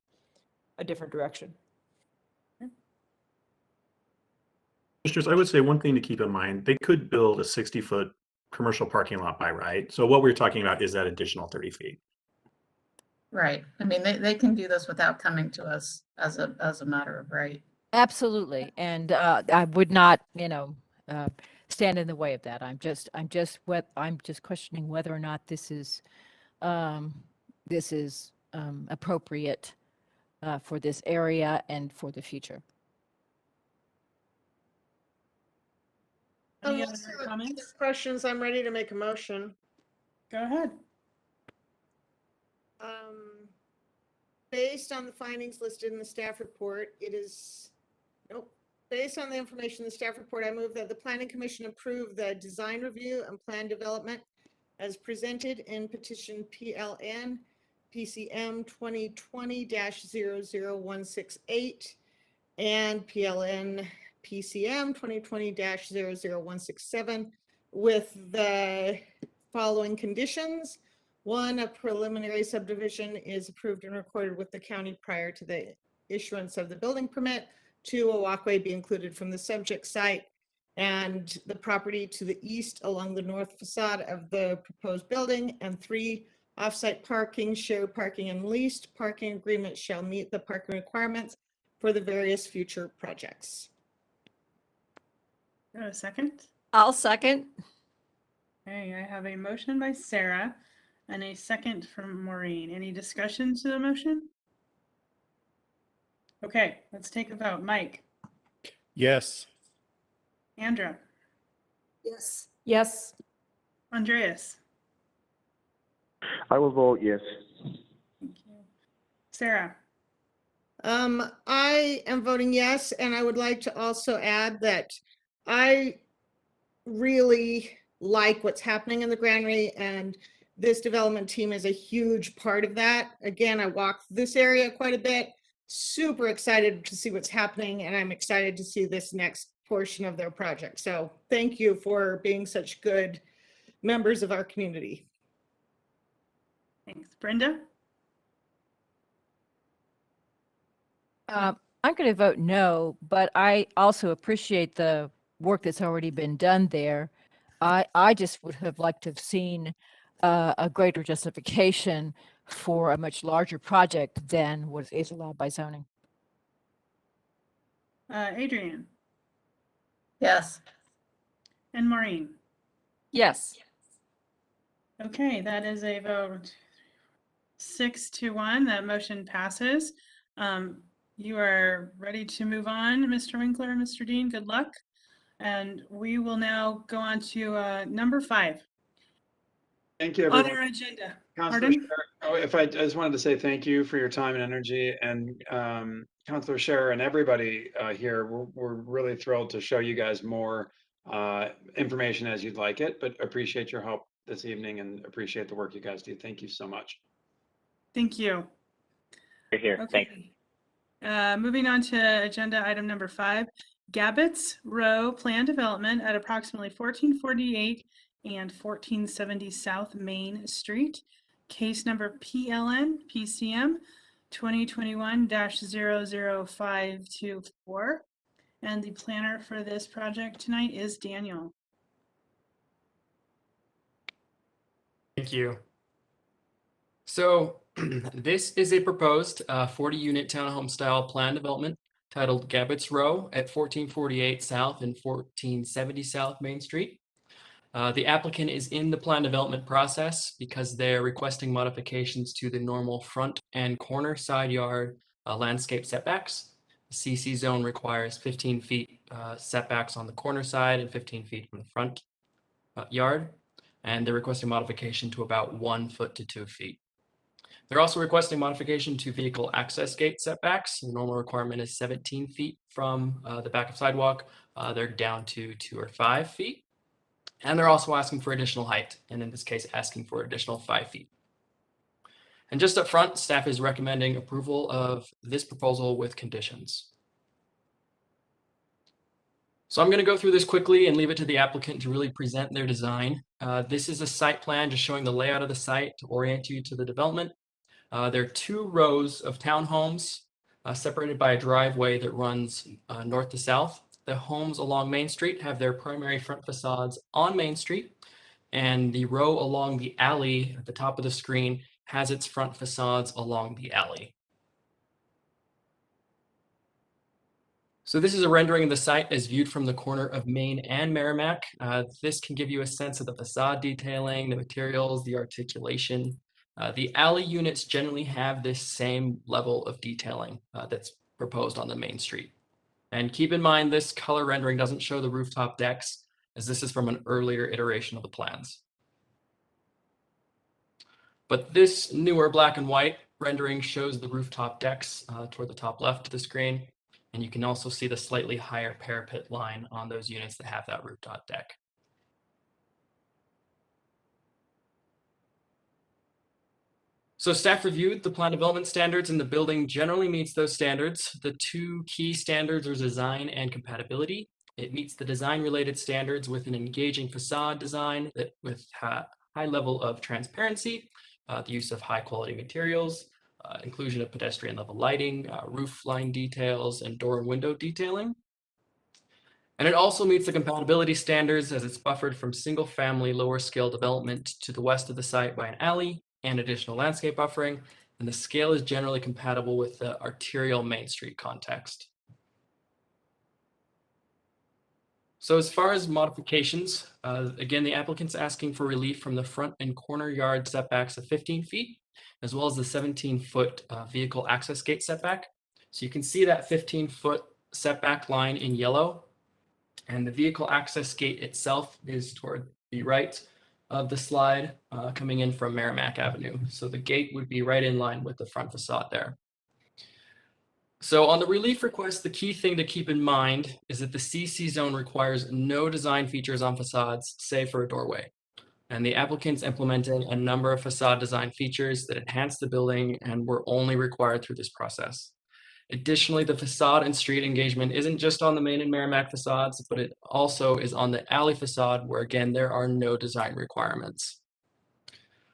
a different direction. Commissioners, I would say one thing to keep in mind, they could build a 60-foot commercial parking lot by right. So what we're talking about is that additional 30 feet. Right. I mean, they can do this without coming to us as a matter of right. Absolutely. And I would not, you know, stand in the way of that. I'm just questioning whether or not this is appropriate for this area and for the future. Any Unless other there are comments? questions, I'm ready to make a motion. Go ahead. Based on the findings listed in the staff report, based on the information in the staff report, I move that the planning commission approve the design review and plan development as presented in petition PLN PCM 2020-00168 and PLN PCM 2020-00167 with the following conditions. 1, a preliminary subdivision is approved and recorded with the county prior to the issuance of the building permit. 2, a walkway be included from the subject site and the property to the east along the north facade of the proposed building. And 3, off-site parking, shared parking, and leased parking agreements shall meet the parking requirements for the various future projects. Got a second? I'll second. Okay, I have a motion by Sarah and a second from Maureen. Any discussion to the motion? Okay, let's take a vote. Mike, Yes. Andra, Yes. Yes. Andreas, I will vote yes. Sarah. I am voting yes, and I would like to also add that I really like what's happening in the granary, and this development team is a huge part of that. Again, I walk this area quite a bit, super excited to see what's happening, and I'm excited to see this next portion of their project. So thank you for being such good members of our community. Thanks. Brenda? I'm going to vote no, but I also appreciate the work that's already been done there. I just would have liked to have seen a greater justification for a much larger project than what is allowed by zoning. Adrian? Yes. And Maureen? Yes. Okay, that is a vote 6-1. That motion passes. You are ready to move on, Mr. Winkler and Mr. Dean. Good luck. And we will now go on to number 5. Thank you, On everyone. our agenda. Councilor Pardon? Scherer, I just wanted to say thank you for your time and energy, and Councilor Scherer and everybody here, we're really thrilled to show you guys more information as you'd like it, but appreciate your help this evening and appreciate the work you guys do. Thank you so much. Thank you. You're here. Thanks. Moving on to agenda item number 5, Gabbets Row Plan Development at approximately 1448 and 1470 South Main Street. Case number PLN PCM 2021-00524. And the planner for this project tonight is Daniel. Thank you. So this is a proposed 40-unit townhome style plan development titled Gabbets Row at 1448 South and 1470 South Main Street. The applicant is in the plan development process because they're requesting modifications to the normal front and corner side yard landscape setbacks. The CC zone requires 15 feet setbacks on the corner side and 15 feet from the front yard, and they're requesting modification to about 1 foot to 2 feet. They're also requesting modification to vehicle access gate setbacks. The normal requirement is 17 feet from the back of sidewalk. They're down to 2 or 5 feet. And they're also asking for additional height, and in this case, asking for additional 5 feet. And just up front, staff is recommending approval of this proposal with conditions. So I'm going to go through this quickly and leave it to the applicant to really present their design. This is a site plan just showing the layout of the site to orient you to the development. There are 2 rows of townhomes separated by a driveway that runs north to south. The homes along Main Street have their primary front facades on Main Street, and the row along the alley at the top of the screen has its front facades along the alley. So this is a rendering of the site as viewed from the corner of Main and Merrimack. This can give you a sense of the facade detailing, the materials, the articulation. The alley units generally have this same level of detailing that's proposed on the Main Street. And keep in mind, this color rendering doesn't show the rooftop decks, as this is from an earlier iteration of the plans. But this newer black and white rendering shows the rooftop decks toward the top left of the screen. And you can also see the slightly higher parapet line on those units that have that rooftop deck. So staff reviewed the plan development standards, and the building generally meets those standards. The 2 key standards are design and compatibility. It meets the design-related standards with an engaging facade design that with high level of transparency, the use of high-quality materials, inclusion of pedestrian-level lighting, roof line details, and door and window detailing. And it also meets the compatibility standards as it's buffered from single-family lower-scale development to the west of the site by an alley and additional landscape buffering, and the scale is generally compatible with the arterial Main Street context. So as far as modifications, again, the applicant's asking for relief from the front and corner yard setbacks of 15 feet, as well as the 17-foot vehicle access gate setback. So you can see that 15-foot setback line in yellow, and the vehicle access gate itself is toward the right of the slide coming in from Merrimack Avenue. So the gate would be right in line with the front facade there. So on the relief request, the key thing to keep in mind is that the CC zone requires no design features on facades, save for a doorway. And the applicants implemented a number of facade design features that enhance the building and were only required through this process. Additionally, the facade and street engagement isn't just on the Main and Merrimack facades, but it also is on the alley facade, where again, there are no design requirements.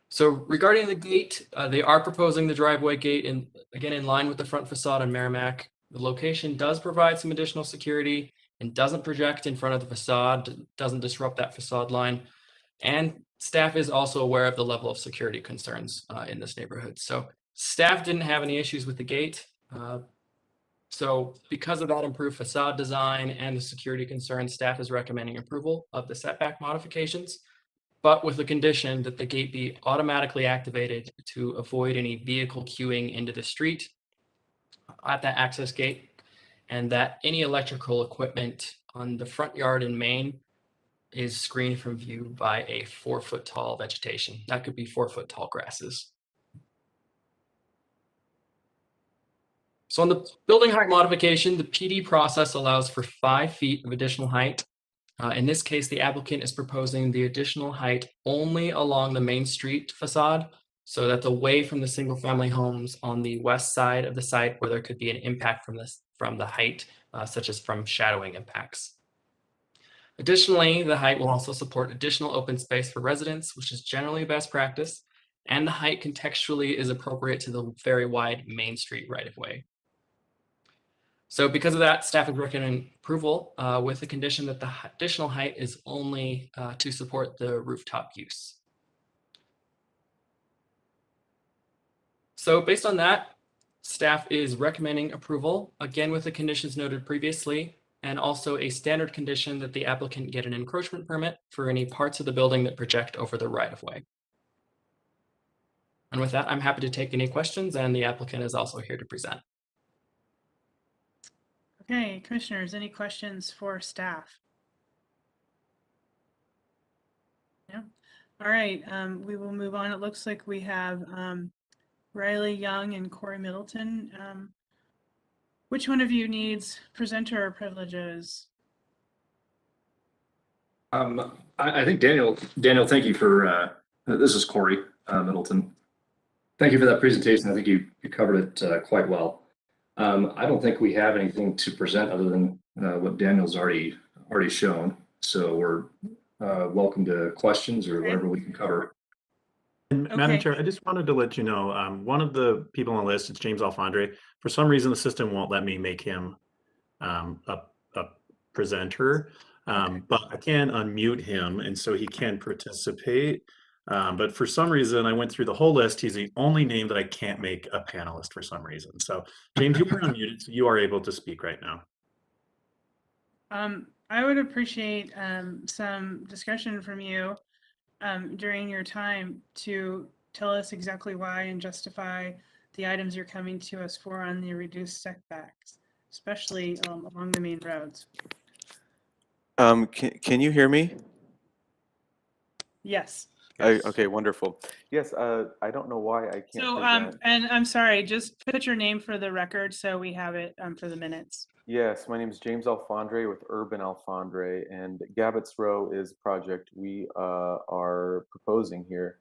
So regarding the gate, they are proposing the driveway gate again in line with the front facade on Merrimack. The location does provide some additional security and doesn't project in front of the facade, doesn't disrupt that facade line. And staff is also aware of the level of security concerns in this neighborhood. So staff didn't have any issues with the gate. So because of that improved facade design and the security concerns, staff is recommending approval of the setback modifications, but with the condition that the gate be automatically activated to avoid any vehicle queuing into the street at that access gate, and that any electrical equipment on the front yard in Main is screened from view by a 4-foot tall vegetation. That could be 4-foot tall grasses. So on the building height modification, the PD process allows for 5 feet of additional height. In this case, the applicant is proposing the additional height only along the Main Street facade, so that's away from the single family homes on the west side of the site where there could be an impact from the height, such as from shadowing impacts. Additionally, the height will also support additional open space for residents, which is generally best practice, and the height contextually is appropriate to the very wide Main Street right-of-way. So because of that, staff is recommending approval with the condition that the additional height is only to support the rooftop use. So based on that, staff is recommending approval, again with the conditions noted previously, and also a standard condition that the applicant get an encroachment permit for any parts of the building that project over the right-of-way. And with that, I'm happy to take any questions, and the applicant is also here to present. Okay, commissioners, any questions for staff? No? All right, we will move on. It looks like we have Riley Young and Corey Middleton. Which one of you needs presenter privileges? I think Daniel, thank you for, this is Corey Middleton. Thank you for that presentation. I think you covered it quite well. I don't think we have anything to present other than what Daniel's already shown. So we're welcome to questions or whatever we can cover. And Madam Chair, I just wanted to let you know, one of the people on the list is James Alfondre. For some reason, the system won't let me make him a presenter, but I can unmute him, and so he can participate. But for some reason, I went through the whole list. He's the only name that I can't make a panelist for some reason. So James, you are unmuted, so you are able to speak right now. I would appreciate some discussion from you during your time to tell us exactly why and justify the items you're coming to us for on the reduced setbacks, especially along the main roads. Can you hear me? Yes. Okay, wonderful. Yes, I don't know why I can't So, present. and I'm sorry, just put your name for the record so we have it for the minutes. Yes, my name is James Alfondre with Urban Alfondre, and Gabbets Row is a project we are proposing here.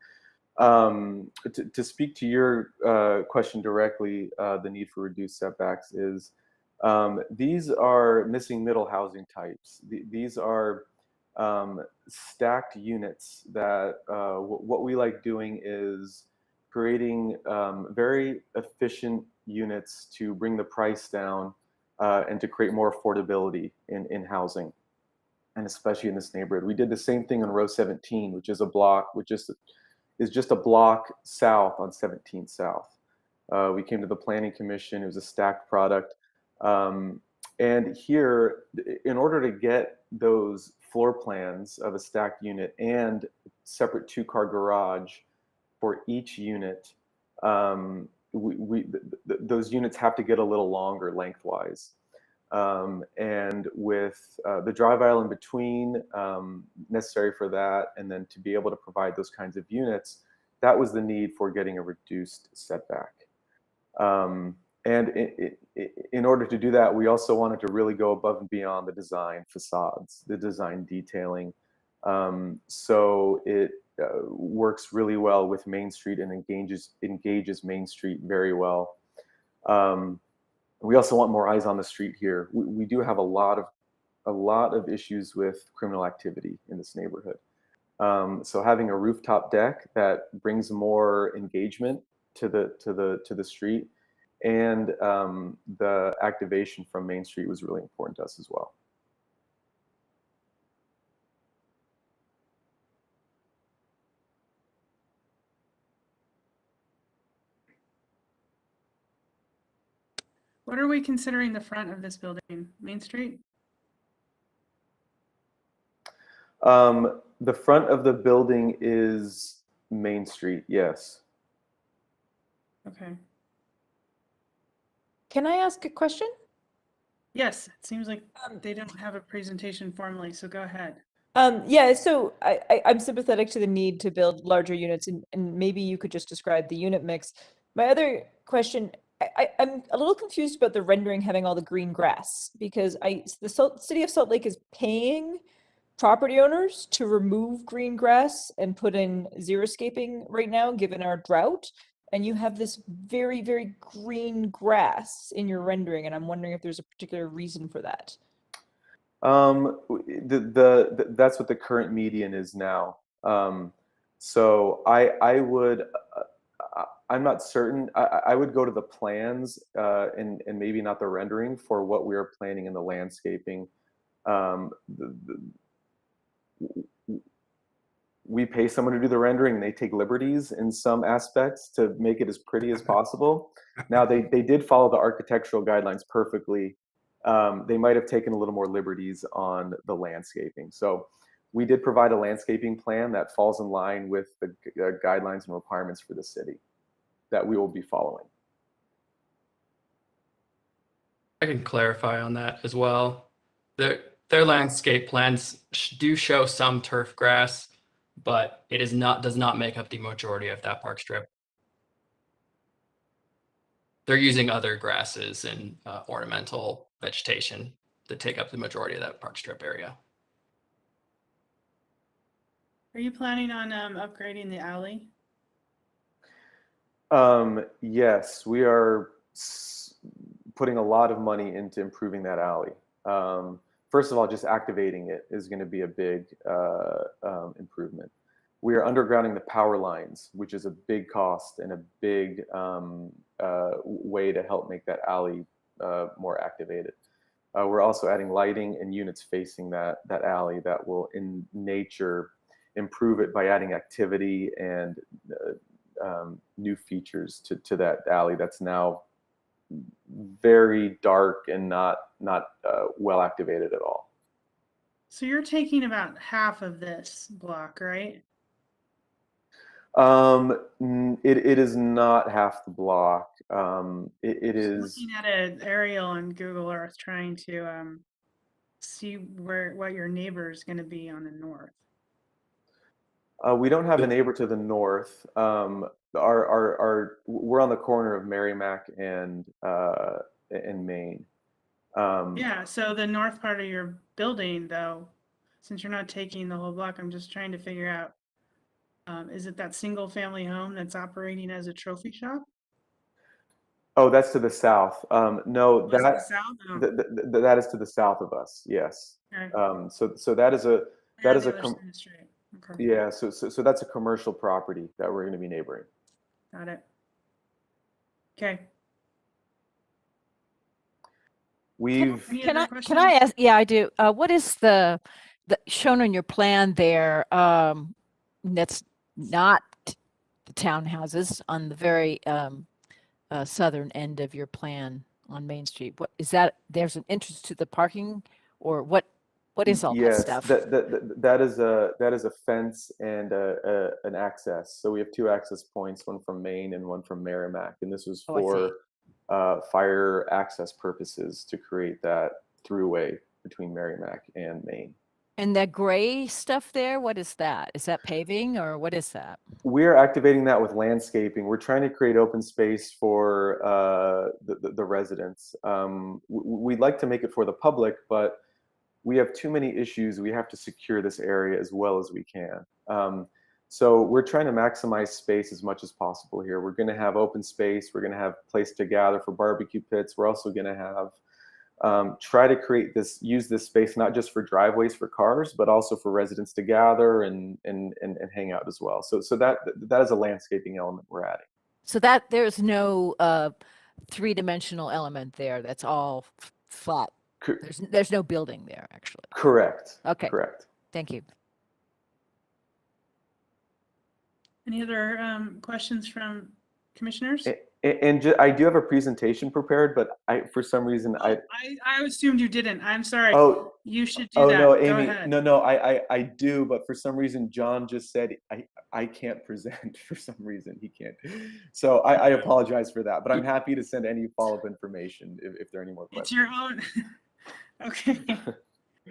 To speak to your question directly, the need for reduced setbacks is these are missing middle housing types. These are stacked units that what we like doing is creating very efficient units to bring the price down and to create more affordability in housing, and especially in this neighborhood. We did the same thing on row 17, which is a block, which is just a block south on 17 South. We came to the Planning Commission. It was a stacked product. And here, in order to get those floor plans of a stacked unit and separate two-car garage for each unit, those units have to get a little longer lengthwise. And with the drive aisle in between necessary for that, and then to be able to provide those kinds of units, that was the need for getting a reduced setback. And in order to do that, we also wanted to really go above and beyond the design facades, the design detailing. So it works really well with Main Street and engages Main Street very well. We also want more eyes on the street here. We do have a lot of issues with criminal activity in this neighborhood. So having a rooftop deck that brings more engagement to the street, and the activation from Main Street was really important to us as well. What are we considering the front of this building? Main Street? The front of the building is Main Street, yes. Okay. Can I ask a question? Yes, it seems like they don't have a presentation formally, so go ahead. Yeah, so I'm sympathetic to the need to build larger units, and maybe you could just describe the unit mix. My other question, I'm a little confused about the rendering having all the green grass, because the city of Salt Lake is paying property owners to remove green grass and put in xeriscaping right now, given our drought. And you have this very, very green grass in your rendering, and I'm wondering if there's a particular reason for that. That's what the current median is now. So I would, I'm not certain. I would go to the plans and maybe not the rendering for what we are planning in the landscaping. We pay someone to do the rendering, and they take liberties in some aspects to make it as pretty as possible. Now they did follow the architectural guidelines perfectly. They might have taken a little more liberties on the landscaping. So we did provide a landscaping plan that falls in line with the guidelines and requirements for the city that we will be following. I can clarify on that as well. Their landscape plans do show some turf grass, but it does not make up the majority of that park strip. they're using other grasses and ornamental vegetation that take up the majority of that park strip area. Are you planning on upgrading the alley? Yes, we are putting a lot of money into improving that alley. First of all, just activating it is going to be a big improvement. We are undergrounding the power lines, which is a big cost and a big way to help make that alley more activated. We're also adding lighting and units facing that alley that will, in nature, improve it by adding activity and new features to that alley that's now very dark and not well activated at all. So you're taking about half of this block, right? It is not half the block. It is. Looking at an aerial on Google Earth, trying to see what your neighbor is going to be on the north. We don't have a neighbor to the north. We're on the corner of Merrimack and Maine. Yeah, so the north part of your building, though, since you're not taking the whole block, I'm just trying to figure out, is it that single family home that's operating as a trophy shop? Oh, that's to the south. No, Is it the south? Oh. That is to the south of us. Yes. Okay. So that is a Yeah, the other side of the street. Okay. yeah. So that's a commercial property that we're going to be neighboring. Got it. Okay. We've. Can I ask? Yeah, I do. What is the shown on your plan there? That's not the townhouses on the very southern end of your plan on Main Street. What is that? There's an entrance to the parking, or what? What is all that Yes, stuff? that is a fence and an access. So we have two access points, one from Maine and one from Merrimack, and this was for fire access purposes to create that throughway between Merrimack and Maine. And that gray stuff there, what is that? Is that paving or what is that? We're activating that with landscaping. We're trying to create open space for the residents. We'd like to make it for the public, but we have too many issues. We have to secure this area as well as we can. So we're trying to maximize space as much as possible here. We're going to have open space. We're going to have place to gather for barbecue pits. We're also going to have try to use this space not just for driveways for cars, but also for residents to gather and hang out as well. So that is a landscaping element we're adding. So that there's no three-dimensional element there. That's all flat. There's no building there, actually. Correct. Okay. Correct. Thank you. Any other questions from commissioners? And I do have a presentation prepared, but for some reason I assumed you didn't. I'm sorry. Oh, you should do that. No, Go Amy. ahead. No, I do, but for some reason John just said I can't present for some reason. He can't. So I apologize for that, but I'm happy to send any follow-up information if there are any more questions. It's your own. Okay.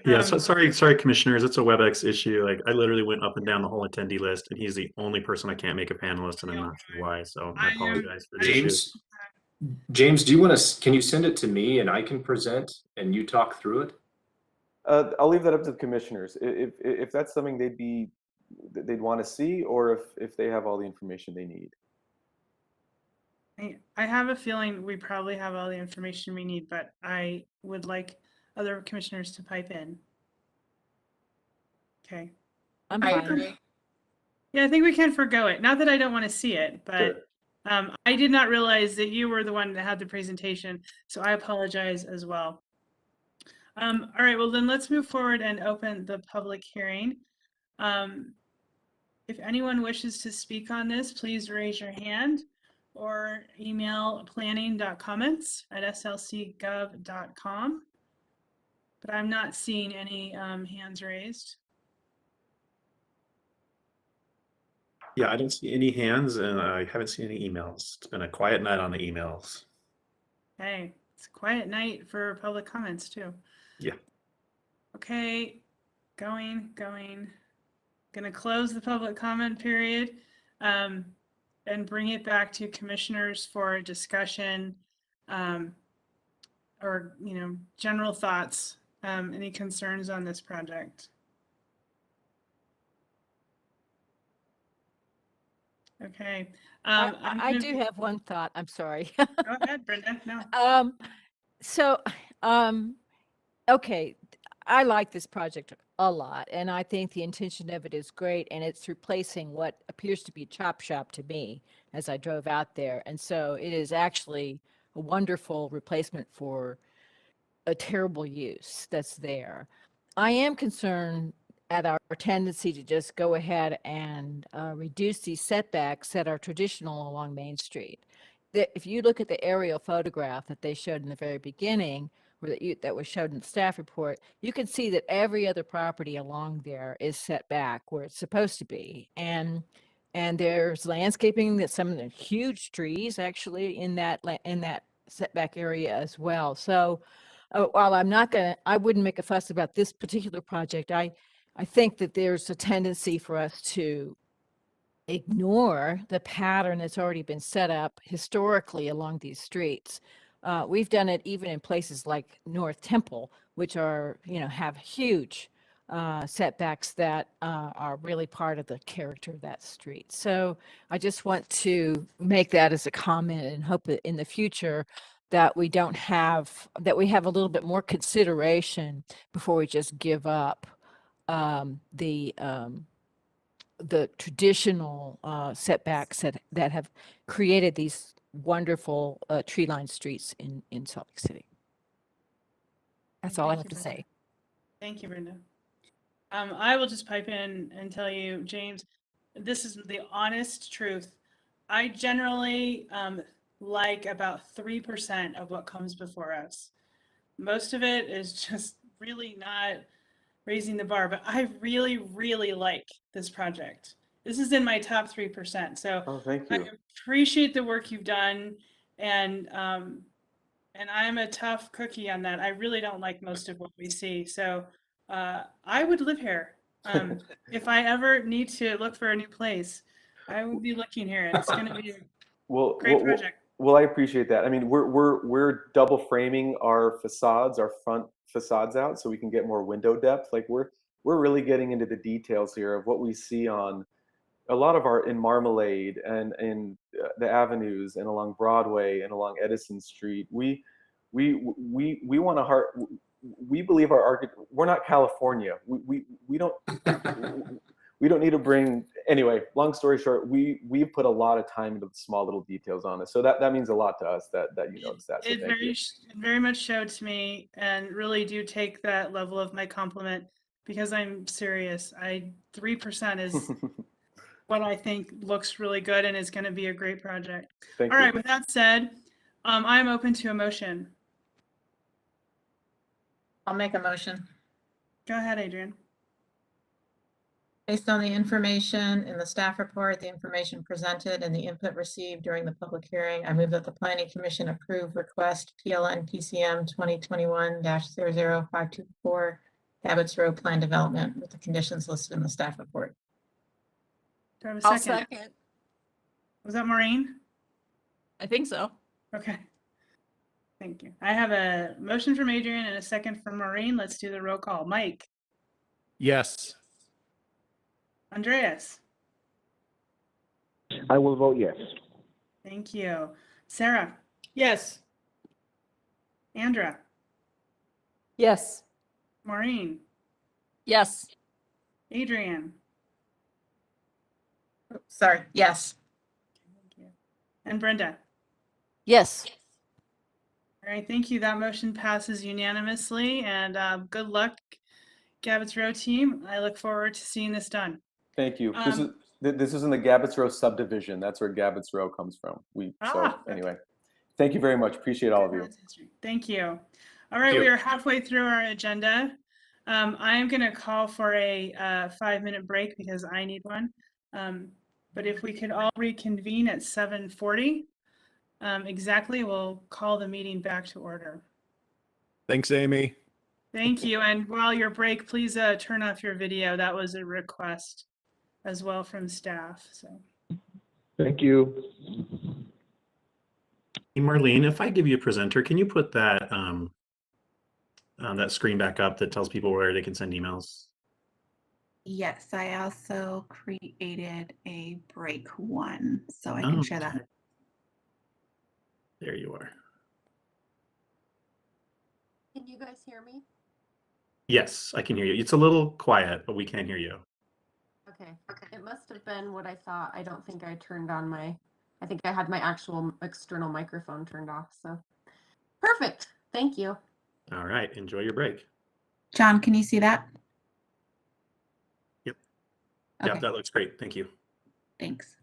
Yeah, so sorry, commissioners. It's a WebEx issue. Like I literally went up and down the whole attendee list, and he's the only person I can't make a panelist, and I'm not sure why. So I apologize for the issue. James, do you want to? Can you send it to me and I can present and you talk through it? I'll leave that up to the commissioners. If that's something they'd want to see, or if they have all the information they need. I have a feeling we probably have all the information we need, but I would like other commissioners to pipe in. Okay. I agree. Yeah, I think we can forgo it. Not that I don't want to see it, but Sure. I did not realize that you were the one that had the presentation, so I apologize as well. All right, well then let's move forward and open the public hearing. If anyone wishes to speak on this, please raise your hand or email planning.comments@slcgov.com. But I'm not seeing any hands raised. Yeah, I don't see any hands, and I haven't seen any emails. It's been a quiet night on the emails. Hey, it's a quiet night for public comments too. Yeah. Okay, going. Gonna close the public comment period and bring it back to commissioners for discussion or, general thoughts, any concerns on this project? Okay. I do have one thought. I'm sorry. Go ahead, Brenda. No. So, okay, I like this project a lot, and I think the intention of it is great, and it's replacing what appears to be a chop shop to me as I drove out there. And so it is actually a wonderful replacement for a terrible use that's there. I am concerned at our tendency to just go ahead and reduce these setbacks that are traditional along Main Street. If you look at the aerial photograph that they showed in the very beginning, or that was showed in the staff report, you can see that every other property along there is set back where it's supposed to be. And there's landscaping, that some of the huge trees actually in that setback area as well. So while I wouldn't make a fuss about this particular project, I think that there's a tendency for us to ignore the pattern that's already been set up historically along these streets. We've done it even in places like North Temple, which are, have huge setbacks that are really part of the character of that street. So I just want to make that as a comment and hope that in the future that we have a little bit more consideration before we just give up the traditional setbacks that have created these wonderful tree-lined streets in Salt Lake City. That's all I have to say. Thank you, Brenda. I will just pipe in and tell you, James, this is the honest truth. I generally like about 3% of what comes before us. Most of it is just really not raising the bar, but I really, really like this project. This is in my top 3%. So thank I you. appreciate the work you've done, and I'm a tough cookie on that. I really don't like most of what we see. So I would live here. If I ever need to look for a new place, I would be looking here. It's going to be a great project. Well, I appreciate that. I mean, we're double framing our facades, our front facades out, so we can get more window depth. Like we're really getting into the details here of what we see on a lot of in Marmalade and in the avenues and along Broadway and along Edison Street. We want to we believe we're not California. We don't we don't need to bring, anyway, long story short, we put a lot of time into the small little details on this. So that means a lot to us that you notice that. So It thank you. very much showed to me, and really do take that level of my compliment, because I'm serious. 3% is what I think looks really good and is going to be a great project. Thank All you. right, with that said, I'm open to a motion. I'll make a motion. Go ahead, Adrian. Based on the information in the staff report, the information presented, and the input received during the public hearing, I move that the Planning Commission approve request PLN PCM 2021-00524 Abbott's Row Plan Development with the conditions listed in the staff report. Do I have a I'll second? second. Was that Maureen? I think so. Okay. Thank you. I have a motion from Adrian and a second from Maureen. Let's do the roll call. Mike. Yes. Andreas. I will vote yes. Thank you. Sarah. Yes. Andra. Yes. Maureen. Yes. Adrian. Sorry, yes. And Brenda. Yes. All right, thank you. That motion passes unanimously, and good luck, Gabbets Row team. I look forward to seeing this done. Thank you. This is in the Gabbets Row subdivision. That's where Gabbets Row comes from. Anyway, thank you very much. Appreciate all of you. Thank you. All right, we are halfway through our agenda. I am going to call for a 5-minute break because I need one. But if we could all reconvene at 7:40 exactly, we'll call the meeting back to order. Thanks, Amy. Thank you. And while your break, please turn off your video. That was a request as well from staff. So. Thank you. Hey, Marlene, if I give you a presenter, can you put that that screen back up that tells people where they can send emails? Yes, I also created a break one, so I Oh, can share that. there you are. Can you guys hear me? Yes, I can hear you. It's a little quiet, but we can hear you. Okay. It must have been what I thought. I don't think I turned on I think I had my actual external microphone turned off. So perfect. Thank you. All right. Enjoy your break. John, can you see that? Yep. Okay. Yep, that looks great. Thank you. Thanks.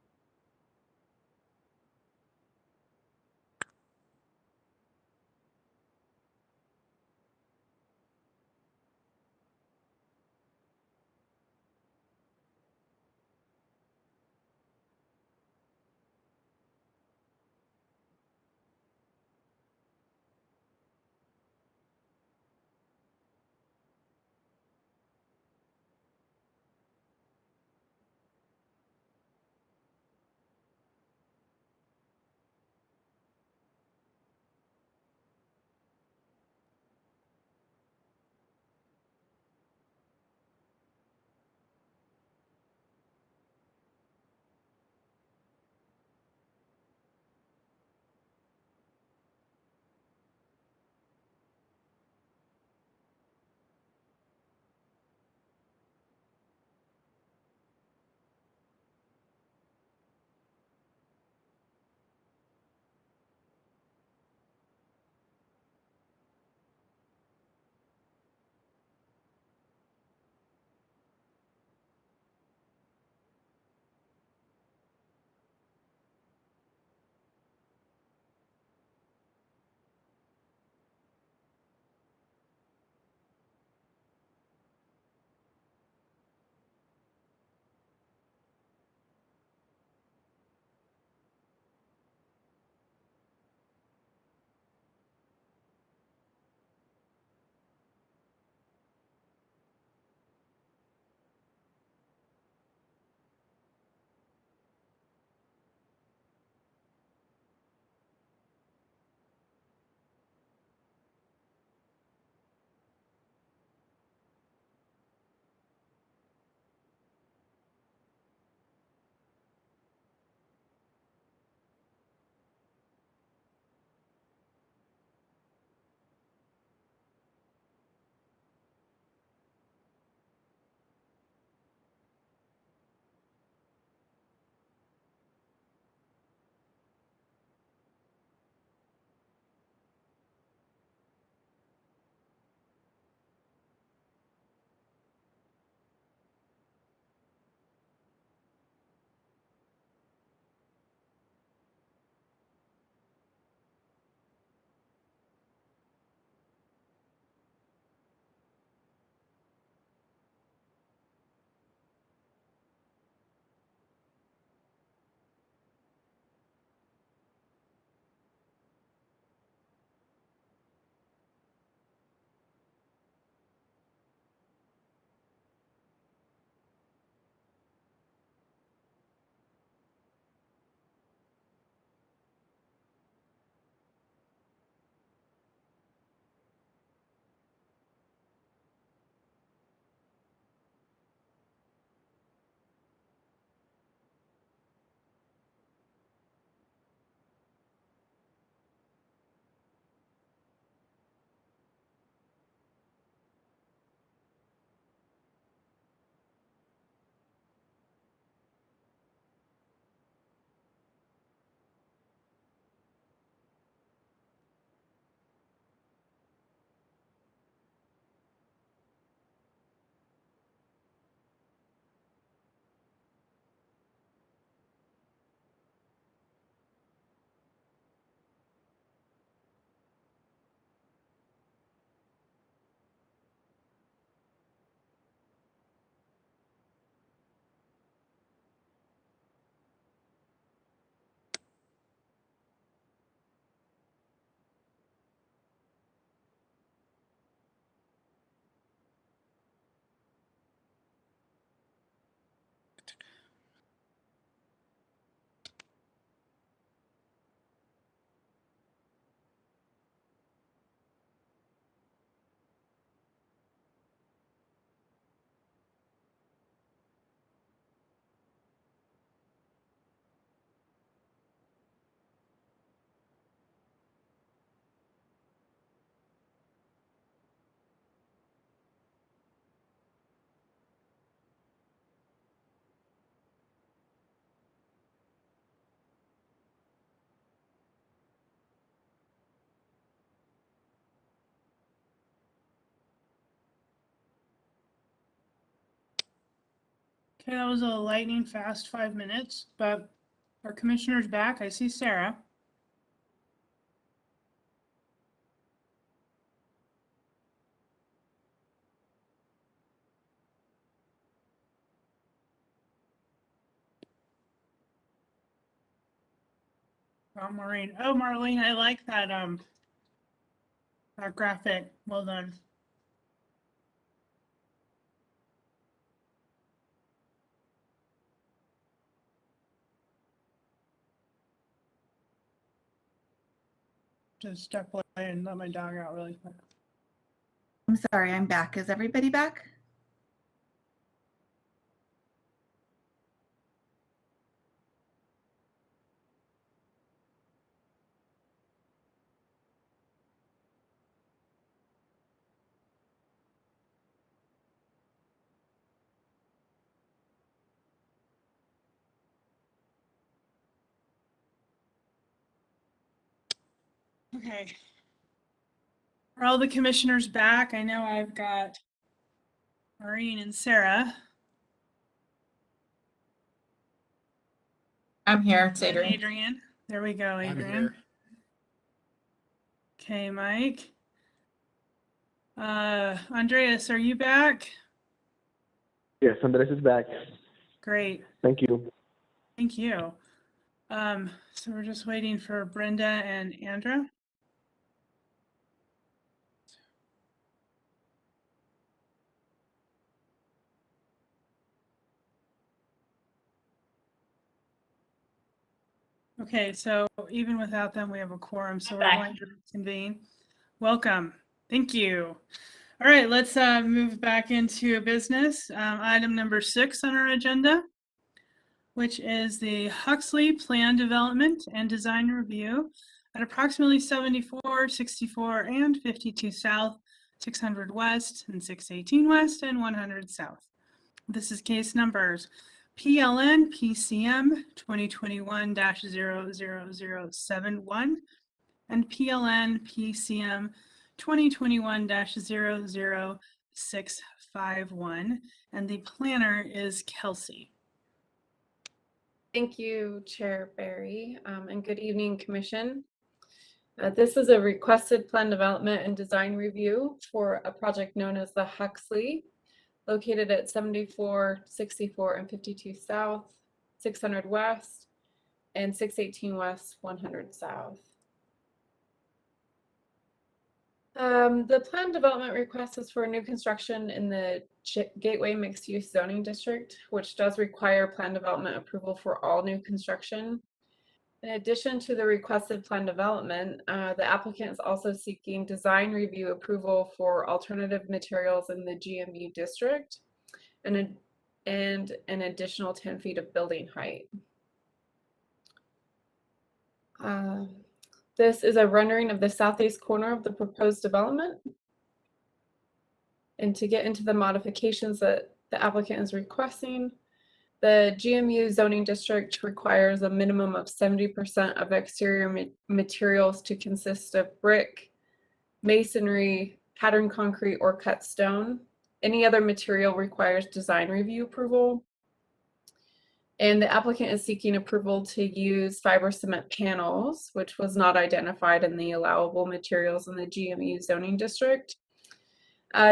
Okay, that was a lightning fast 5 minutes, but our commissioner's back. I see Sarah. Oh, Maureen. Oh, Marlene, I like that graphic. Well done. Just step away and let my dog out really quick. I'm sorry, I'm back. Is everybody back? Okay. Are all the commissioners back? I know I've got Maureen and Sarah. I'm here. It's And Adrian. Adrian. There we go, I'm Adrian. here. Okay, Mike. Andreas, are you back? Yes, Andres is back. Great. Thank you. Thank you. So we're just waiting for Brenda and Andra. Okay, so even without them, we have a quorum, so we're going to convene. Welcome. Thank you. All right, let's move back into business. Item number 6 on our agenda, which is the Huxley Plan Development and Design Review at approximately 74, 64, and 52 South, 600 West, and 618 West, and 100 South. This is case numbers PLN PCM 2021-00071 and PLN PCM 2021-00651, and the planner is Kelsey. Thank you, Chair Barry, and good evening, Commission. This is a requested plan development and design review for a project known as the Huxley, located at 74, 64, and 52 South, 600 West, and 618 West, 100 South. The plan development request is for new construction in the Gateway Mixed Use Zoning District, which does require plan development approval for all new construction. In addition to the requested plan development, the applicant is also seeking design review approval for alternative materials in the GMU district and an additional 10 feet of building height. This is a rendering of the southeast corner of the proposed development. And to get into the modifications that the applicant is requesting, the GMU zoning district requires a minimum of 70% of exterior materials to consist of brick, masonry, patterned concrete, or cut stone. Any other material requires design review approval. And the applicant is seeking approval to use fiber cement panels, which was not identified in the allowable materials in the GMU zoning district.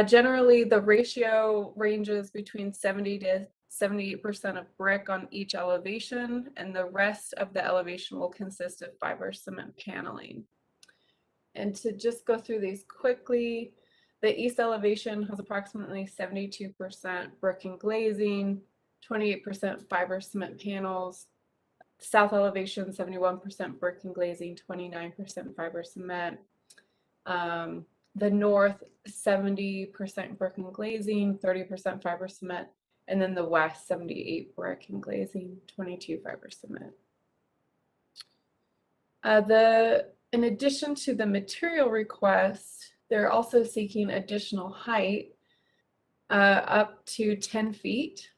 Generally, the ratio ranges between 70 to 78% of brick on each elevation, and the rest of the elevation will consist of fiber cement paneling. And to just go through these quickly, the east elevation has approximately 72% brick and glazing, 28% fiber cement panels. South elevation, 71% brick and glazing, 29% fiber cement. The north, 70% brick and glazing, 30% fiber cement. And then the west, 78 brick and glazing, 22 fiber cement. In addition to the material request, they're also seeking additional height up to 10 feet.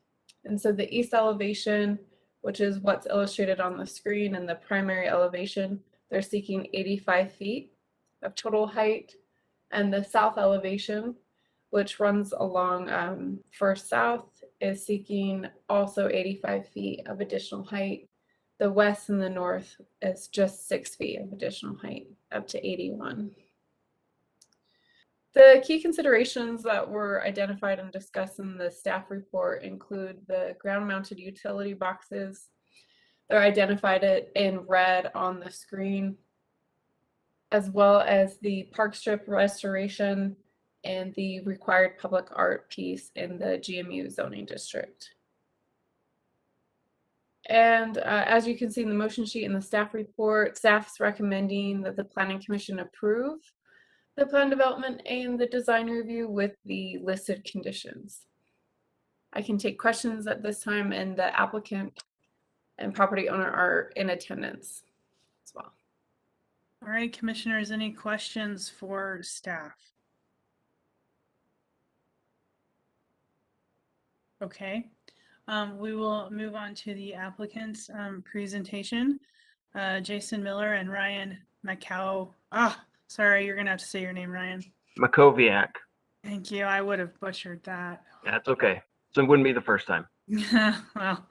And so the east elevation, which is what's illustrated on the screen, and the primary elevation, they're seeking 85 feet of total height. And the south elevation, which runs along First South, is seeking also 85 feet of additional height. The west and the north is just 6 feet of additional height, up to 81. The key considerations that were identified and discussed in the staff report include the ground-mounted utility boxes. They're identified in red on the screen, as well as the park strip restoration and the required public art piece in the GMU zoning district. And as you can see in the motion sheet in the staff report, staff's recommending that the Planning Commission approve the plan development and the design review with the listed conditions. I can take questions at this time, and the applicant and property owner are in attendance as well. All right, commissioners, any questions for staff? Okay, we will move on to the applicant's presentation. Jason Miller and Ryan sorry, you're gonna have to say your name, Ryan. Makoviak. Thank you. I would have butchered that. That's okay. So it wouldn't be the first time. Well,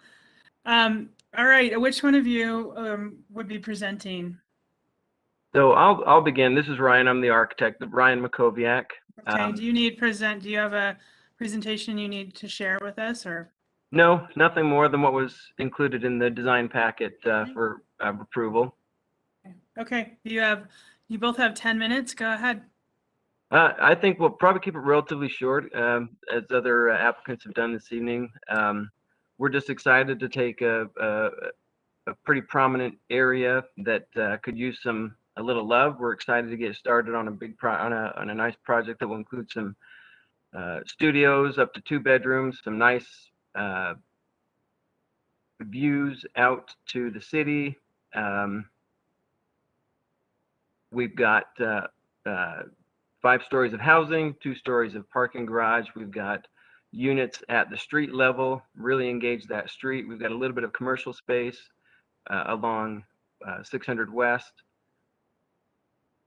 all right. Which one of you would be presenting? So I'll begin. This is Ryan. I'm the architect, Ryan Makoviak. Okay. Do you have a presentation you need to share with us, or? No, nothing more than what was included in the design packet for approval. Okay. You both have 10 minutes. Go ahead. I think we'll probably keep it relatively short, as other applicants have done this evening. We're just excited to take a pretty prominent area that could use a little love. We're excited to get started on on a nice project that will include some studios, up to 2 bedrooms, some nice views out to the city. We've got 5 stories of housing, 2 stories of parking garage. We've got units at the street level, really engage that street. We've got a little bit of commercial space along 600 West.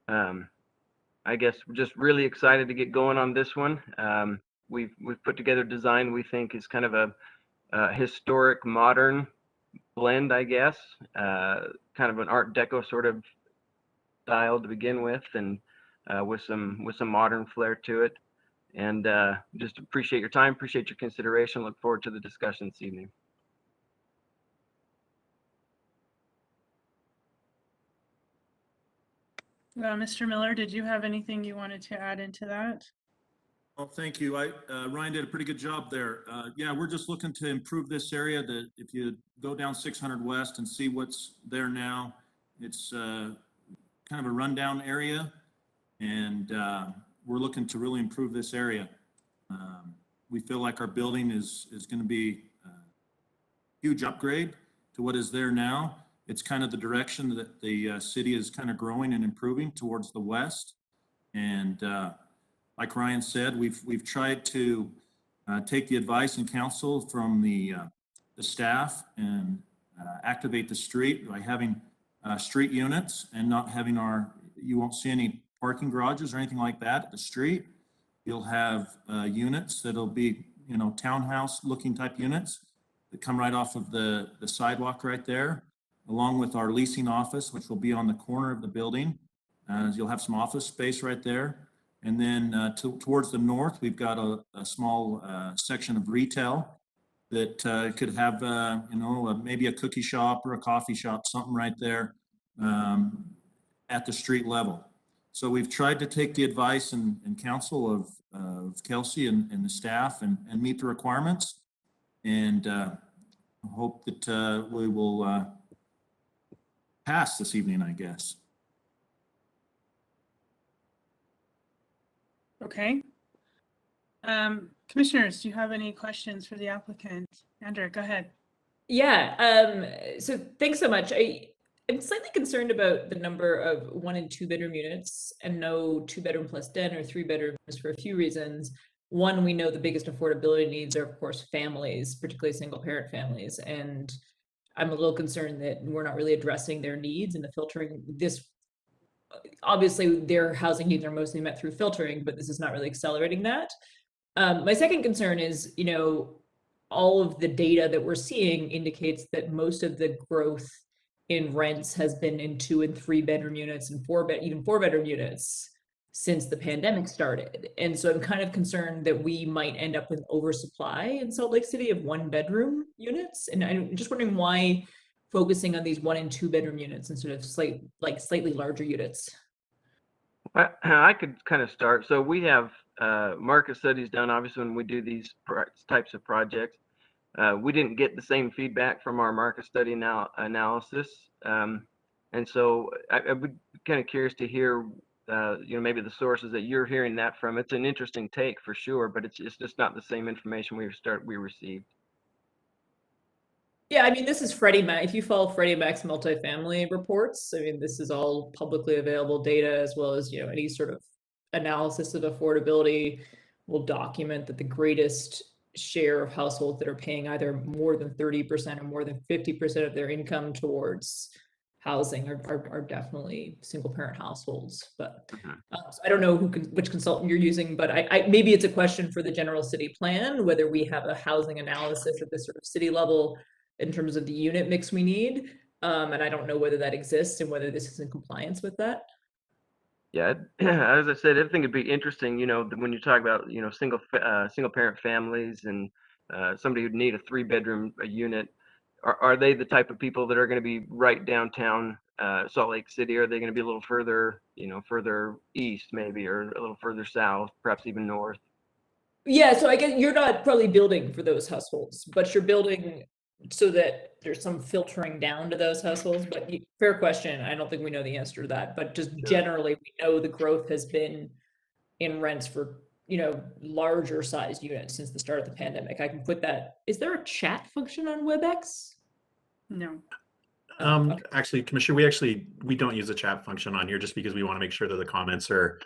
I guess we're just really excited to get going on this one. We've put together a design we think is kind of a historic modern blend, I guess, kind of an Art Deco sort of style to begin with, and with some modern flair to it. And just appreciate your time, appreciate your consideration. Look forward to the discussion this evening. Mr. Miller, did you have anything you wanted to add into that? Well, thank you. Ryan did a pretty good job there. Yeah, we're just looking to improve this area. That if you go down 600 West and see what's there now, it's kind of a rundown area, and we're looking to really improve this area. We feel like our building is going to be a huge upgrade to what is there now. It's kind of the direction that the city is kind of growing and improving towards the west. And like Ryan said, we've tried to take the advice and counsel from the staff and activate the street by having street units and not having you won't see any parking garages or anything like that at the street. You'll have units that'll be, townhouse looking type units that come right off of the sidewalk right there, along with our leasing office, which will be on the corner of the building. You'll have some office space right there. And then towards the north, we've got a small section of retail that could have, maybe a cookie shop or a coffee shop, something right there at the street level. So we've tried to take the advice and counsel of Kelsey and the staff and meet the requirements. And hope that we will pass this evening, I guess. Okay. Commissioners, do you have any questions for the applicant? Andrew, go ahead. Yeah, so thanks so much. I'm slightly concerned about the number of 1 and 2 bedroom units and no 2 bedroom plus den or 3 bedrooms for a few reasons. One, we know the biggest affordability needs are, of course, families, particularly single parent families. And I'm a little concerned that we're not really addressing their needs and the filtering. Obviously, their housing needs are mostly met through filtering, but this is not really accelerating that. My second concern is, all of the data that we're seeing indicates that most of the growth in rents has been in 2 and 3 bedroom units and even 4 bedroom units since the pandemic started. And so I'm kind of concerned that we might end up with oversupply in Salt Lake City of 1 bedroom units. And I'm just wondering why focusing on these 1 and 2 bedroom units instead of slightly larger units. I could kind of start. So we have market studies done, obviously, when we do these types of projects. We didn't get the same feedback from our market study analysis. And so I would be kind of curious to hear, maybe the sources that you're hearing that from. It's an interesting take for sure, but it's just not the same information we received. Yeah, I mean, this is Freddie Mac. If you follow Freddie Mac's multifamily reports, I mean, this is all publicly available data, as well as, any sort of analysis of affordability will document that the greatest share of households that are paying either more than 30% or more than 50% of their income towards housing are definitely single parent households. But so I don't know which consultant you're using, but I maybe it's a question for the general city plan, whether we have a housing analysis at this sort of city level in terms of the unit mix we need. And I don't know whether that exists and whether this is in compliance with that. Yeah, as I said, I think it'd be interesting, when you talk about, single parent families and somebody who'd need a 3 bedroom unit, are they the type of people that are going to be right downtown Salt Lake City? Or are they going to be a little further, further east maybe, or a little further south, perhaps even north? Yeah, so I guess you're not probably building for those households, but you're building so that there's some filtering down to those households. But fair question. I don't think we know the answer to that. But just generally, we know the growth has been in rents for, larger sized units since the start of the pandemic. I can put that. Is there a chat function on WebEx? No. Actually, Commissioner, we don't use the chat function on here just because we want to make sure that the comments are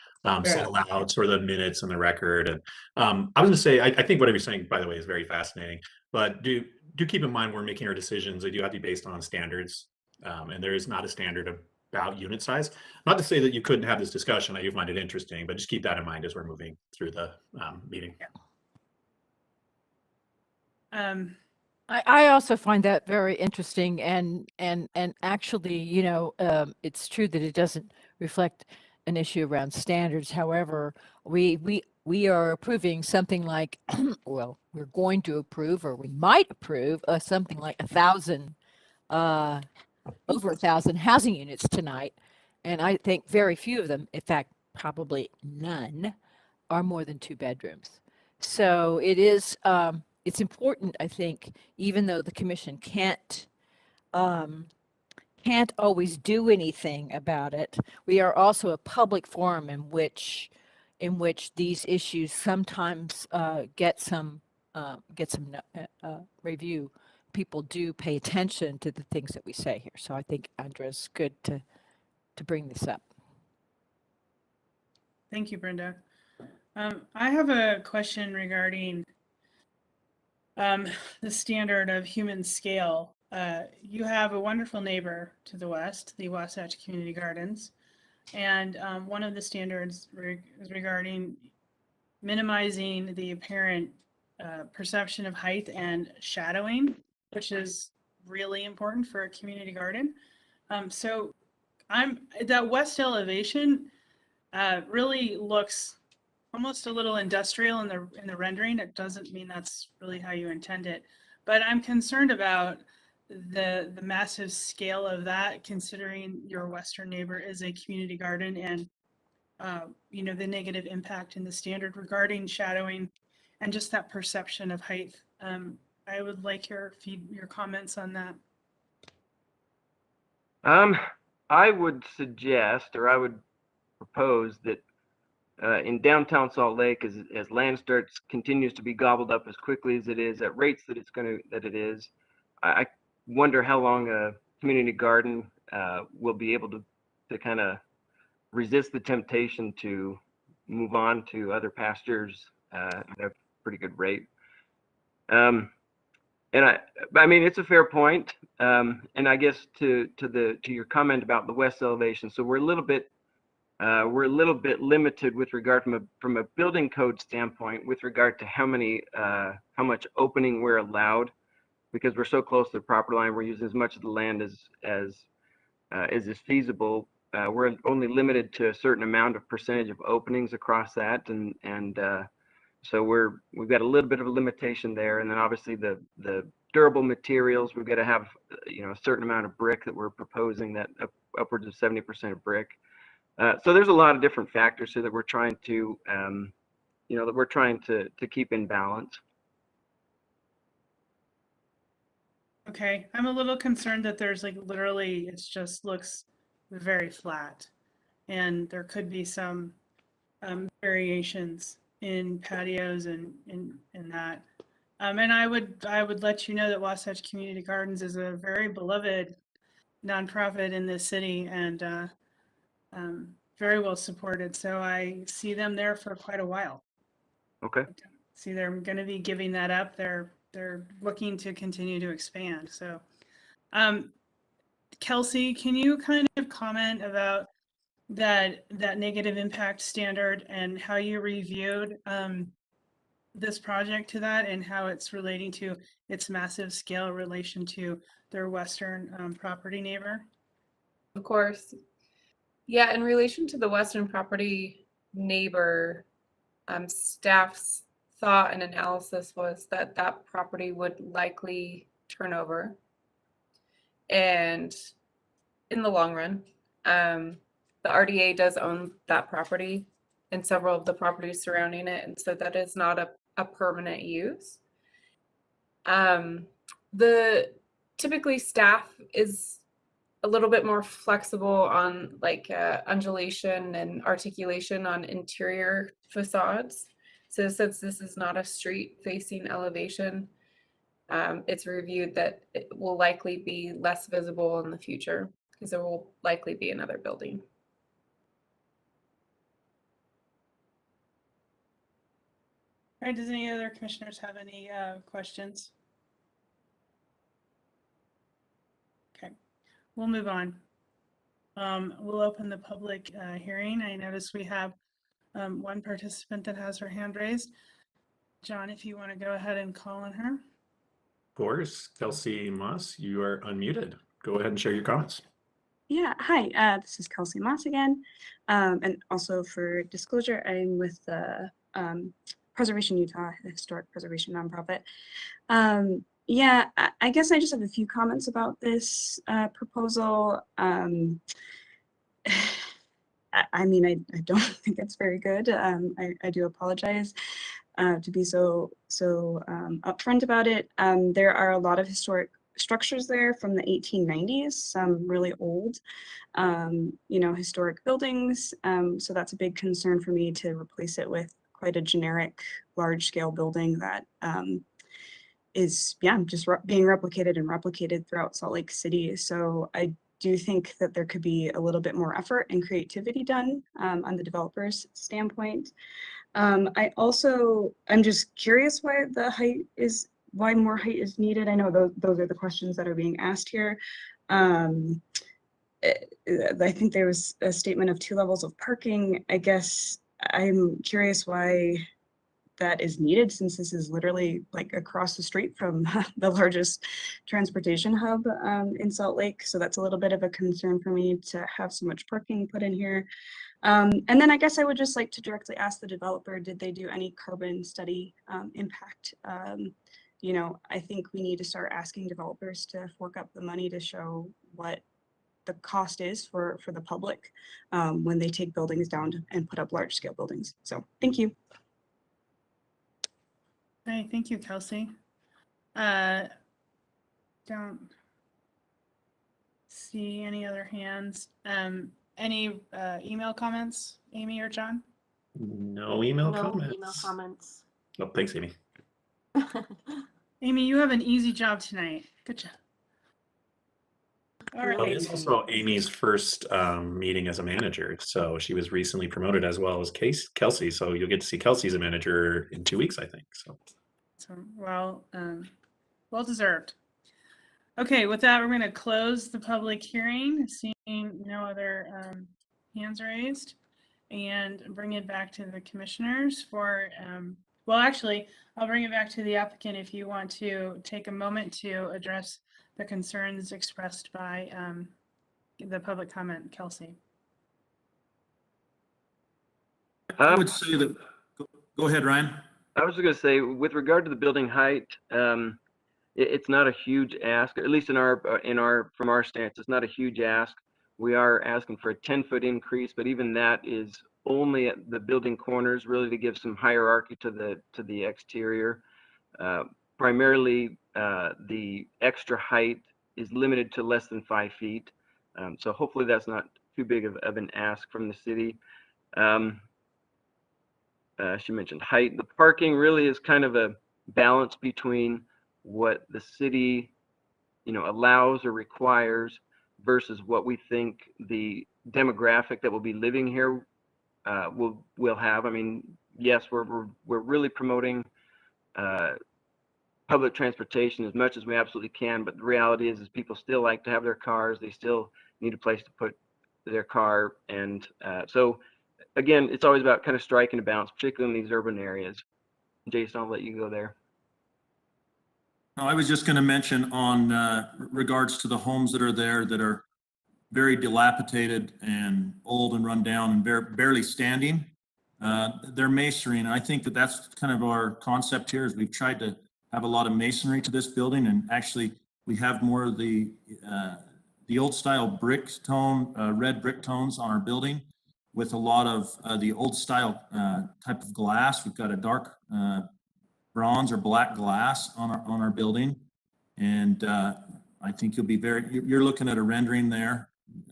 said aloud, sort of the minutes and the record. And I was going to say, I think whatever you're saying, by the way, is very fascinating. But do keep in mind, we're making our decisions. They do have to be based on standards, and there is not a standard about unit size. Not to say that you couldn't have this discussion. I do find it interesting, but just keep that in mind as we're moving through the meeting. I also find that very interesting, and actually, it's true that it doesn't reflect an issue around standards. However, we are approving something like, well, we're going to approve, or we might approve something like 1,000, over 1,000 housing units tonight, and I think very few of them, in fact, probably none, are more than 2 bedrooms. So it is. It's important, I think, even though the commission can't always do anything about it, we are also a public forum in which these issues sometimes get some review. People do pay attention to the things that we say here. So I think, Andrea's good to bring this up. Thank you, Brenda. I have a question regarding the standard of human scale. You have a wonderful neighbor to the west, the Wasatch Community Gardens, and one of the standards is regarding minimizing the apparent perception of height and shadowing, which is really important for a community garden. So that west elevation really looks almost a little industrial in the rendering. It doesn't mean that's really how you intend it, but I'm concerned about the massive scale of that, considering your western neighbor is a community garden, and the negative impact in the standard regarding shadowing and just that perception of height. I would like your comments on that. I would suggest, or I would propose that in downtown Salt Lake, as land continues to be gobbled up as quickly as it is, at rates that it is, I wonder how long a community garden will be able to kind of resist the temptation to move on to other pastures at a pretty good rate. And I mean, it's a fair point. And I guess to your comment about the west elevation, so we're a little bit we're a little bit limited with regard from a building code standpoint with regard to how much opening we're allowed, because we're so close to the property line. We're using as much of the land as is feasible. We're only limited to a certain amount of percentage of openings across that, and so we've got a little bit of a limitation there. And then obviously the durable materials, we've got to have a certain amount of brick that we're proposing, that upwards of 70% of brick. So there's a lot of different factors here that we're trying to keep in balance. Okay, I'm a little concerned that there's like literally, it just looks very flat, and there could be some variations in patios and in that. And I would let you know that Wasatch Community Gardens is a very beloved nonprofit in this city, and very well supported. So I see them there for quite a while. Okay. See, they're going to be giving that up. They're looking to continue to expand. So, Kelsey, can you kind of comment about that negative impact standard and how you reviewed this project to that, and how it's relating to its massive scale relation to their western property neighbor? Of course. Yeah, in relation to the western property neighbor, staff's thought and analysis was that that property would likely turn over. And in the long run, the RDA does own that property and several of the properties surrounding it. And so that is not a permanent use. Typically staff is a little bit more flexible on like undulation and articulation on interior facades. So since this is not a street facing elevation, it's reviewed that it will likely be less visible in the future because there will likely be another building. All right, does any other commissioners have any questions? Okay, we'll move on. We'll open the public hearing. I notice we have one participant that has her hand raised. John, if you want to go ahead and call on her. Of course, Kelsey Moss, you are unmuted. Go ahead and share your comments. Yeah, hi, this is Kelsey Moss again. And also for disclosure, I'm with the Preservation Utah, a historic preservation nonprofit. Yeah, I guess I just have a few comments about this proposal. I mean, I don't think it's very good. I do apologize to be so upfront about it. There are a lot of historic structures there from the 1890s, some really old, historic buildings. So that's a big concern for me to replace it with quite a generic large-scale building that is just being replicated throughout Salt Lake City. So I do think that there could be a little bit more effort and creativity done on the developer's standpoint. I'm just curious why more height is needed. I know those are the questions that are being asked here. I think there was a statement of 2 levels of parking. I guess I'm curious why that is needed, since this is literally like across the street from the largest transportation hub in Salt Lake. So that's a little bit of a concern for me to have so much parking put in here. And then I guess I would just like to directly ask the developer, did they do any carbon study impact? I think we need to start asking developers to fork up the money to show what the cost is for the public when they take buildings down and put up large scale buildings. So thank you. Hey, thank you, Kelsey. Don't see any other hands. Any email comments, Amy or John? No email No comments. email comments. Oh, thanks, Amy. Amy, you have an easy job tonight. Good job. All Well, right. it's also Amy's first meeting as a manager. So she was recently promoted as well as Kelsey. So you'll get to see Kelsey as a manager in 2 weeks, I think. So well deserved. Okay, with that, we're going to close the public hearing, seeing no other hands raised. and bring it back to the commissioners for, well, actually, I'll bring it back to the applicant if you want to take a moment to address the concerns expressed by the public comment, Kelsey. I would say that, go ahead, Ryan. I was going to say, with regard to the building height, it's not a huge ask, at least from our stance, it's not a huge ask. We are asking for a 10-foot increase, but even that is only at the building corners, really to give some hierarchy to the exterior. Primarily, the extra height is limited to less than 5 feet. So hopefully that's not too big of an ask from the city. She mentioned height. The parking really is kind of a balance between what the city, allows or requires versus what we think the demographic that will be living here will have. I mean, yes, we're really promoting public transportation as much as we absolutely can, but the reality is people still like to have their cars. They still need a place to put their car, and so again, it's always about kind of striking a balance, particularly in these urban areas. Jason, I'll let you go there. No, I was just going to mention on regards to the homes that are there that are very dilapidated and old and run down and barely standing. They're masonry, and I think that that's kind of our concept here. Is we've tried to have a lot of masonry to this building, and actually we have more of the old style brick tone, red brick tones on our building, with a lot of the old style type of glass. We've got a dark bronze or black glass on our building, and I think you're looking at a rendering there,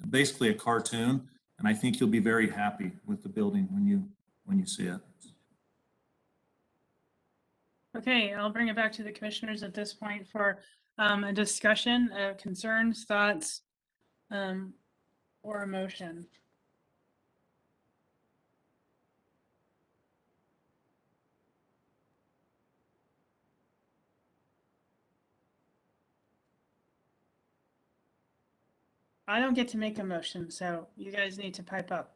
basically a cartoon, and I think you'll be very happy with the building when you see it. Okay, I'll bring it back to the commissioners at this point for a discussion of concerns, thoughts, or a motion. I don't get to make a motion, so you guys need to pipe up.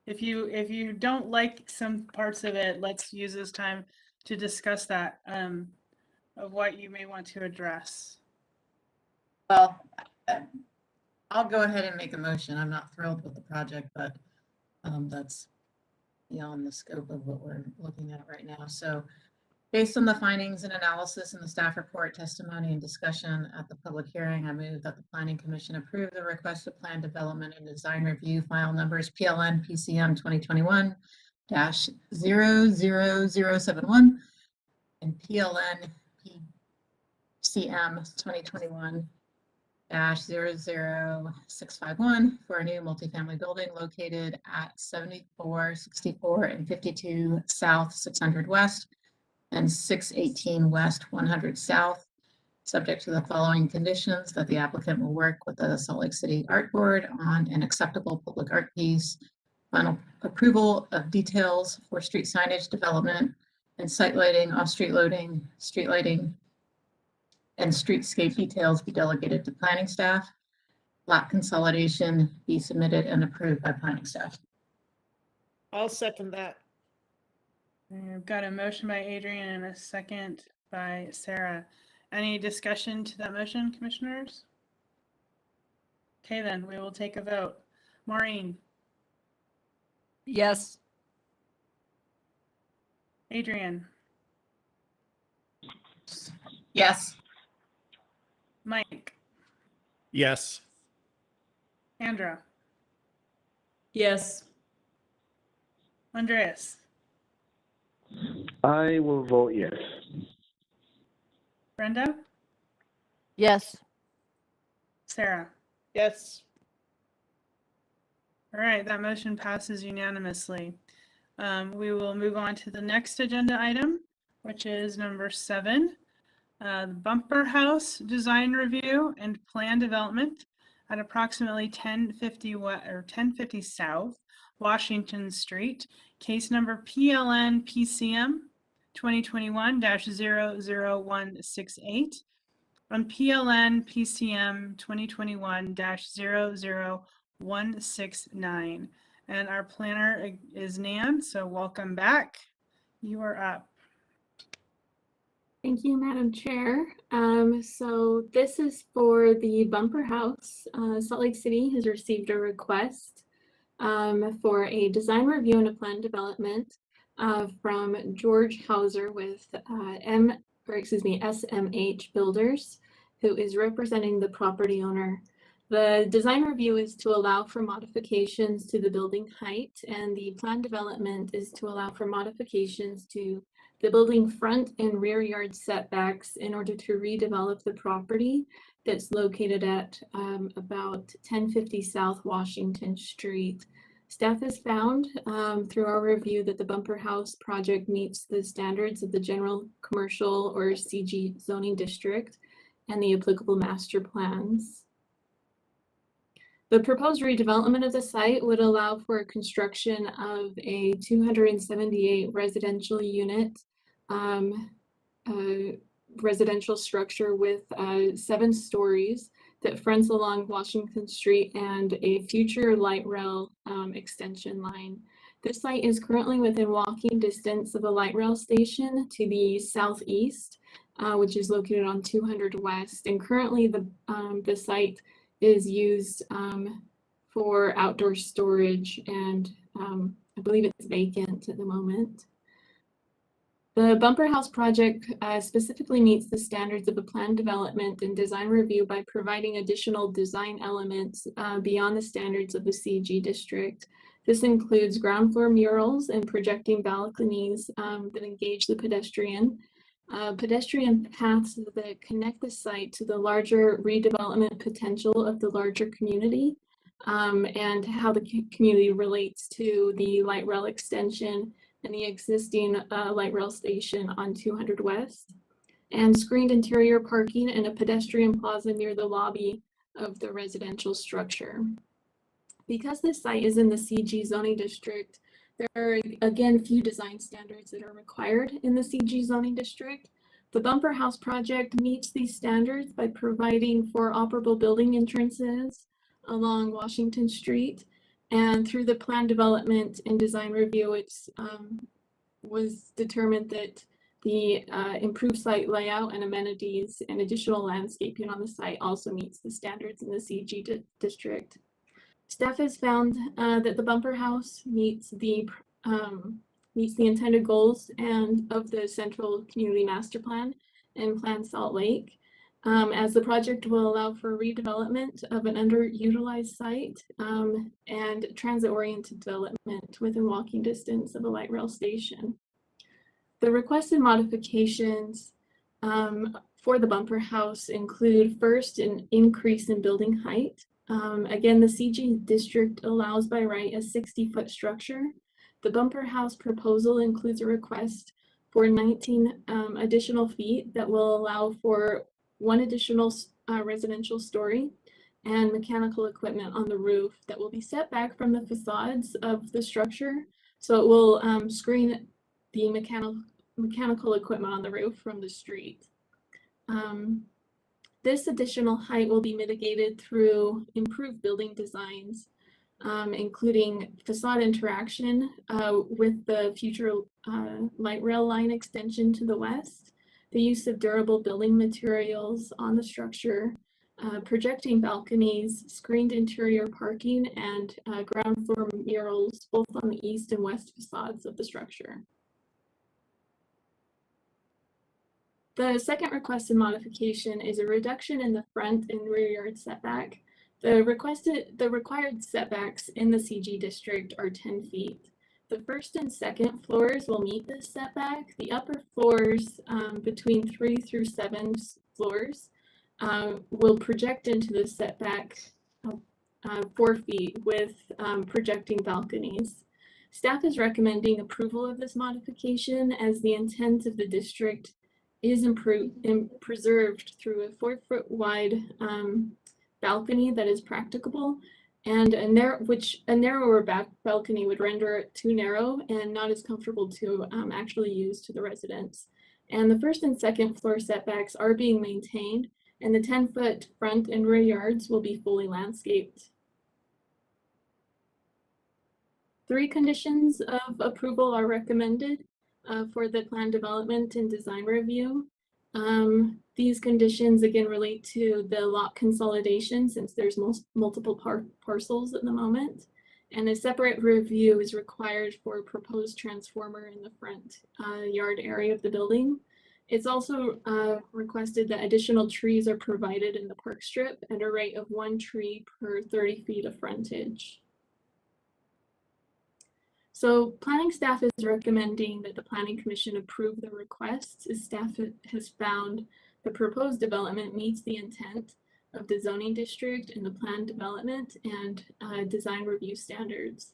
If you don't like some parts of it, let's use this time to discuss that of what you may want to address. Well, I'll go ahead and make a motion. I'm not thrilled with the project, but that's beyond the scope of what we're looking at right now. So based on the findings and analysis in the staff report, testimony, and discussion at the public hearing, I move that the Planning Commission approve the requested plan development and design review file numbers PLN PCM 2021-00071 and PLN PCM 2021-00651 for a new multifamily building located at 74, 64, and 52 South 600 West and 618 West 100 South, subject to the following conditions: that the applicant will work with the Salt Lake City Art Board on an acceptable public art piece, final approval of details for street signage development and site lighting, off-street loading, street lighting, and streetscape details be delegated to planning staff. Lot consolidation be submitted and approved by planning staff. I'll second that. I've got a motion by Adrian and a second by Sarah. Any discussion to that motion, commissioners? Okay, then we will take a vote. Maureen? Yes. Adrian? Yes. Mike? Yes. Andra? Yes. Andreas? I will vote yes. Brenda? Yes. Sarah? Yes. All right, that motion passes unanimously. We will move on to the next agenda item, which is number 7, the Bumper House Design Review and Plan Development at approximately 1050 South Washington Street, case number PLN PCM 2021-00168 on PLN PCM 2021-001 169. And our planner is Nan, so welcome back. You are up. Thank you, Madam Chair. So this is for the Bumper House. Salt Lake City has received a request for a design review and a plan development from George Hauser with SMH Builders, who is representing the property owner. The design review is to allow for modifications to the building height, and the plan development is to allow for modifications to the building front and rear yard setbacks in order to redevelop the property that's located at about 1050 South Washington Street. Staff has found through our review that the Bumper House project meets the standards of the general commercial or CG zoning district and the applicable master plans. The proposed redevelopment of the site would allow for construction of a 278 residential unit residential structure with 7 stories that fronts along Washington Street and a future light rail extension line. This site is currently within walking distance of a light rail station to the southeast, which is located on 200 West. And currently the site is used for outdoor storage, and I believe it's vacant at the moment. The Bumper House project specifically meets the standards of a plan development and design review by providing additional design elements beyond the standards of the CG district. This includes ground floor murals and projecting balconies that engage the pedestrian, pedestrian paths that connect the site to the larger redevelopment potential of the larger community, and how the community relates to the light rail extension and the existing light rail station on 200 West, and screened interior parking and a pedestrian plaza near the lobby of the residential structure. Because this site is in the CG zoning district, there are again few design standards that are required in the CG zoning district. The Bumper House project meets these standards by providing for operable building entrances along Washington Street. And through the plan development and design review, it was determined that the improved site layout and amenities and additional landscaping on the site also meets the standards in the CG district. Staff has found that the Bumper House meets the intended goals and of the Central Community Master Plan and Plan Salt Lake, as the project will allow for redevelopment of an underutilized site and transit-oriented development within walking distance of a light rail station. The requested modifications for the Bumper House include, first, an increase in building height. Again, the CG district allows by right a 60-foot structure. The Bumper House proposal includes a request for 19 additional feet that will allow for 1 additional residential story and mechanical equipment on the roof that will be set back from the facades of the structure. So it will screen the mechanical equipment on the roof from the street. This additional height will be mitigated through improved building designs, including facade interaction with the future light rail line extension to the west, the use of durable building materials on the structure, projecting balconies, screened interior parking, and ground floor murals both on the east and west facades of the structure. The second requested modification is a reduction in the front and rear yard setback. The required setbacks in the CG district are 10 feet. The first and second floors will meet this setback. The upper floors, between 3 through 7 floors, will project into the setback 4 feet with projecting balconies. Staff is recommending approval of this modification as the intent of the district is preserved through a 4-foot wide balcony that is practicable, and a narrower back balcony would render it too narrow and not as comfortable to actually use to the residents. And the first and second floor setbacks are being maintained, and the 10-foot front and rear yards will be fully landscaped. 3 conditions of approval are recommended for the plan development and design review. These conditions again relate to the lot consolidation since there's multiple parcels at the moment. And a separate review is required for a proposed transformer in the front yard area of the building. It's also requested that additional trees are provided in the park strip at a rate of 1 tree per 30 feet of frontage. So planning staff is recommending that the Planning Commission approve the requests as staff has found the proposed development meets the intent of the zoning district and the plan development and design review standards.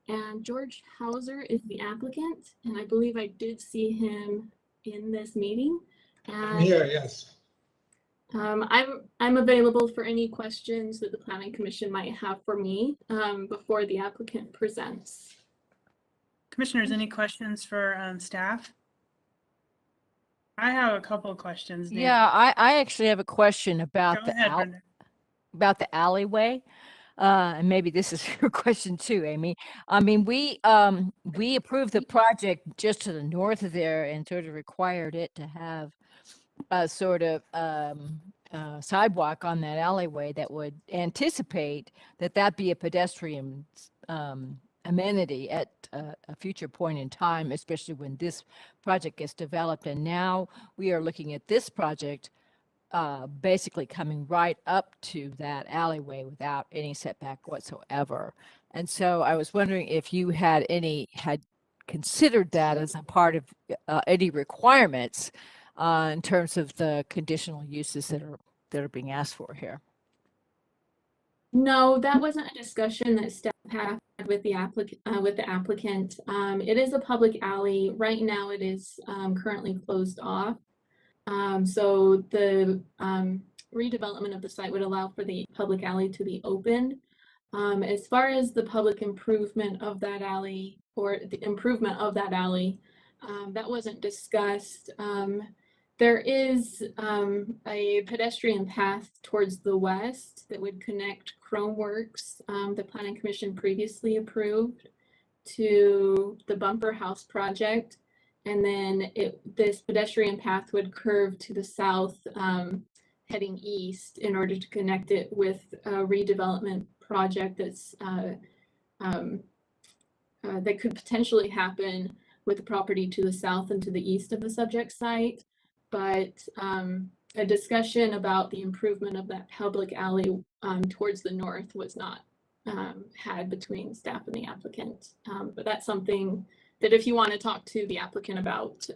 And George Hauser is the applicant, and I believe I did see him in this meeting. And Here, yes. I'm available for any questions that the Planning Commission might have for me before the applicant presents. Commissioners, any questions for staff? I have a couple of questions. Dan. Yeah, I actually have a question about Go ahead, Brenda. about the alleyway. And maybe this is your question too, Amy. I mean, we approved the project just to the north of there and sort of required it to have a sort of sidewalk on that alleyway that would anticipate that be a pedestrian amenity at a future point in time, especially when this project gets developed. And now we are looking at this project basically coming right up to that alleyway without any setback whatsoever. And so I was wondering if you had considered that as a part of any requirements in terms of the conditional uses that are being asked for here. No, that wasn't a discussion that staff had with the applicant. It is a public alley. Right now it is currently closed off. So the redevelopment of the site would allow for the public alley to be opened. As far as the public improvement of that alley or the improvement of that alley, that wasn't discussed. There is a pedestrian path towards the west that would connect Chromeworks, the Planning Commission previously approved, to the Bumper House project. And then this pedestrian path would curve to the south, heading east in order to connect it with a redevelopment project that's that could potentially happen with the property to the south and to the east of the subject site. But a discussion about the improvement of that public alley towards the north was not had between staff and the applicant. But that's something that if you want to talk to the applicant about,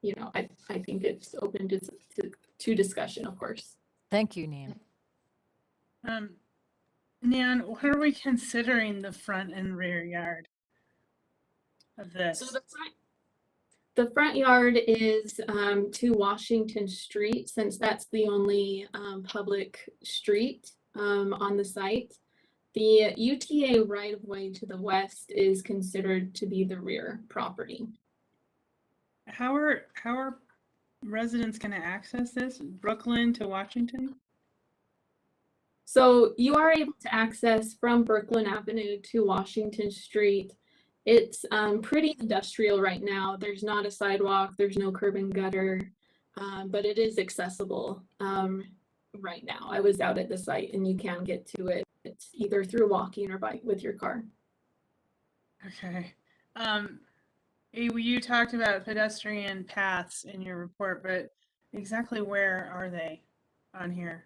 you know, I think it's open to discussion, of course. Thank you, Nan. Nan, what are we considering the front and rear yard of this? So the front yard is to Washington Street, since that's the only public street on the site. The UTA right-of-way to the west is considered to be the rear property. How are residents going to access this? Brooklyn to Washington? So you are able to access from Brooklyn Avenue to Washington Street. It's pretty industrial right now. There's not a sidewalk, there's no curb and gutter, but it is accessible right now. I was out at the site and you can get to it. It's either through walking or bike with your car. Okay. You talked about pedestrian paths in your report, but exactly where are they on here?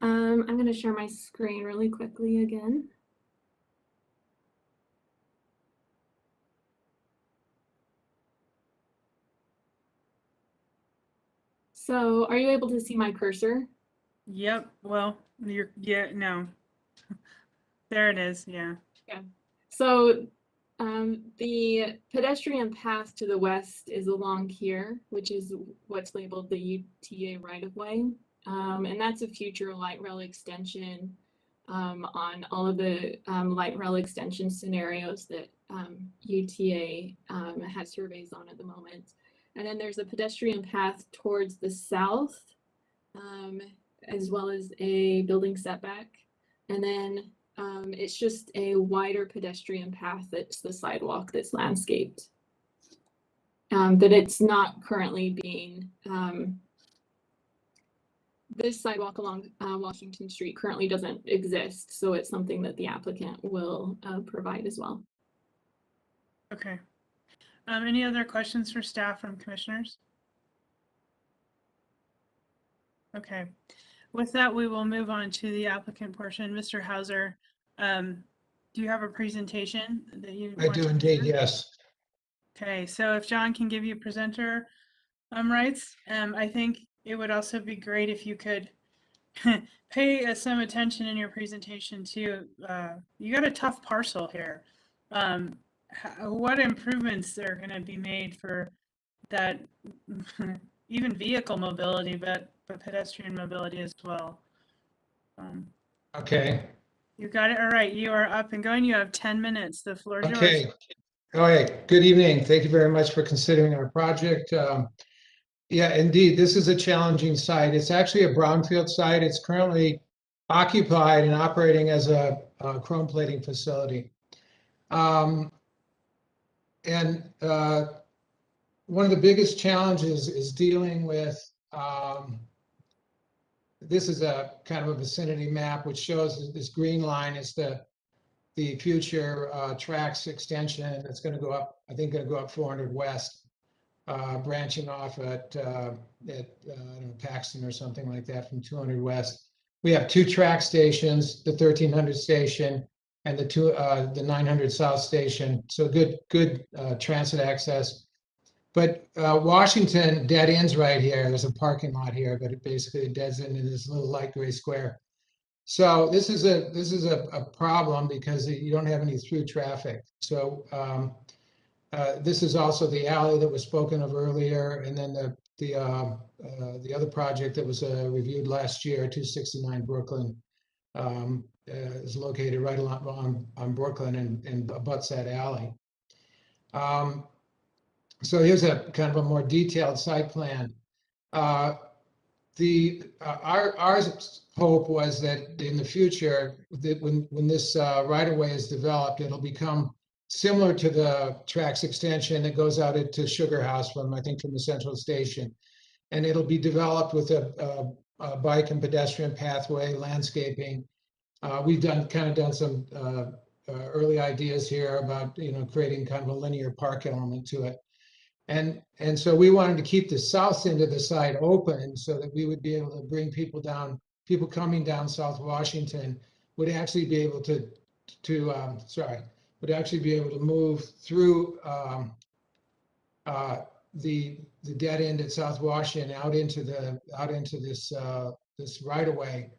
I'm going to share my screen really quickly again. So are you able to see my cursor? Yep. Well, no. There it is. Yeah. Yeah. So the pedestrian path to the west is along here, which is what's labeled the UTA right-of-way. And that's a future light rail extension on all of the light rail extension scenarios that UTA has surveys on at the moment. And then there's a pedestrian path towards the south, as well as a building setback. And then It's just a wider pedestrian path that's the sidewalk that's landscaped. That it's not currently being, this sidewalk along Washington Street currently doesn't exist, so it's something that the applicant will provide as well. Okay. Any other questions for staff from commissioners? Okay. With that, we will move on to the applicant portion. Mr. Hauser, do you have a presentation that you I want do to indeed, present? yes. Okay, so if John can give you presenter rights, I think it would also be great if you could pay some attention in your presentation to, you got a tough parcel here. What improvements are going to be made for that, even vehicle mobility, but pedestrian mobility as well? Okay, You got it. All right, you are up and going. You have 10 minutes. The floor is yours. okay. All right, good evening. Thank you very much for considering our project. Yeah, indeed, this is a challenging site. It's actually a brownfield site. It's currently occupied and operating as a chrome plating facility. And one of the biggest challenges is dealing with, this is a kind of a vicinity map, which shows this green line is the future tracks extension that's going to go up, I think going to go up 400 West. Branching off at I don't know, Paxton or something like that from 200 West. We have two track stations, the 1300 station and the 900 South station. So good transit access. But Washington dead ends right here. There's a parking lot here, but it basically deads end in this little light gray square. So this is a problem because you don't have any through traffic. So this is also the alley that was spoken of earlier, and then the other project that was reviewed last year, 269 Brooklyn, is located right along on Brooklyn and abuts that alley. So here's a kind of a more detailed site plan. Our hope was that in the future, that when this right of way is developed, it'll become similar to the tracks extension that goes out into Sugar House from, I think, from the central station. And it'll be developed with a bike and pedestrian pathway, landscaping. We've done some early ideas here about, creating kind of a linear park element to it. And so we wanted to keep the south end of the site open so that we would be able to bring people down, people coming down South Washington would actually be able to move through the dead end at South Washington out into this right of way.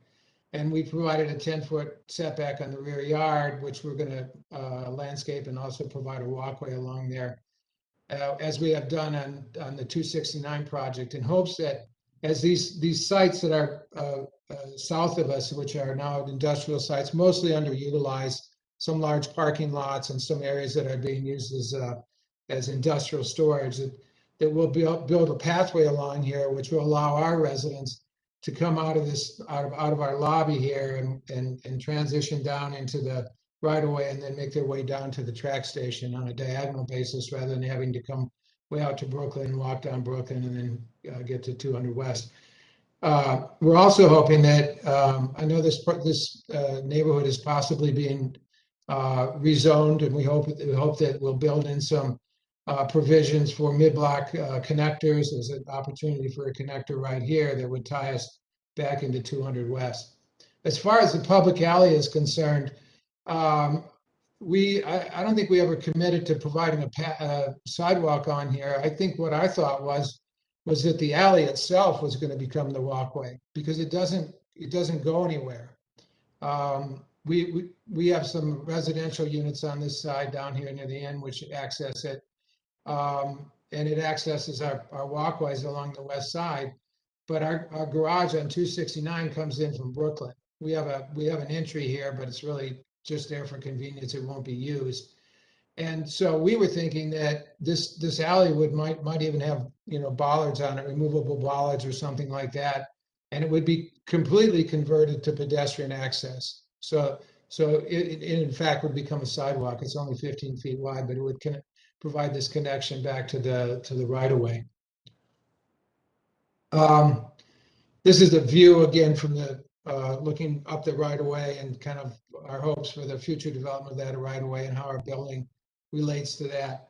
And we provided a 10-foot setback on the rear yard, which we're going to landscape and also provide a walkway along there, as we have done on the 269 project, in hopes that as these sites that are south of us, which are now industrial sites, mostly underutilized, some large parking lots and some areas that are being used as industrial storage, that we'll build a pathway along here, which will allow our residents to come out of our lobby here and transition down into the right away and then make their way down to the track station on a diagonal basis rather than having to come way out to Brooklyn, walk down Brooklyn, and then get to 200 West. We're also hoping that, I know this neighborhood is possibly being rezoned, and we hope that we'll build in some provisions for mid-block connectors. There's an opportunity for a connector right here that would tie us back into 200 West. As far as the public alley is concerned, I don't think we ever committed to providing a sidewalk on here. I think what I thought was that the alley itself was going to become the walkway, because it doesn't go anywhere. We have some residential units on this side down here near the end, which access it, and it accesses our walkways along the west side. But our garage on 269 comes in from Brooklyn. We have an entry here, but it's really just there for convenience. It won't be used. And so we were thinking that this alley might even have, bollards on it, removable bollards or something like that. And it would be completely converted to pedestrian access. So So it in fact would become a sidewalk. It's only 15 feet wide, but it would provide this connection back to the right of way. This is the view again from the looking up the right of way and kind of our hopes for the future development of that right of way and how our building relates to that.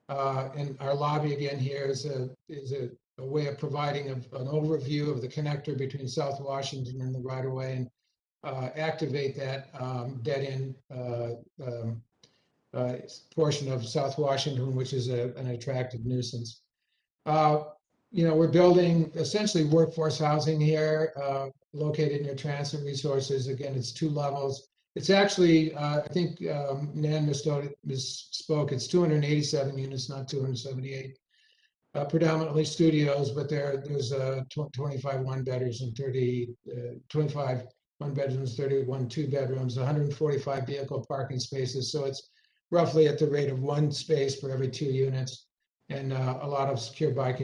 And our lobby again here is a way of providing an overview of the connector between South Washington and the right of way, and activate that dead end portion of South Washington, which is an attractive nuisance. We're building essentially workforce housing here, located near transit resources. Again, it's 2 levels. It's actually, I think Nan misspoke, it's 287 units, not 278. Predominantly studios, but there's 25 one-bedrooms and 25 one-bedrooms, 31 two-bedrooms, 145 vehicle parking spaces. So it's roughly at the rate of 1 space for every 2 units, and a lot of secure bike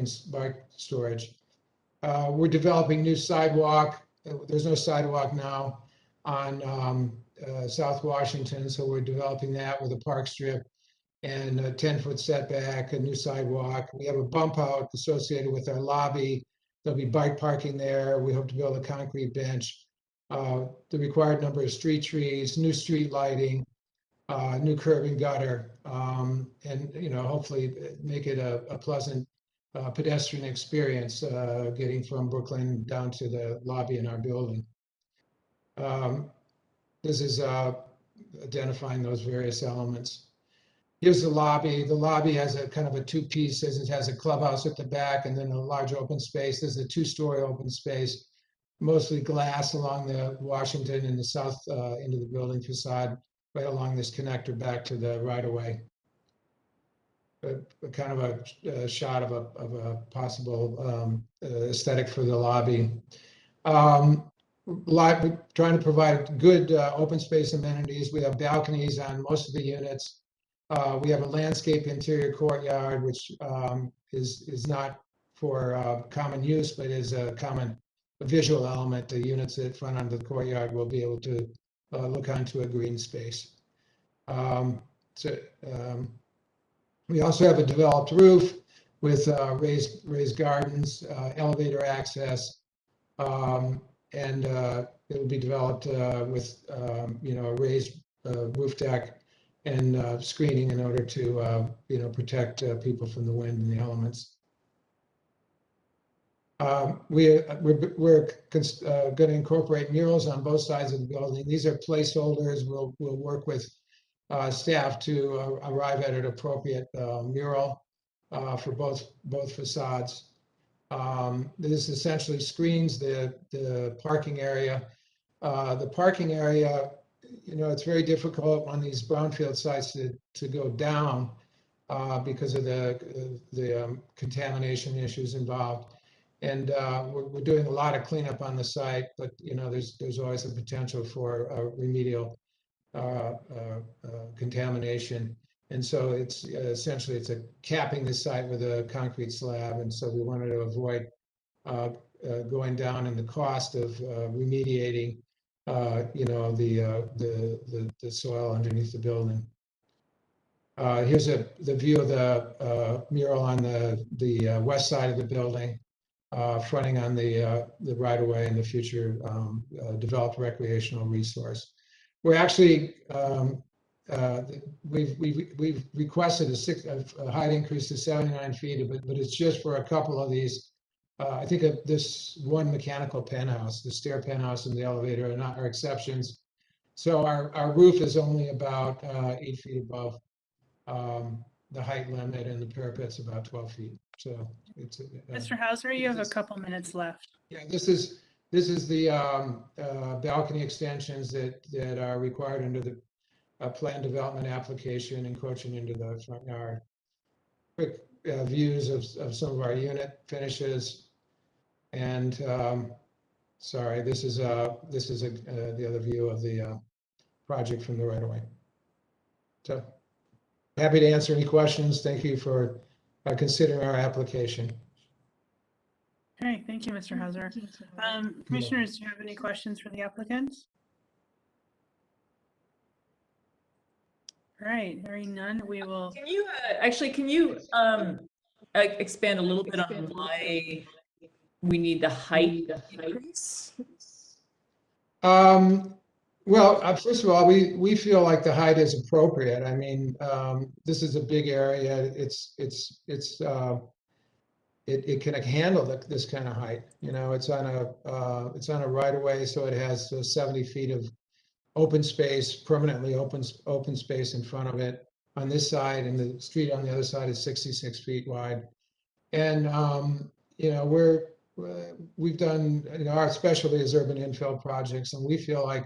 storage. We're developing new sidewalk. There's no sidewalk now on South Washington, so we're developing that with a park strip and a 10-foot setback, a new sidewalk. We have a bump out associated with our lobby. There'll be bike parking there. We hope to build a concrete bench. The required number of street trees, new street lighting, new curb and gutter, and hopefully make it a pleasant pedestrian experience getting from Brooklyn down to the lobby in our building. This is identifying those various elements. Here's the lobby. The lobby has a kind of a 2-piece. It has a clubhouse at the back and then a large open space. There's a 2-story open space, mostly glass along the Washington and the south end of the building facade, right along this connector back to the right-of-way. Kind of a shot of a possible aesthetic for the lobby. Trying to provide good open space amenities. We have balconies on most of the units. We have a landscape interior courtyard, which is not for common use, but is a common visual element. The units that front onto the courtyard will be able to look onto a green space. We also have a developed roof with raised gardens, elevator access, and it will be developed with a raised roof deck and screening in order to protect people from the wind and the elements. We're going to incorporate murals on both sides of the building. These are placeholders. We'll work with staff to arrive at an appropriate mural for both facades. This essentially screens the parking area. The parking area, it's very difficult on these brownfield sites to go down because of the contamination issues involved. And we're doing a lot of cleanup on the site, but there's always a potential for remedial contamination. And so it's essentially capping the site with a concrete slab. And so we wanted to avoid going down in the cost of remediating the soil underneath the building. Here's the view of the mural on the west side of the building, fronting on the right-of-way and the future developed recreational resource. We're actually we've requested a height increase to 79 feet, but it's just for a couple of these. I think this one mechanical penthouse, the stair penthouse and the elevator are exceptions. So our roof is only about 8 feet above the height limit, and the parapet's about 12 feet. So it's Mr. Hauser, you have a couple minutes left. Yeah, this is the balcony extensions that are required under the plan development application, encroaching into the front yard. Quick views of some of our unit finishes. And sorry, this is the other view of the project from the right-of-way. So happy to answer any questions. Thank you for considering our application. Okay, thank you, Mr. Hauser. Commissioners, do you have any questions for the applicants? All right, hearing none, we will. Can you actually, can you expand a little bit on why we need the height increase? Well, first of all, we feel like the height is appropriate. I mean, this is a big area. It can handle this kind of height. You know, it's on a right of way, so it has 70 feet of open space, permanently open space in front of it on this side, and the street on the other side is 66 feet wide. And you know, we've done, you know, our specialty is urban infill projects, and we feel like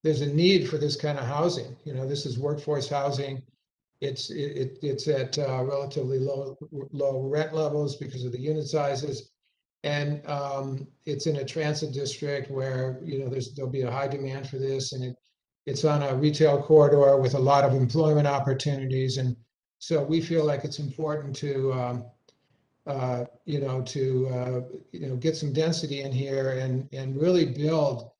there's a need for this kind of housing. You know, this is workforce housing. It's at relatively low rent levels because of the unit sizes, and it's in a transit district where, you know, there'll be a high demand for this, and it's on a retail corridor with a lot of employment opportunities, and so we feel like it's important to get some density in here and really build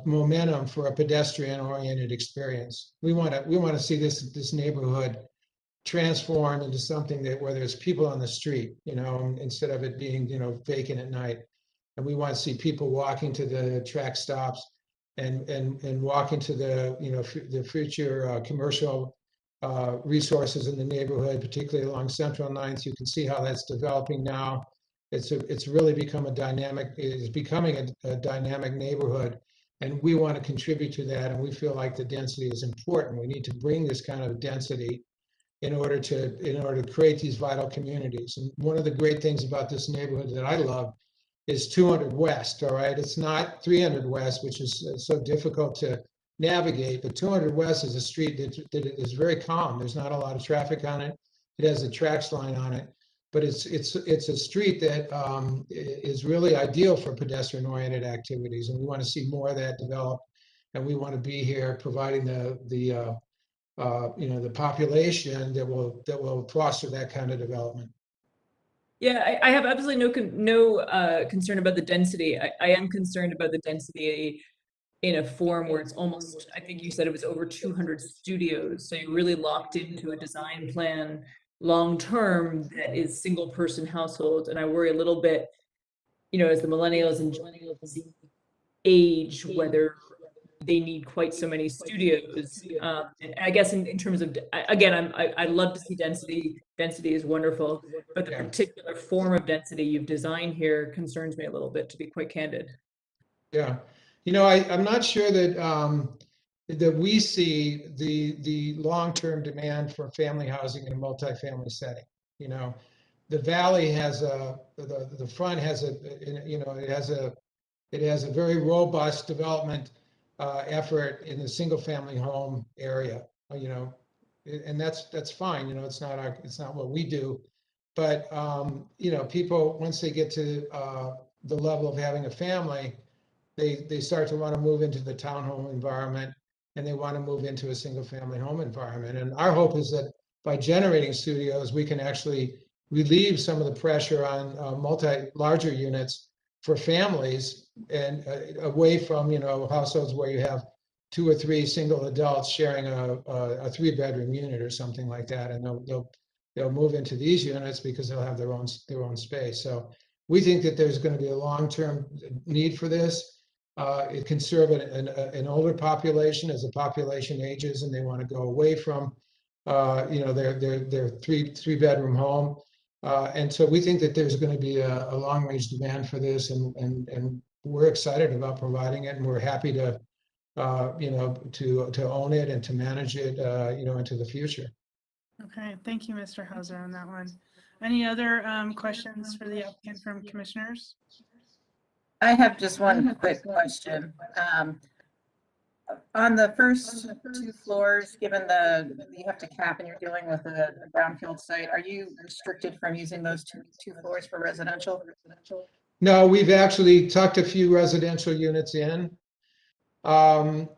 momentum for a pedestrian-oriented experience. We want to see this neighborhood transform into something where there's people on the street, you know, instead of it being, you know, vacant at night. And we want to see people walking to the track stops and walking to the, you know, the future commercial resources in the neighborhood, particularly along Central 9th. You can see how that's developing now. It's really become it's becoming a dynamic neighborhood, and we want to contribute to that. And we feel like the density is important. We need to bring this kind of density in order to create these vital communities. And one of the great things about this neighborhood that I love is 200 West. All right, it's not 300 West, which is so difficult to navigate, but 200 West is a street that is very calm. There's not a lot of traffic on it. It has a tracks line on it, but it's a street that is really ideal for pedestrian-oriented activities, and we want to see more of that develop. And we want to be here providing the population that will foster that kind of development. Yeah, I have absolutely no concern about the density. I am concerned about the density in a form where it's almost, I think you said it was over 200 studios. So you're really locked into a design plan long-term that is single person households. And I worry a little bit, you know, as the millennials and age, whether they need quite so many studios. And I guess in terms of, again, I love to see density. Density is wonderful, but the particular form of density you've designed here concerns me a little bit, to be quite candid. Yeah, you know, I'm not sure that that we see the long-term demand for family housing in a multifamily setting. You know, the valley has the front has it has a very robust development effort in the single-family home area. You know, and that's fine. You know, it's not what we do, but you know, people, once they get to the level of having a family, they start to want to move into the townhome environment, and they want to move into a single-family home environment. And our hope is that by generating studios, we can actually relieve some of the pressure on larger units for families, and away from, you know, households where you have 2 or 3 single adults sharing a 3-bedroom unit or something like that, and they'll move into these units because they'll have their own space. So we think that there's going to be a long-term need for this. It can serve an older population as the population ages and they want to go away from you know, their three-bedroom home. And so we think that there's going to be a long-range demand for this, and we're excited about providing it, and we're happy to you know, to own it and to manage it, you know, into the future. Okay, thank you, Mr. Hauser, on that one. Any other questions for the applicant from commissioners? I have just one quick question. On the first 2 floors, given you have to cap and you're dealing with a brownfield site, are you restricted from using those two floors for residential? No, we've actually tucked a few residential units in. But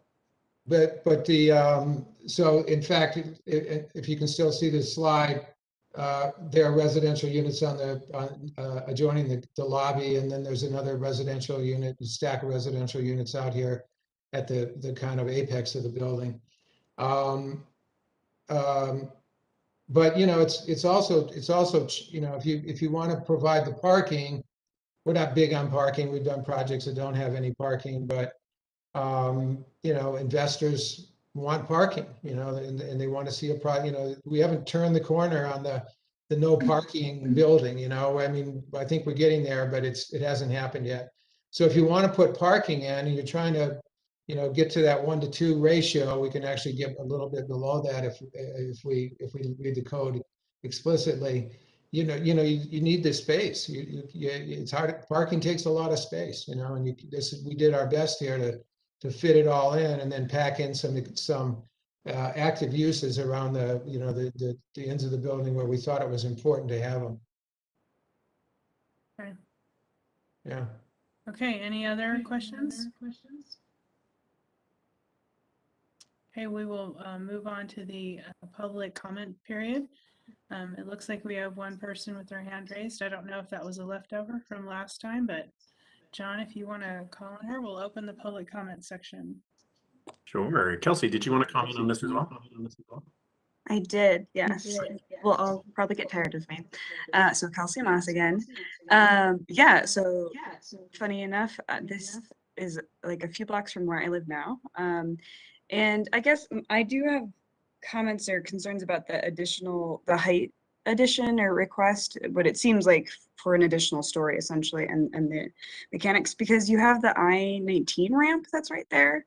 the so in fact, if you can still see this slide, there are residential units adjoining the lobby, and then there's another residential unit, a stack of residential units out here at the kind of apex of the building. But it's also if you want to provide the parking, we're not big on parking. We've done projects that don't have any parking, but investors want parking, and they want to see we haven't turned the corner on the no parking building, I mean, I think we're getting there, but it hasn't happened yet. So if you want to put parking in and you're trying to, get to that 1-to-2 ratio, we can actually get a little bit below that if we read the code explicitly. You need the space. It's hard. Parking takes a lot of space, and we did our best here to fit it all in and then pack in some active uses around the ends of the building where we thought it was important to have them. Okay. Yeah. Okay, any other questions? Okay, we will move on to the public comment period. It looks like we have one person with their hand raised. I don't know if that was a leftover from last time, but John, if you want to call on her, we'll open the public comment section. Sure. Kelsey, did you want to comment on this as well? I did, yes. Well, I'll probably get tired of me. So Kelsey Moss again. Yeah, so funny enough, this is like a few blocks from where I live now. And I guess I do have comments or concerns about the height addition or request, but it seems like for an additional story essentially, and the mechanics, because you have the I-19 ramp that's right there.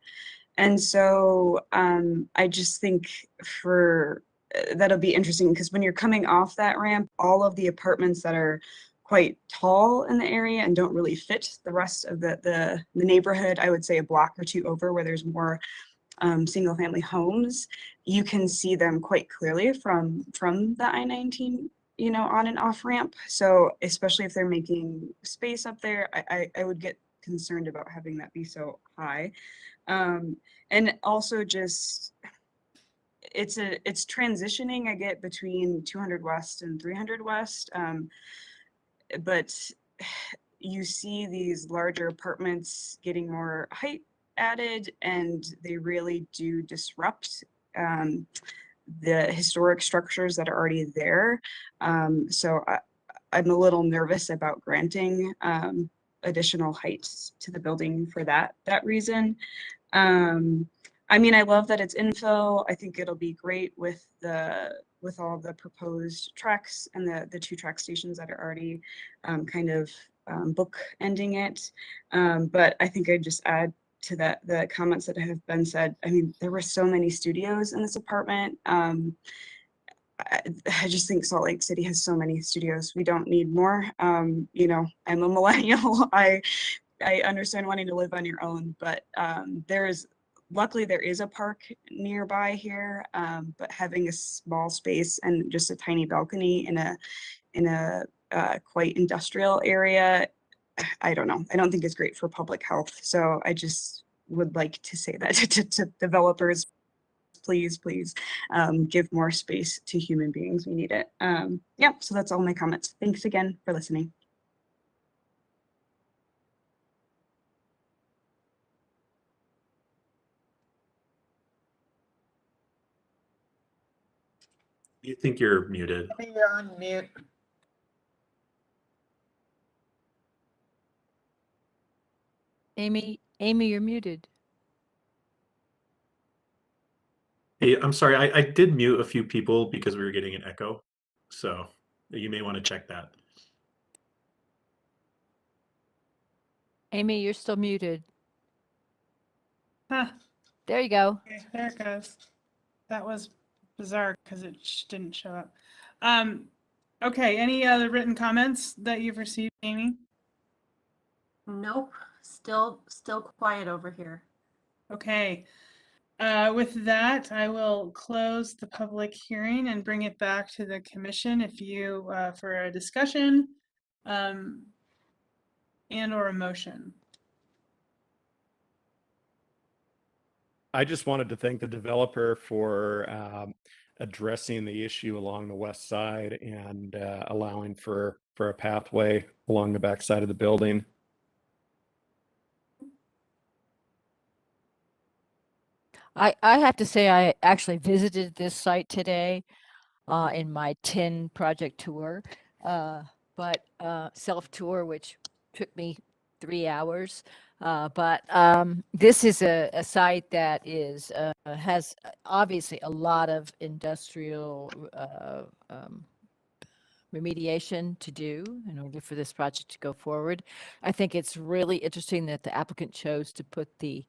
And so I just think that'll be interesting because when you're coming off that ramp, all of the apartments that are quite tall in the area and don't really fit the rest of the neighborhood, I would say a block or two over where there's more single family homes, you can see them quite clearly from the I-19 on and off ramp. So especially if they're making space up there, I would get concerned about having that be so high. And also just it's transitioning, I get, between 200 West and 300 West, but you see these larger apartments getting more height added, and they really do disrupt the historic structures that are already there. So I'm a little nervous about granting additional heights to the building for that reason. I mean, I love that it's infill. I think it'll be great with all the proposed tracks and the 2 track stations that are already kind of book ending it. But I think I'd just add to that the comments that have been said. I mean, there were so many studios in this apartment. I just think Salt Lake City has so many studios. We don't need more. I'm a millennial. I understand wanting to live on your own, but luckily there is a park nearby here, but having a small space and just a tiny balcony in a quite industrial area, I don't know. I don't think it's great for public health. So I just would like to say that to developers, please give more space to human beings. We need it. Yeah, so that's all my comments. Thanks again for listening. You think you're muted? You're on mute. Amy, you're muted. Hey, I'm sorry. I did mute a few people because we were getting an echo. So you may want to check that. Amy, you're still muted. Huh. There you go. Okay, there it goes. That was bizarre because it didn't show up. Okay, any other written comments that you've received, Amy? Nope, still quiet over here. Okay. With that, I will close the public hearing and bring it back to the commission for a discussion and or a motion. I just wanted to thank the developer for addressing the issue along the west side and allowing for a pathway along the back side of the building. I have to say I actually visited this site today in my 10 project tour, but self-tour, which took me 3 hours. But this is a site that is has obviously a lot of industrial remediation to do in order for this project to go forward. I think it's really interesting that the applicant chose to put the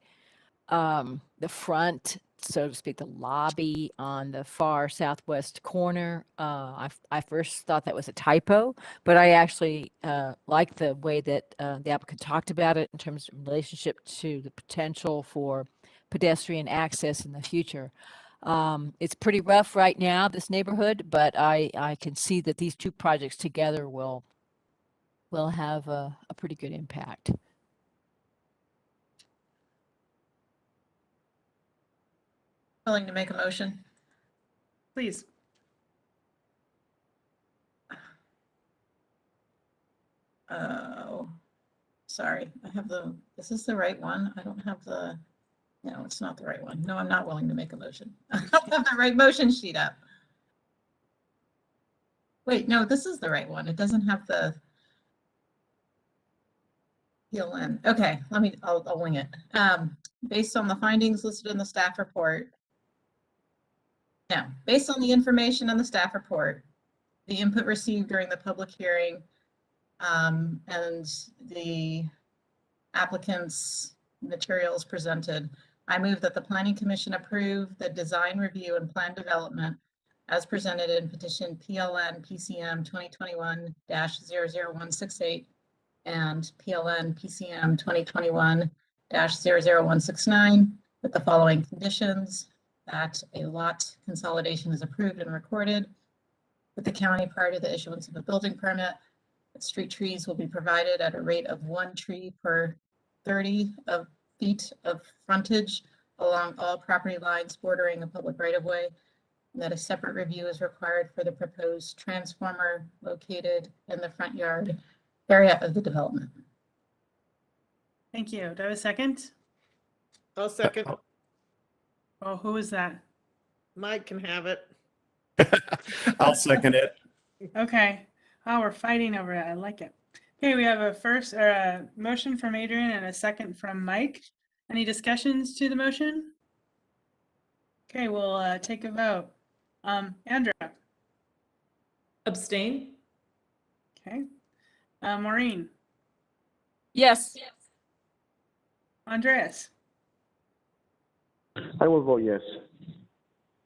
front, so to speak, the lobby on the far southwest corner. I first thought that was a typo, but I actually like the way that the applicant talked about it in terms of relationship to the potential for pedestrian access in the future. It's pretty rough right now, this neighborhood, but I can see that these two projects together will have a pretty good impact. Willing to make a motion? Please. Oh, sorry. I have is this the right one? I don't have no, it's not the right one. No, I'm not willing to make a motion. I don't have the right motion sheet up. Wait, no, this is the right one. It doesn't have the PLN. Okay, I'll wing it. Based on the findings listed in the staff report. Now, based on the information in the staff report, the input received during the public hearing, and the applicant's materials presented, I move that the Planning Commission approve the design review and plan development as presented in petition PLN PCM 2021-00168 and PLN PCM 2021-00169 with the following conditions: that a lot consolidation is approved and recorded with the county prior to the issuance of a building permit. Street trees will be provided at a rate of 1 tree per 30 feet of frontage along all property lines bordering a public right-of-way, and that a separate review is required for the proposed transformer located in the front yard area of the development. Thank you. Do I have a second? I'll second. Oh, who is that? Mike can have it. I'll second it. Okay. Oh, we're fighting over it. I like it. Okay, we have a motion from Adrian and a second from Mike. Any discussions to the motion? Okay, we'll take a vote. Andrea. Abstain? Okay. Maureen. Yes. Andreas. I will vote yes.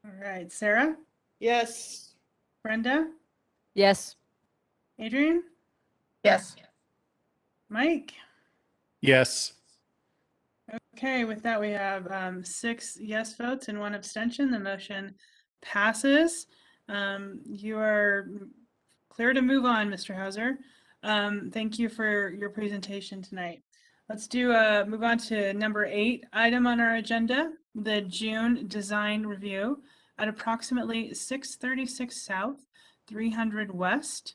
All right. Sarah. Yes. Brenda. Yes. Adrian. Yes. Mike. Yes. Okay, with that, we have 6 yes votes and 1 abstention. The motion passes. You are clear to move on, Mr. Hauser. Thank you for your presentation tonight. Let's move on to number 8 item on our agenda, the June design review at approximately 636 South, 300 West.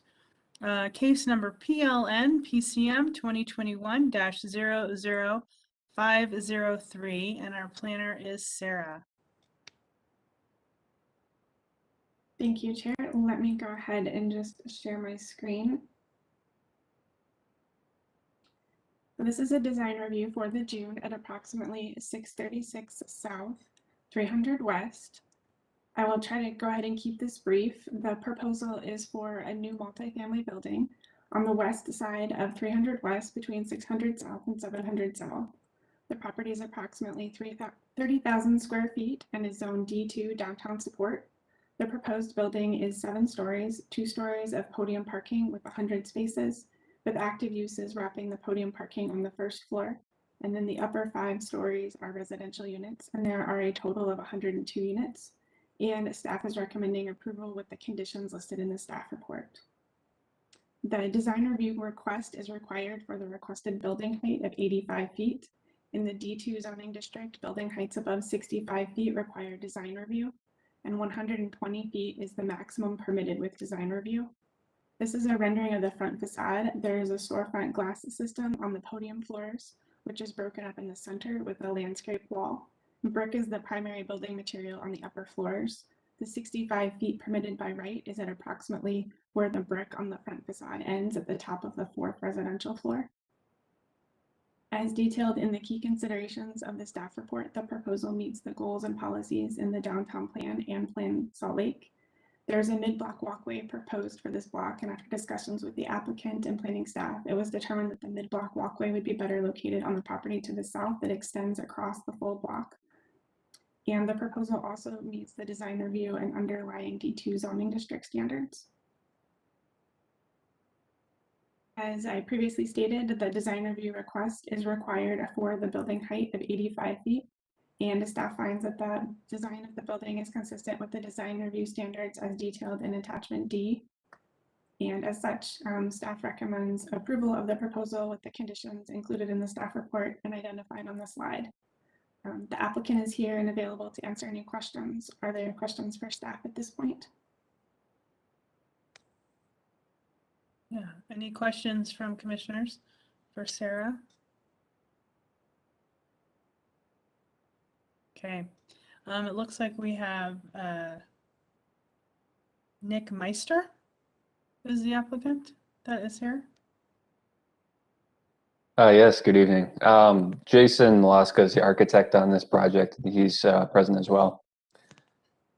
Case number PLN PCM 2021-00503, and our planner is Sarah. Thank you, Chair. Let me go ahead and just share my screen. This is a design review for the June at approximately 636 South, 300 West. I will try to go ahead and keep this brief. The proposal is for a new multifamily building on the west side of 300 West between 600 South and 700 South. The property is approximately 30,000 square feet and is zoned D2 downtown support. The proposed building is 7 stories, 2 stories of podium parking with 100 spaces, with active uses wrapping the podium parking on the first floor. And then the upper 5 stories are residential units, and there are a total of 102 units. And staff is recommending approval with the conditions listed in the staff report. The design review request is required for the requested building height of 85 feet. In the D2 zoning district, building heights above 65 feet require design review, and 120 feet is the maximum permitted with design review. This is a rendering of the front facade. There is a storefront glass system on the podium floors, which is broken up in the center with a landscape wall. Brick is the primary building material on the upper floors. The 65 feet permitted by right is at approximately where the brick on the front facade ends at the top of the 4th residential floor. As detailed in the key considerations of the staff report, the proposal meets the goals and policies in the downtown plan and Plan Salt Lake. There's a mid-block walkway proposed for this block, and after discussions with the applicant and planning staff, it was determined that the mid-block walkway would be better located on the property to the south that extends across the full block. And the proposal also meets the design review and underlying D2 zoning district standards. As I previously stated, the design review request is required for the building height of 85 feet. And the staff finds that the design of the building is consistent with the design review standards as detailed in attachment D. And as such, staff recommends approval of the proposal with the conditions included in the staff report and identified on the slide. The applicant is here and available to answer any questions. Are there questions for staff at this point? Yeah, any questions from commissioners for Sarah? Okay, it looks like we have Nick Meister is the applicant that is here. Yes, good evening. Jason Malaska is the architect on this project. He's present as well.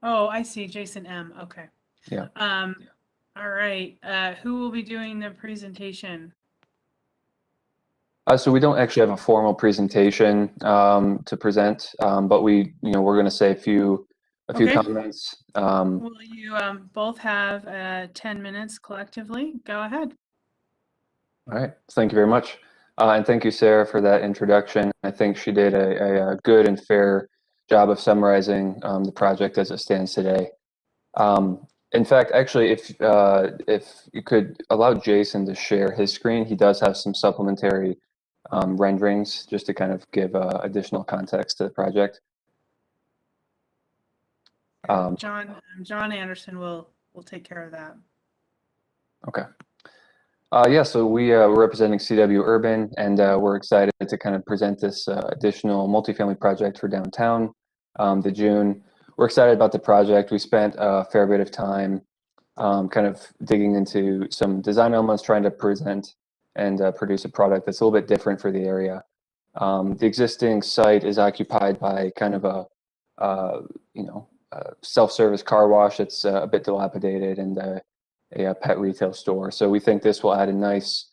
Oh, I see, Jason M. Okay. Yeah. All right, who will be doing the presentation? So we don't actually have a formal presentation to present, but we're going to say a few Okay. comments. Will you both have 10 minutes collectively? Go ahead. All right. Thank you very much. And thank you, Sarah, for that introduction. I think she did a good and fair job of summarizing the project as it stands today. In fact, actually, if you could allow Jason to share his screen, he does have some supplementary renderings just to kind of give additional context to the project. John Anderson will take care of that. Okay. Yeah, so we're representing CW Urban, and we're excited to kind of present this additional multifamily project for downtown, the June. We're excited about the project. We spent a fair bit of time kind of digging into some design elements, trying to present and produce a product that's a little bit different for the area. The existing site is occupied by kind of a self-service car wash. It's a bit dilapidated, and a pet retail store. So we think this will add a nice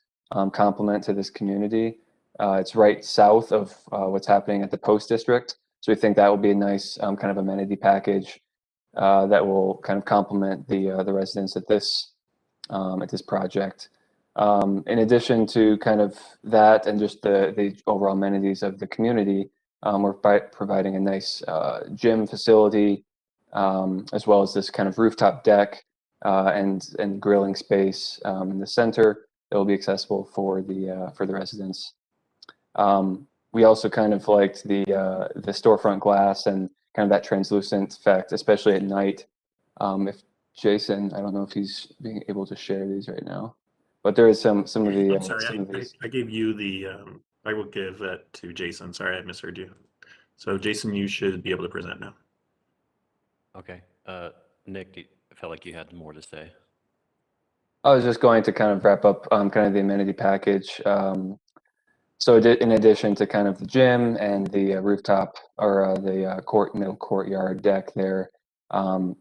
complement to this community. It's right south of what's happening at the Post District. So we think that will be a nice kind of amenity package that will kind of complement the residents at this project. In addition to kind of that and just the overall amenities of the community, we're providing a nice gym facility, as well as this kind of rooftop deck and grilling space in the center that will be accessible for the residents. We also kind of liked the storefront glass and kind of that translucent effect, especially at night. If Jason, I don't know if he's being able to share these right now, but there is some of the. I'm sorry, I gave you the. I will give that to Jason. Sorry, I misheard you. So Jason, you should be able to present now. Okay. Nick, I felt like you had more to say. I was just going to kind of wrap up kind of the amenity package. So in addition to kind of the gym and the rooftop or the middle courtyard deck there,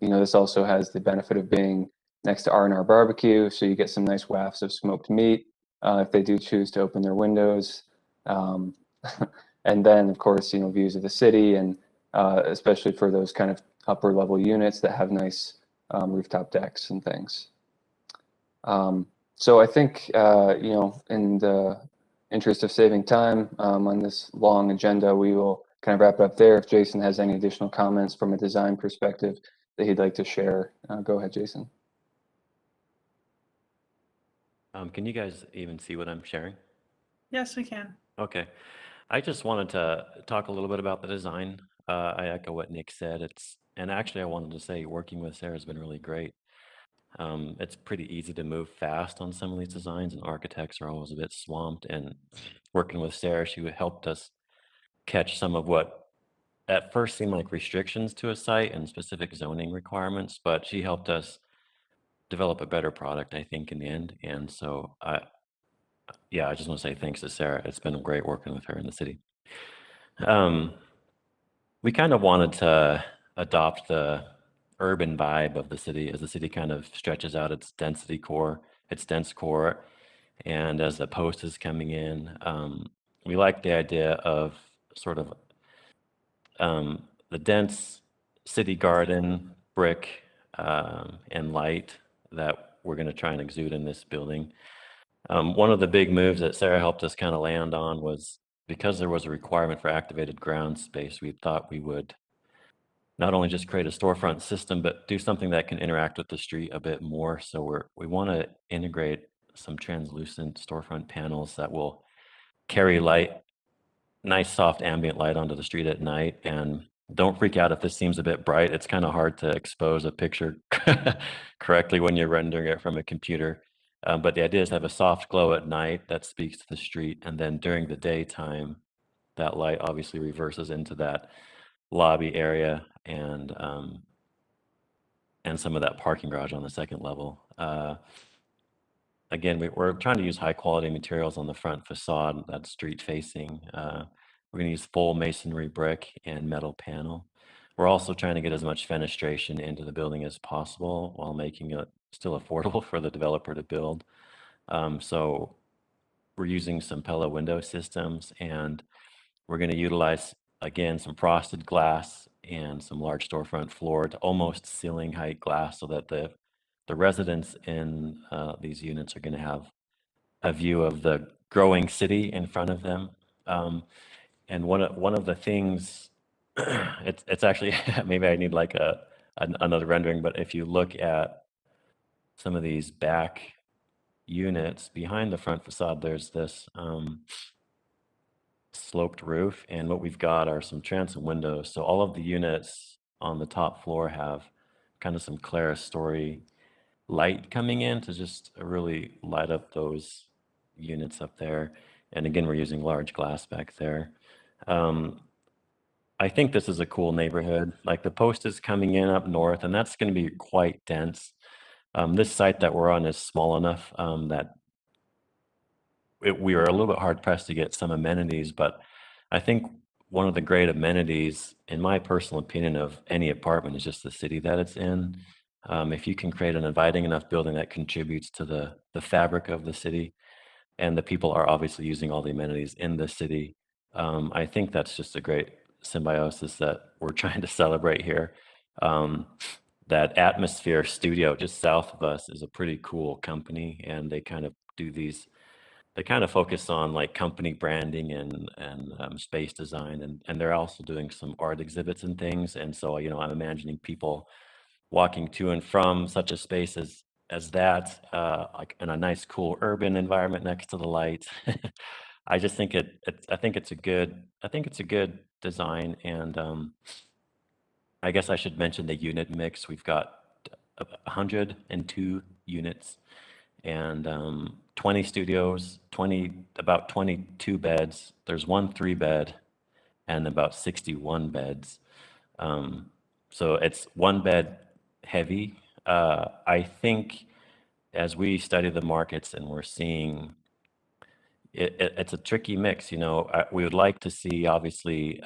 this also has the benefit of being next to R&R Barbecue, so you get some nice wafts of smoked meat if they do choose to open their windows. And then, of course, views of the city, and especially for those kind of upper level units that have nice rooftop decks and things. So I think, in the interest of saving time on this long agenda, we will kind of wrap it up there. If Jason has any additional comments from a design perspective that he'd like to share, go ahead, Jason. Can you guys even see what I'm sharing? Yes, we can. Okay. I just wanted to talk a little bit about the design. I echo what Nick said. And actually I wanted to say working with Sarah has been really great. It's pretty easy to move fast on some of these designs, and architects are always a bit swamped. And working with Sarah, she helped us catch some of what at first seemed like restrictions to a site and specific zoning requirements, but she helped us develop a better product, I think, in the end. And so yeah, I just want to say thanks to Sarah. It's been great working with her in the city. We kind of wanted to adopt the urban vibe of the city as the city kind of stretches out its dense core. And as the post is coming in, we like the idea of sort of the dense city garden, brick, and light that we're going to try and exude in this building. One of the big moves that Sarah helped us kind of land on was because there was a requirement for activated ground space, we thought we would not only just create a storefront system, but do something that can interact with the street a bit more. So we want to integrate some translucent storefront panels that will carry light, nice soft ambient light onto the street at night. And don't freak out if this seems a bit bright. It's kind of hard to expose a picture correctly when you're rendering it from a computer. But the idea is to have a soft glow at night that speaks to the street. And then during the daytime, that light obviously reverses into that lobby area and some of that parking garage on the second level. Again, we're trying to use high quality materials on the front facade that's street facing. We're going to use full masonry brick and metal panel. We're also trying to get as much fenestration into the building as possible while making it still affordable for the developer to build. So we're using some Pella window systems, and we're going to utilize, again, some frosted glass and some large storefront floor to almost ceiling height glass so that the residents in these units are going to have a view of the growing city in front of them. And one of the things, it's actually, maybe I need like another rendering, but if you look at some of these back units behind the front facade, there's this sloped roof, and what we've got are some transom windows. So all of the units on the top floor have kind of some clerestory light coming in to just really light up those units up there. And again, we're using large glass back there. I think this is a cool neighborhood. Like the post is coming in up north, and that's going to be quite dense. This site that we're on is small enough that we are a little bit hard pressed to get some amenities, but I think one of the great amenities, in my personal opinion, of any apartment is just the city that it's in. If you can create an inviting enough building that contributes to the fabric of the city, and the people are obviously using all the amenities in the city, I think that's just a great symbiosis that we're trying to celebrate here. That Atmosphere Studio just south of us is a pretty cool company, and they kind of focus on like company branding and space design, and they're also doing some art exhibits and things. And so, I'm imagining people walking to and from such a space as that, like in a nice, cool urban environment next to the light. I just think I think it's a good design, and I guess I should mention the unit mix. We've got 102 units and 20 studios, about 22 beds. There's one 3-bed and about 61 beds. So it's 1-bed heavy. I think as we study the markets and we're seeing it's a tricky mix. We would like to see, obviously,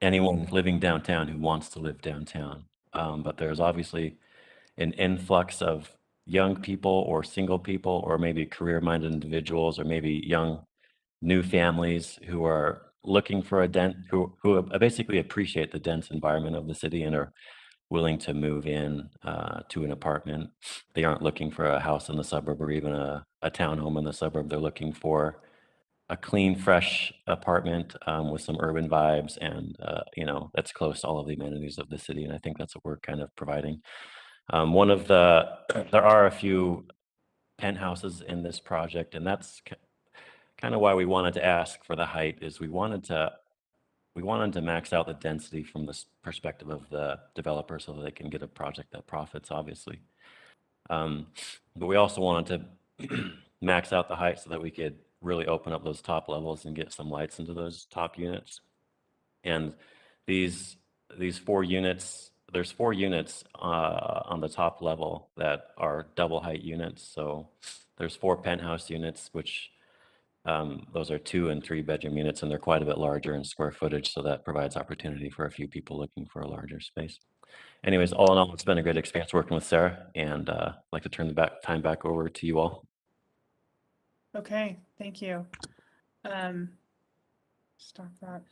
anyone living downtown who wants to live downtown. But there's obviously an influx of young people or single people or maybe career-minded individuals or maybe young new families who are looking for who basically appreciate the dense environment of the city and are willing to move in to an apartment. They aren't looking for a house in the suburb or even a townhome in the suburb. They're looking for a clean, fresh apartment with some urban vibes and, that's close to all of the amenities of the city. And I think that's what we're kind of providing. There are a few penthouses in this project, and that's kind of why we wanted to ask for the height. Is we wanted to max out the density from the perspective of the developer so that they can get a project that profits, obviously. But we also wanted to max out the height so that we could really open up those top levels and get some lights into those top units. And these four units, there's 4 units on the top level that are double height units. So there's 4 penthouse units, which those are 2 and 3 bedroom units, and they're quite a bit larger in square footage. So that provides opportunity for a few people looking for a larger space. Anyways, all in all, it's been a great experience working with Sarah, and I'd like to turn the time back over to you all. Okay, thank you. Stop that.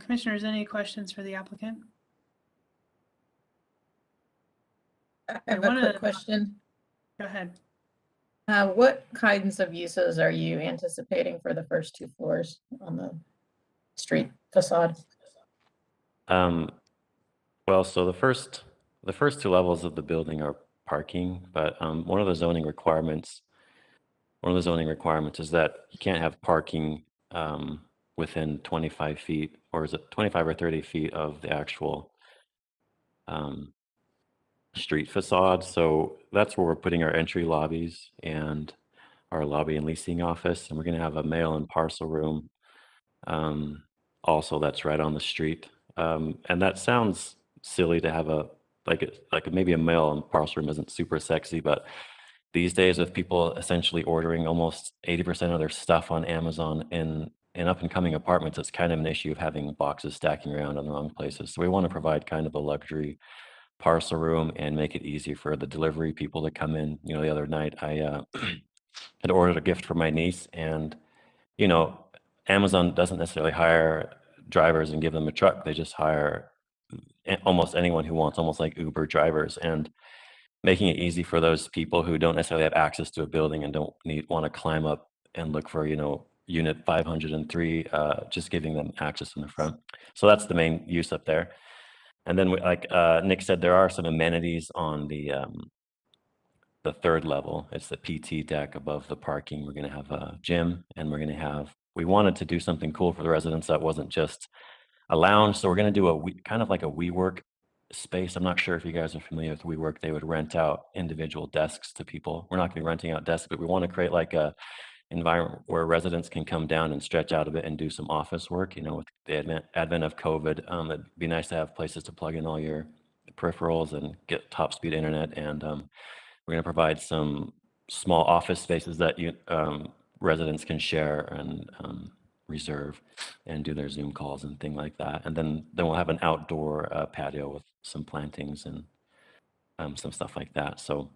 Commissioners, any questions for the applicant? I have a quick question. Go ahead. What kinds of uses are you anticipating for the first 2 floors on the street facade? Well, so the first 2 levels of the building are parking, but one of the zoning requirements is that you can't have parking within 25 feet, or is it 25 or 30 feet of the actual street facade. So that's where we're putting our entry lobbies and our lobby and leasing office, and we're going to have a mail and parcel room also that's right on the street. And that sounds silly to have maybe a mail and parcel room isn't super sexy, but these days with people essentially ordering almost 80% of their stuff on Amazon in up and coming apartments, it's kind of an issue of having boxes stacking around in the wrong places. So we want to provide kind of a luxury parcel room and make it easy for the delivery people to come in. You know, the other night I had ordered a gift for my niece, and you know, Amazon doesn't necessarily hire drivers and give them a truck. They just hire almost anyone who wants, almost like Uber drivers, and making it easy for those people who don't necessarily have access to a building and don't want to climb up and look for, you know, unit 503, just giving them access in the front. So that's the main use up there. And then like Nick said, there are some amenities on the 3rd level. It's the PT deck above the parking. We're going to have a gym, and we wanted to do something cool for the residents that wasn't just a lounge. So we're going to do kind of like a WeWork space. I'm not sure if you guys are familiar with WeWork. They would rent out individual desks to people. We're not going to be renting out desks, but we want to create like a environment where residents can come down and stretch out a bit and do some office work. You know, with the advent of COVID, it'd be nice to have places to plug in all your peripherals and get top speed internet. And we're going to provide some small office spaces that residents can share and reserve and do their Zoom calls and things like that. And then we'll have an outdoor patio with some plantings and some stuff like that. So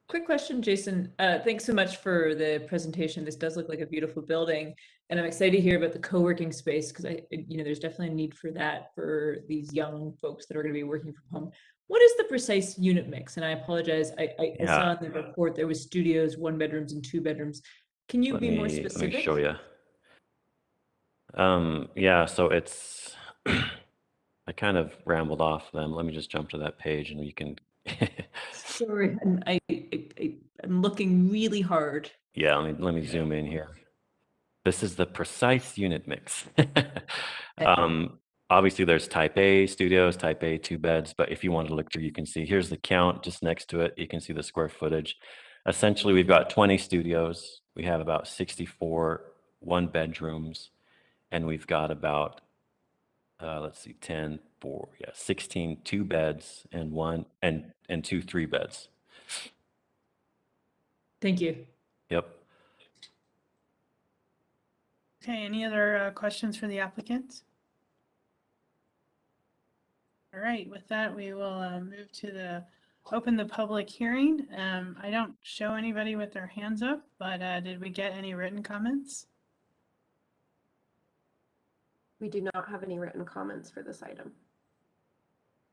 Quick question, Jason. Thanks so much for the presentation. This does look like a beautiful building, and I'm excited to hear about the co-working space, because there's definitely a need for that for these young folks that are going to be working from home. What is the precise unit mix? And I apologize, I saw in the report there was studios, 1 bedrooms and 2 bedrooms. Can you be more specific? Let me show you. Yeah, so it's I kind of rambled off them. Let me just jump to that page and you can Sorry, and I'm looking really hard. Yeah, let me zoom in here. This is the precise unit mix. Obviously there's type A studios, type A 2 beds, but if you want to look through, you can see here's the count just next to it. You can see the square footage. Essentially, we've got 20 studios. We have about 64 1 bedrooms, and we've got about 16 2 beds and 2 3 beds. Thank you. Yep. Okay, any other questions for the applicant? All right, with that, we will move to open the public hearing. I don't show anybody with their hands up, but did we get any written comments? We do not have any written comments for this item.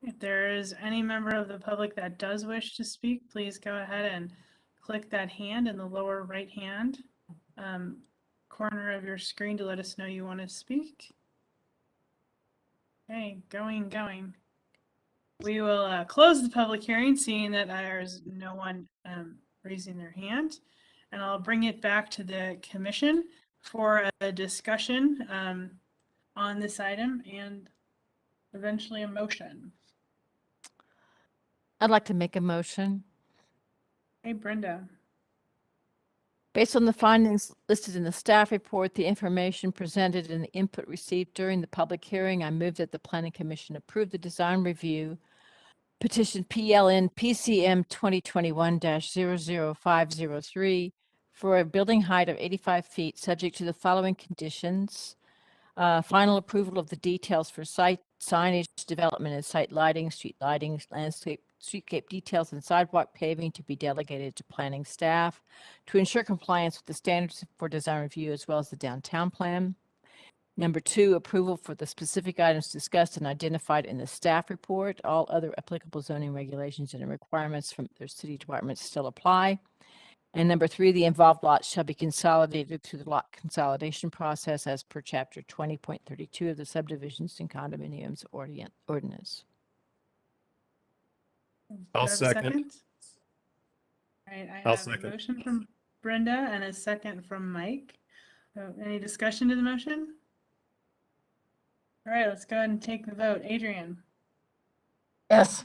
If there is any member of the public that does wish to speak, please go ahead and click that hand in the lower right hand corner of your screen to let us know you want to speak. Okay, going. We will close the public hearing, seeing that there's no one raising their hand, and I'll bring it back to the commission for a discussion on this item and eventually a motion. I'd like to make a motion. Hey, Brenda. Based on the findings listed in the staff report, the information presented, and the input received during the public hearing, I move that the Planning Commission approve the design review petition PLN PCM 2021-00503 for a building height of 85 feet, subject to the following conditions. Final approval of the details for site signage, development and site lighting, street lighting, landscape, streetscape details, and sidewalk paving to be delegated to planning staff to ensure compliance with the standards for design review as well as the downtown plan. Number 2, approval for the specific items discussed and identified in the staff report. All other applicable zoning regulations and requirements from their city departments still apply. And number 3, the involved lots shall be consolidated through the lot consolidation process as per chapter 20.32 of the subdivisions and condominiums ordinance. Do I'll I have a second. All right, I I'll have second. a motion from Brenda and a second from Mike. So any discussion to the motion? All right, let's go ahead and take the vote. Adrian, Yes.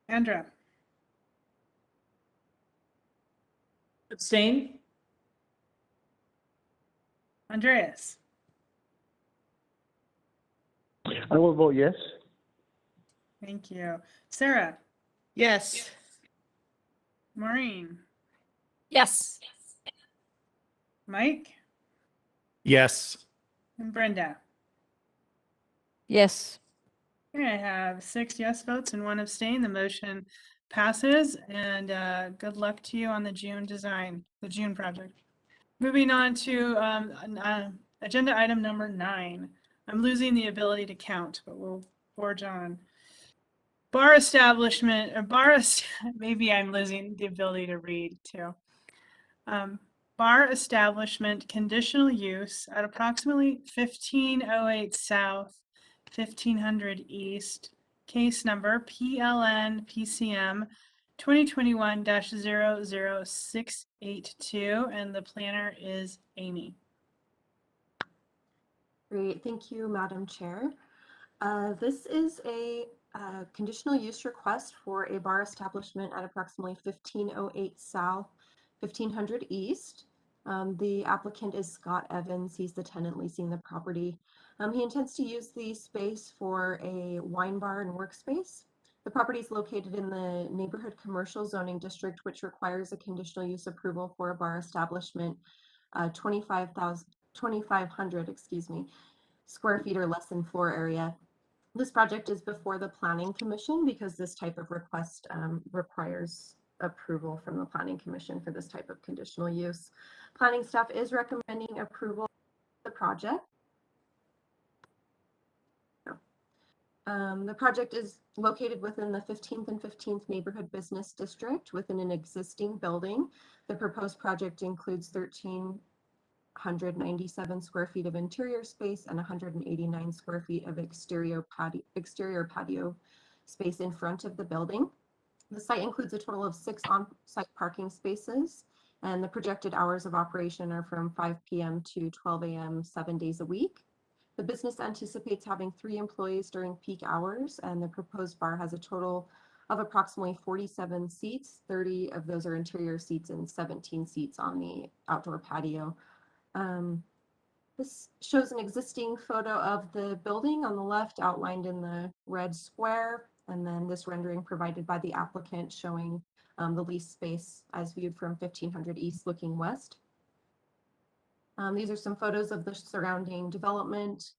Andra, Abstain? Andreas, I will vote yes. thank you. Sarah, Yes. Maureen, Yes. Mike, Yes. and Brenda. Yes. Okay, I have 6 yes votes and 1 abstain. The motion passes, and good luck to you on the June project. Moving on to agenda item number 9. I'm losing the ability to count, but we'll forge on. Bar establishment, maybe I'm losing the ability to read too. Bar establishment conditional use at approximately 1508 South, 1500 East, case number PLN PCM 2021-00682, and the planner is Amy. Great, thank you, Madam Chair. This is a conditional use request for a bar establishment at approximately 1508 South, 1500 East. The applicant is Scott Evans. He's the tenant leasing the property. He intends to use the space for a wine bar and workspace. The property is located in the neighborhood commercial zoning district, which requires a conditional use approval for a bar establishment, 2,500, square feet or less than floor area. This project is before the Planning Commission because this type of request requires approval from the Planning Commission for this type of conditional use. Planning staff is recommending approval of the project. The project is located within the 15th and 15th Neighborhood Business District within an existing building. The proposed project includes 1,397 square feet of interior space and 189 square feet of exterior patio space in front of the building. The site includes a total of 6 on-site parking spaces, and the projected hours of operation are from 5 p.m. to 12 a.m. 7 days a week. The business anticipates having 3 employees during peak hours, and the proposed bar has a total of approximately 47 seats. 30 of those are interior seats and 17 seats on the outdoor patio. This shows an existing photo of the building on the left outlined in the red square, and then this rendering provided by the applicant showing the lease space as viewed from 1500 East looking west. These are some photos of the surrounding development.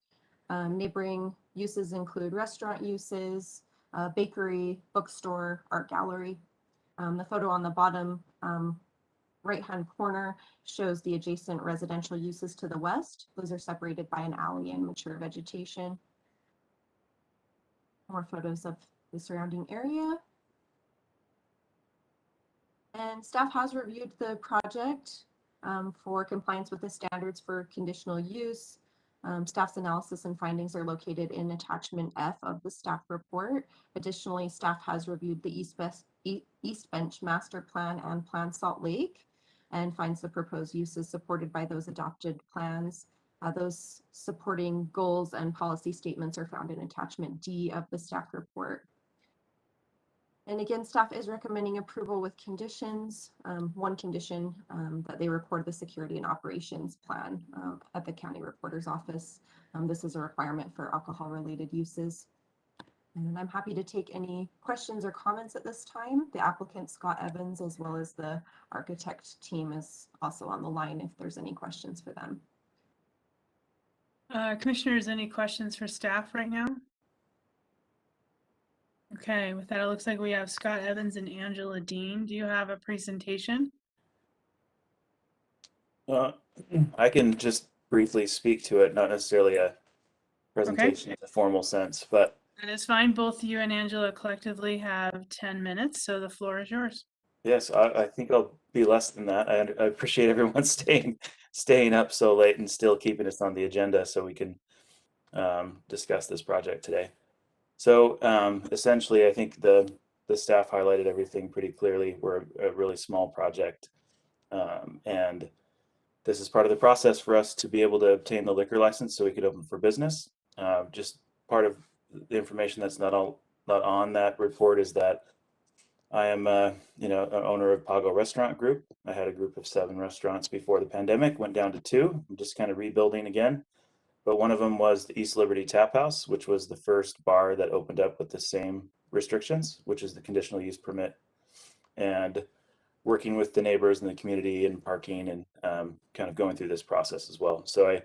Neighboring uses include restaurant uses, bakery, bookstore, art gallery. The photo on the bottom right-hand corner shows the adjacent residential uses to the west. Those are separated by an alley and mature vegetation. More photos of the surrounding area. And staff has reviewed the project for compliance with the standards for conditional use. Staff's analysis and findings are located in attachment F of the staff report. Additionally, staff has reviewed the East Bench Master Plan and Plan Salt Lake and finds the proposed uses supported by those adopted plans. Those supporting goals and policy statements are found in attachment D of the staff report. And again, staff is recommending approval with conditions. One condition that they record the security and operations plan at the county reporter's office. This is a requirement for alcohol-related uses. And I'm happy to take any questions or comments at this time. The applicant, Scott Evans, as well as the architect team is also on the line if there's any questions for them. Commissioners, any questions for staff right now? Okay, with that, it looks like we have Scott Evans and Angela Dean. Do you have a presentation? I can just briefly speak to it, not necessarily a presentation in the formal sense, but That is fine. Both you and Angela collectively have 10 minutes, so the floor is yours. yes, I think I'll be less than that. I appreciate everyone staying up so late and still keeping us on the agenda so we can discuss this project today. So essentially, I think the staff highlighted everything pretty clearly. We're a really small project, and this is part of the process for us to be able to obtain the liquor license so we could open for business. Just part of the information that's not on that report is that I am, an owner of Pago Restaurant Group. I had a group of 7 restaurants before the pandemic, went down to 2. I'm just kind of rebuilding again. But one of them was the East Liberty Tap House, which was the first bar that opened up with the same restrictions, which is the conditional use permit. And working with the neighbors in the community and parking and kind of going through this process as well. So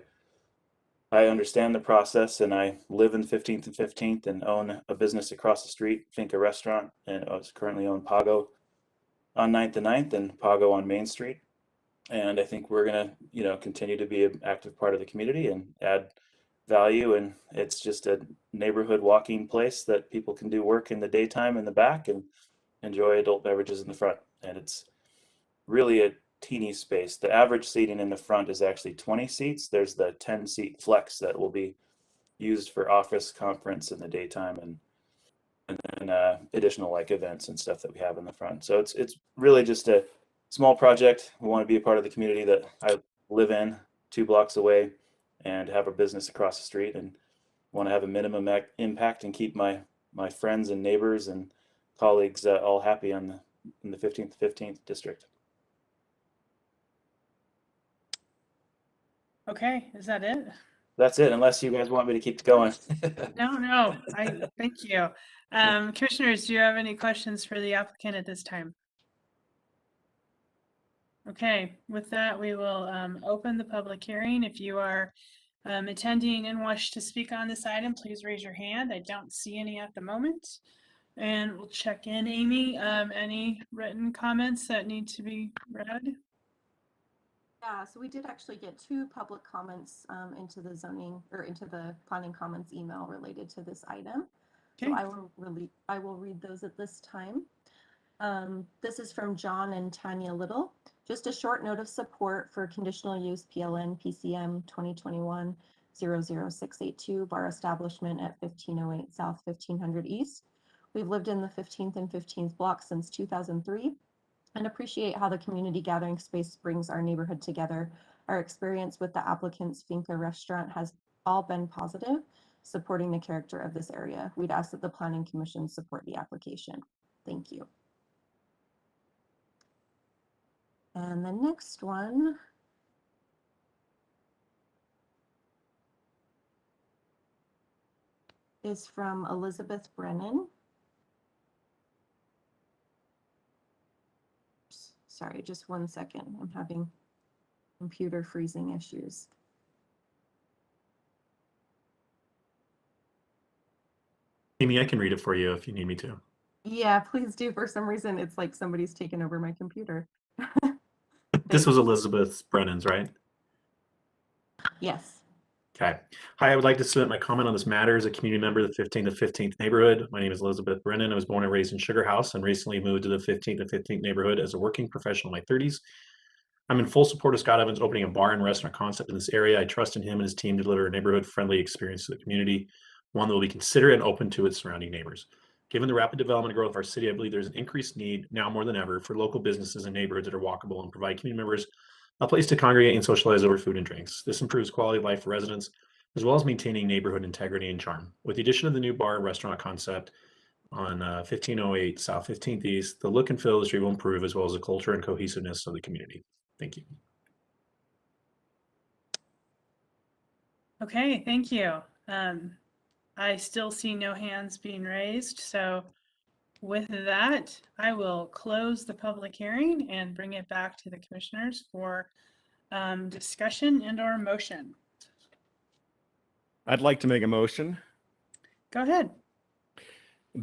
I understand the process, and I live in 15th and 15th and own a business across the street, Finca Restaurant, and I currently own Pago on 9th and 9th and Pago on Main Street. And I think we're gonna, continue to be an active part of the community and add value. And it's just a neighborhood walking place that people can do work in the daytime in the back and enjoy adult beverages in the front. And it's really a teeny space. The average seating in the front is actually 20 seats. There's the 10-seat flex that will be used for office conference in the daytime and then additional like events and stuff that we have in the front. So it's really just a small project. We want to be a part of the community that I live in 2 blocks away and have a business across the street, and want to have a minimum impact and keep my friends and neighbors and colleagues all happy in the 15th district. Okay, is that it? That's it, unless you guys want me to keep going. No, thank you. Commissioners, do you have any questions for the applicant at this time? Okay, with that, we will open the public hearing. If you are attending and wish to speak on this item, please raise your hand. I don't see any at the moment. And we'll check in. Amy, any written comments that need to be read? Yeah, so we did actually get 2 public comments into the zoning or into the planning comments email related to this item. Okay. So I will read those at this time. This is from John and Tanya Little. Just a short note of support for conditional use PLN PCM 2021-00682 bar establishment at 1508 South 1500 East. We've lived in the 15th and 15th block since 2003 and appreciate how the community gathering space brings our neighborhood together. Our experience with the applicant's Finca restaurant has all been positive, supporting the character of this area. We'd ask that the Planning Commission support the application. Thank you. And the next one is from Elizabeth Brennan. Sorry, just one second. I'm having computer freezing issues. Amy, I can read it for you if you need me to. Yeah, please do. For some reason, it's like somebody's taken over my computer. This was Elizabeth Brennan's, right? Yes. Okay. Hi, I would like to submit my comment on this matter as a community member of the 15th to 15th neighborhood. My name is Elizabeth Brennan. I was born and raised in Sugar House and recently moved to the 15th to 15th neighborhood as a working professional in my 30s. I'm in full support of Scott Evans opening a bar and restaurant concept in this area. I trust in him and his team to deliver a neighborhood-friendly experience to the community, one that will be considerate and open to its surrounding neighbors. Given the rapid development and growth of our city, I believe there's an increased need now more than ever for local businesses and neighborhoods that are walkable and provide community members a place to congregate and socialize over food and drinks. This improves quality of life for residents, as well as maintaining neighborhood integrity and charm. With the addition of the new bar and restaurant concept on 1508 South 15th East. The look and feel of the street will improve, as well as the culture and cohesiveness of the community. Thank you. Okay, thank you. I still see no hands being raised, so with that, I will close the public hearing and bring it back to the commissioners for discussion and/or motion. I'd like to make a motion. Go ahead.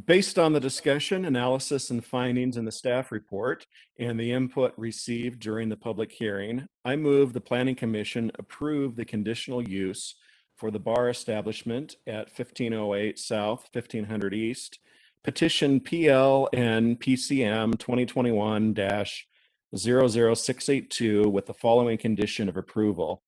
Based on the discussion, analysis, and findings in the staff report and the input received during the public hearing, I move the Planning Commission approve the conditional use for the bar establishment at 1508 South, 1500 East, petition PL and PCM 2021-00682 with the following condition of approval.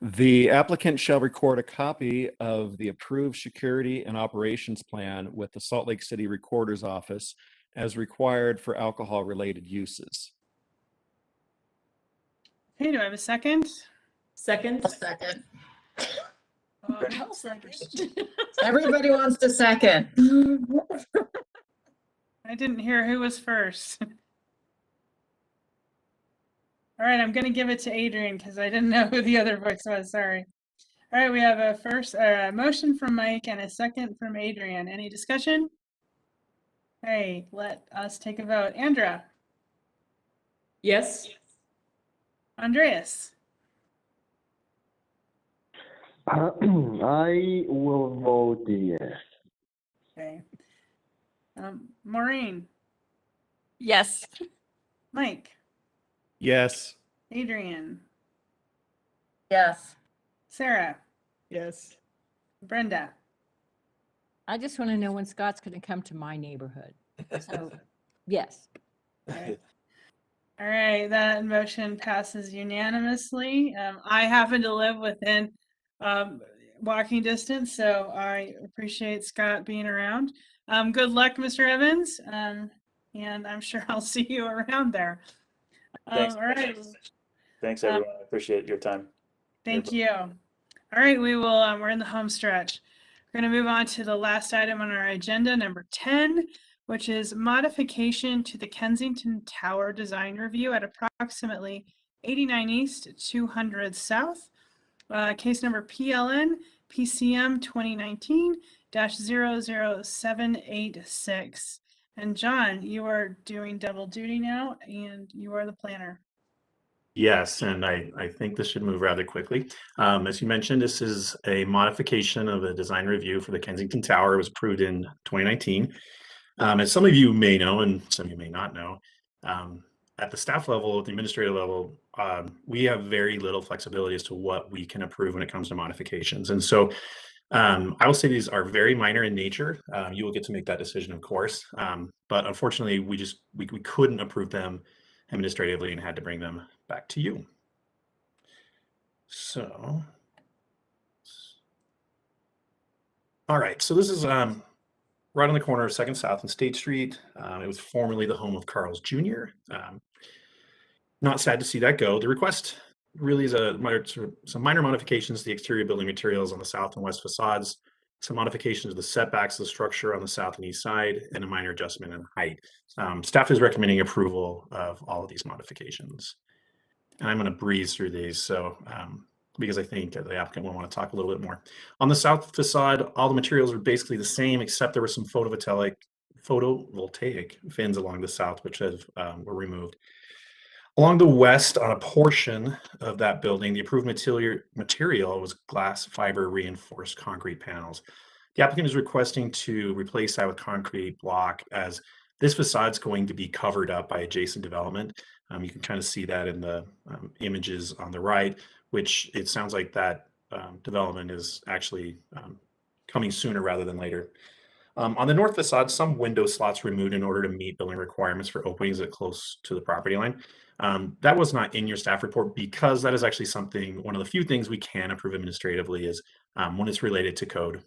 The applicant shall record a copy of the approved security and operations plan with the Salt Lake City Recorder's Office as required for alcohol-related uses. Okay, do I have a second? Second. Second. I'll second. Everybody wants to second. I didn't hear who was first. All right, I'm going to give it to Adrian because I didn't know who the other voice was. Sorry. All right, we have a motion from Mike and a second from Adrian. Any discussion? Hey, let us take a vote. Andra? Yes. Andreas? I will vote yes. Okay. Maureen? Yes. Mike? Yes. Adrian? Yes. Sarah? Yes. Brenda? I just want to know when Scott's going to come to my neighborhood. So, yes. Okay. All right, that motion passes unanimously. I happen to live within walking distance, so I appreciate Scott being around. Good luck, Mr. Evans, and I'm sure I'll see you around there. Thanks. All right. Thanks, everyone. I appreciate your time. Thank you. All right, we're in the home stretch. We're going to move on to the last item on our agenda, number 10, which is modification to the Kensington Tower design review at approximately 89 East, 200 South. Case number PLN PCM 2019-00786. And John, you are doing double duty now, and you are the planner. Yes, and I think this should move rather quickly. As you mentioned, this is a modification of a design review for the Kensington Tower. It was approved in 2019. As some of you may know, and some of you may not know, at the staff level, at the administrative level, we have very little flexibility as to what we can approve when it comes to modifications. And so I will say these are very minor in nature. You will get to make that decision, of course. But unfortunately, we couldn't approve them administratively and had to bring them back to you. So, all right. So this is right on the corner of 2nd South and State Street. It was formerly the home of Carl's Jr. Not sad to see that go. The request really is some minor modifications to the exterior building materials on the south and west facades, some modifications to the setbacks of the structure on the south and east side, and a minor adjustment in height. Staff is recommending approval of all of these modifications. And I'm going to breeze through these because I think the applicant will want to talk a little bit more. On the south facade, all the materials are basically the same, except there were some photovoltaic fins along the south, which were removed. Along the west, on a portion of that building, the approved material was glass fiber reinforced concrete panels. The applicant is requesting to replace that with concrete block, as this facade is going to be covered up by adjacent development. You can kind of see that in the images on the right, which it sounds like that development is actually coming sooner rather than later. On the north facade, some window slots removed in order to meet building requirements for openings that close to the property line. That was not in your staff report because that is actually one of the few things we can approve administratively is when it's related to code.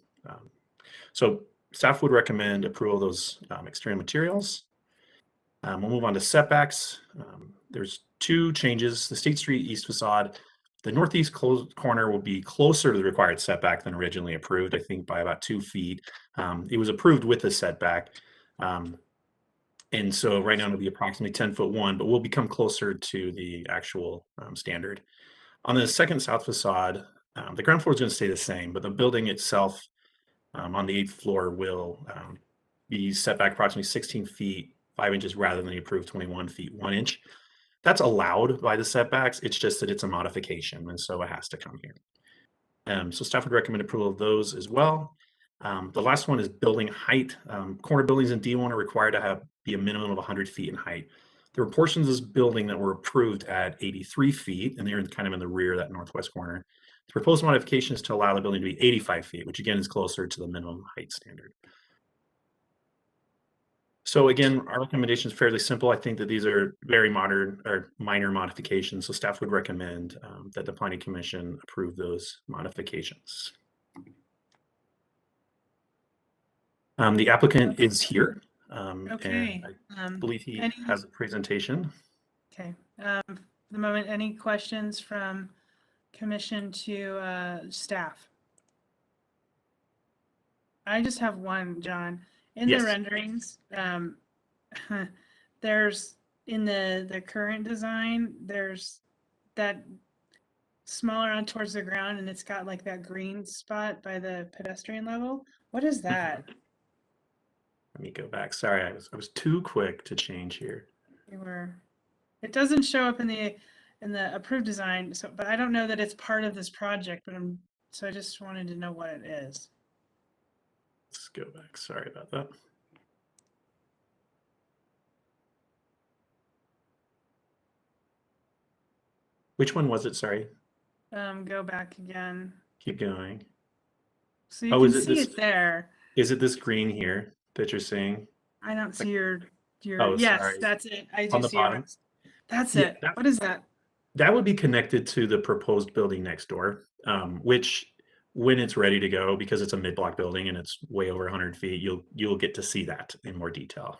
So staff would recommend approval of those exterior materials. We'll move on to setbacks. There's two changes. The State Street east facade The northeast corner will be closer to the required setback than originally approved, I think by about 2 feet. It was approved with a setback. And so right now it'll be approximately 10'1", but we'll become closer to the actual standard. On the second south facade, the ground floor is going to stay the same, but the building itself on the 8th floor will be set back approximately 16 feet, 5 inches rather than the approved 21 feet, 1 inch. That's allowed by the setbacks. It's just that it's a modification, and so it has to come here. So staff would recommend approval of those as well. The last one is building height. Corner buildings in D1 are required to be a minimum of 100 feet in height. There were portions of this building that were approved at 83 feet, and they're kind of in the rear of that northwest corner. The proposed modification is to allow the building to be 85 feet, which again is closer to the minimum height standard. So again, our recommendation is fairly simple. I think that these are very modern or minor modifications, so staff would recommend that the Planning Commission approve those modifications. The applicant is here. Okay. And I believe he Any- has a presentation. Okay. For the moment, any questions from commission to staff? I just have one, John. In Yes. the renderings, there's in the current design, there's that smaller on towards the ground, and it's got like that green spot by the pedestrian level. What is that? Let me go back. Sorry, I was too quick to change here. It doesn't show up in the approved design, so but I don't know that it's part of this project, but so I just wanted to know what it is. Let's go back. Sorry about that. Which one was it? Sorry. Go back again. Keep going. So you can is see it there. Is it this green here that you're seeing? I don't see your Oh, yes, sorry. that's it. I do On the see bottom? it. That's Yeah, it. What is that? That would be connected to the proposed building next door, which when it's ready to go, because it's a mid-block building and it's way over 100 feet, you'll get to see that in more detail.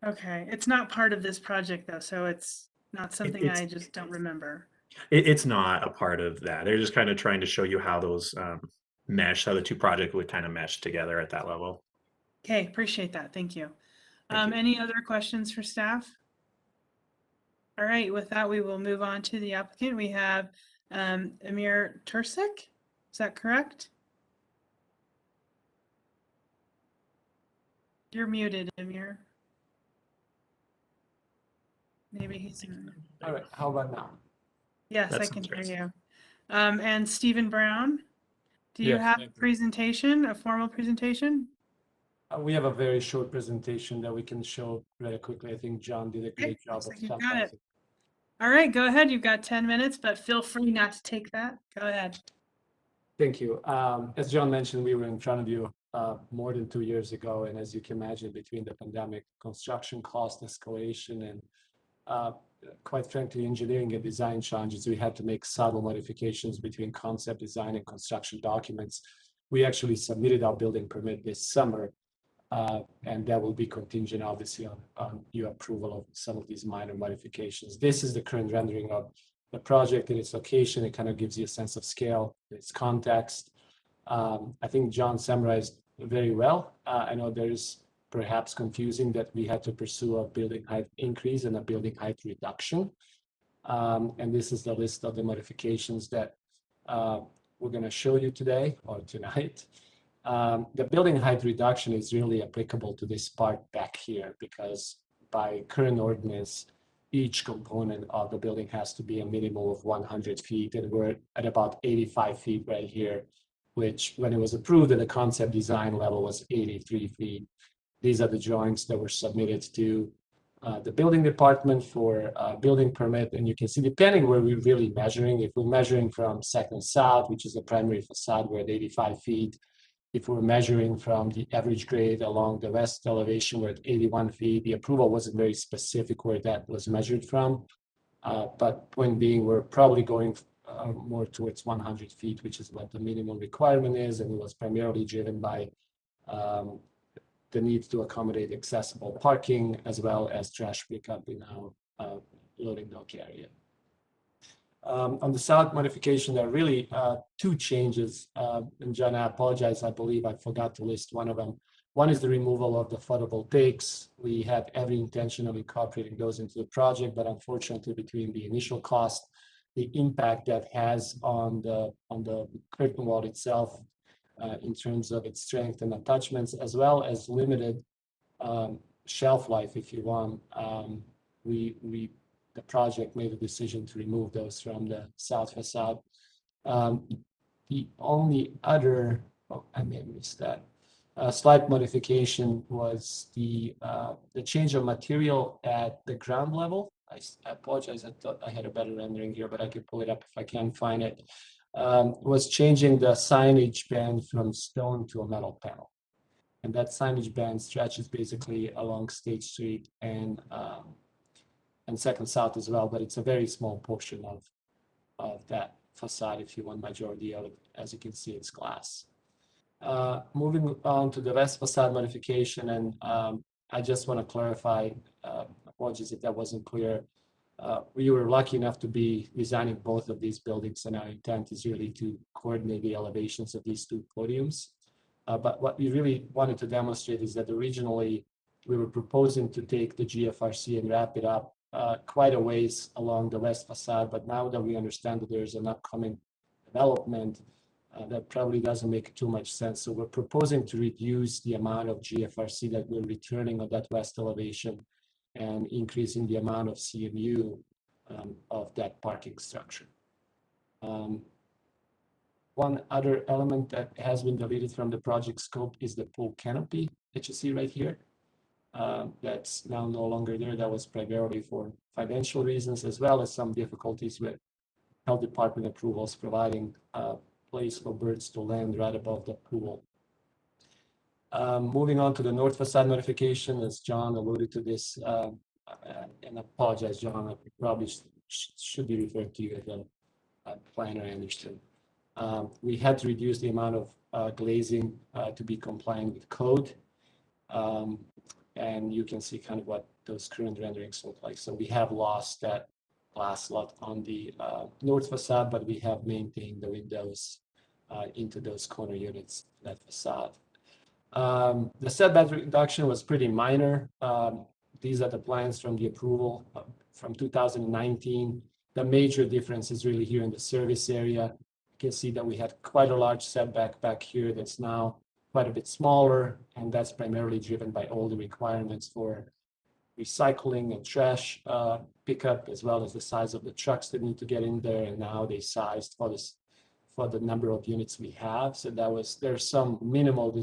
Okay, it's not part of this project though, so it's not something it's- I just don't remember. It's not a part of that. They're just kind of trying to show you how those mesh, how the two projects would kind of mesh together at that level. Okay, appreciate that. Thank you. Thank you. Any other questions for staff? All right, with that, we will move on to the applicant. We have Amir Tursik. Is that correct? You're muted, Amir. Maybe he's in. All right, how about now? Yes, That I can sounds hear right. you. And Stephen Brown, do you Yes, have thank a presentation, a formal presentation? We have a very short presentation that we can show very quickly. I think John did a great job of Looks like you've got it. summarizing. All right, go ahead. You've got 10 minutes, but feel free not to take that. Go ahead. Thank you. As John mentioned, we were in front of you more than 2 years ago, and as you can imagine, between the pandemic, construction cost escalation, and quite frankly, engineering and design challenges, we had to make subtle modifications between concept design and construction documents. We actually submitted our building permit this summer, and that will be contingent, obviously, on your approval of some of these minor modifications. This is the current rendering of the project and its location. It kind of gives you a sense of scale, its context. I think John summarized very well. I know there is perhaps confusing that we had to pursue a building height increase and a building height reduction. And this is the list of the modifications that we're going to show you today or tonight. The building height reduction is really applicable to this part back here because by current ordinance, each component of the building has to be a minimum of 100 feet, and we're at about 85 feet right here, which when it was approved at the concept design level was 83 feet. These are the drawings that were submitted to the building department for building permit, and you can see depending where we're really measuring, if we're measuring from second south, which is the primary facade, we're at 85 feet. If we're measuring from the average grade along the west elevation, we're at 81 feet. The approval wasn't very specific where that was measured from. But point being, we're probably going more towards 100 feet, which is what the minimum requirement is. And it was primarily driven by the need to accommodate accessible parking as well as trash pickup in our loading dock area. On the south modification, there are really two changes. And John, I apologize, I believe I forgot to list one of them. One is the removal of the photovoltaics. We had every intention of incorporating those into the project, but unfortunately, between the initial cost, the impact that has on the curtain wall itself, in terms of its strength and attachments, as well as limited shelf life, if you want, the project made a decision to remove those from the south facade. The only other, I may have missed that, slight modification was the change of material at the ground level. I apologize, I thought I had a better rendering here, but I could pull it up if I can find it. Was changing the signage band from stone to a metal panel. And that signage band stretches basically along State Street and Second South as well, but it's a very small portion of that facade, if you want. Majority of it, as you can see, it's glass. Moving on to the west facade modification, and I just want to clarify, apologies if that wasn't clear. We were lucky enough to be designing both of these buildings, and our intent is really to coordinate the elevations of these two podiums. But what we really wanted to demonstrate is that originally we were proposing to take the GFRC and wrap it up quite a ways along the west facade, but now that we understand that there's an upcoming development, that probably doesn't make too much sense. So we're proposing to reduce the amount of GFRC that we're returning on that west elevation and increasing the amount of CMU of that parking structure. One other element that has been deleted from the project scope is the pool canopy that you see right here. That's now no longer there. That was primarily for financial reasons, as well as some difficulties with health department approvals, providing a place for birds to land right above the pool. Moving on to the north facade modification, as John alluded to this, and I apologize, John, I probably should be referred to you as a planner, I understand. We had to reduce the amount of glazing to be compliant with code. And you can see kind of what those current renderings look like. So we have lost that glass lot on the north facade, but we have maintained the windows into those corner units, that facade. The setback reduction was pretty minor. These are the plans from the approval from 2019. The major difference is really here in the service area. You can see that we had quite a large setback back here that's now quite a bit smaller, and that's primarily driven by all the requirements for recycling and trash pickup, as well as the size of the trucks that need to get in there, and now they sized for the number of units we have. So there's some minimal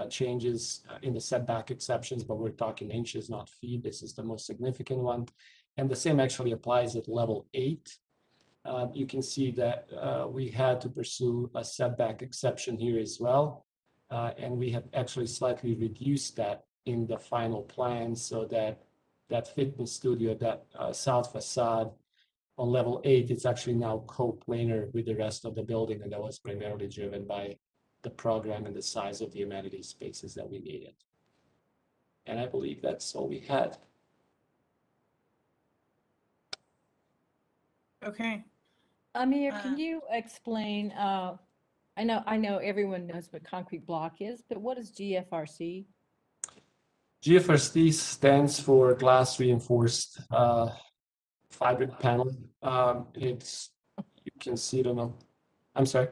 changes in the setback exceptions, but we're talking inches, not feet. This is the most significant one. And the same actually applies at level 8. You can see that we had to pursue a setback exception here as well. And we have actually slightly reduced that in the final plan, so that fitness studio, that south facade on level 8, it's actually now co-planar with the rest of the building, and that was primarily driven by the program and the size of the amenity spaces that we needed. And I believe that's all we had. Okay. Amir, can you explain, I know everyone knows what concrete block is, but what is GFRC? GFRC stands for glass reinforced fiber panel. You can see it on I'm sorry?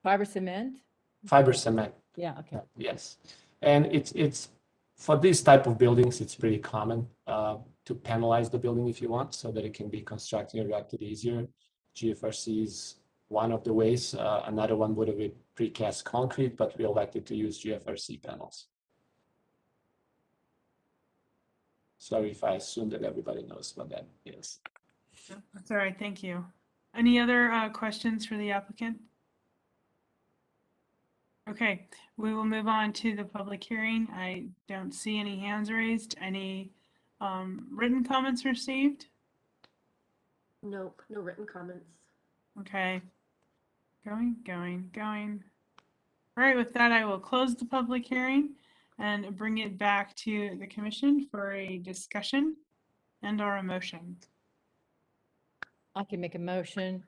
Fiber cement? Fiber cement. Yeah, okay. Yes. And it's for these type of buildings, it's pretty common to panelize the building if you want, so that it can be constructed and erected easier. GFRC is one of the ways. Another one would have been precast concrete, but we elected to use GFRC panels. Sorry if I assume that everybody knows what that is. That's all right. Thank you. Any other questions for the applicant? Okay, we will move on to the public hearing. I don't see any hands raised. Any written comments received? Nope, no written comments. Okay. Going. All right, with that, I will close the public hearing and bring it back to the commission for a discussion and or a motion. I can make a motion.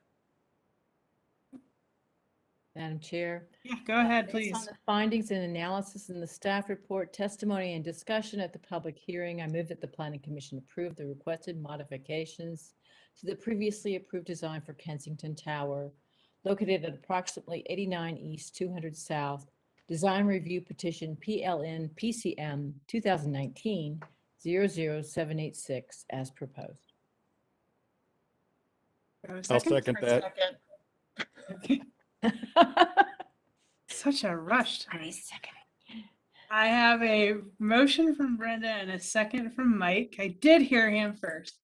Madam Chair. Yeah, go ahead, Based on please. the findings and analysis in the staff report, testimony and discussion at the public hearing, I move that the Planning Commission approve the requested modifications to the previously approved design for Kensington Tower, located at approximately 89 East, 200 South, Design Review Petition PLN PCM 2019 00786 as proposed. I'll second that. Okay. Such a rush tonight. I have a motion from Brenda and a second from Mike. I did hear him first.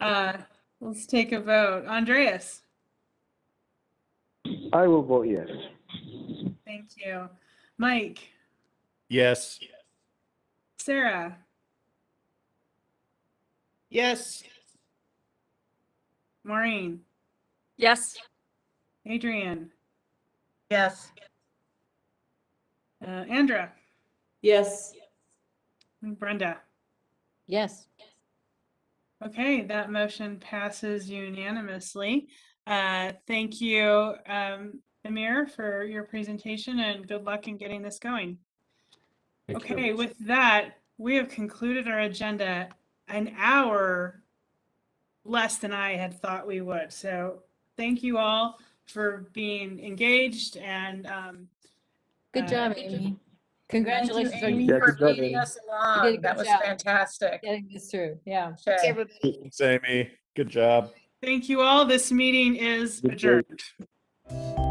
Let's take a vote. Andreas. I will vote yes. Thank you. Mike. Yes. Sarah. Yes. Maureen. Yes. Adrian. Yes. Andra. Yes. And Brenda. Yes. Okay, that motion passes unanimously. Thank you, Amir, for your presentation, and good luck in getting this going. Thank you. Okay, with that, we have concluded our agenda an hour less than I had thought we would. So thank you all for being engaged and Good job, Amy. Congratulations Thank on you, Amy, Yeah, for good job, leading Amy. us You did a along. good That was job. fantastic. getting this through. Yeah. Okay. Thanks, Amy. Good job. thank you all. This meeting is Good day. adjourned.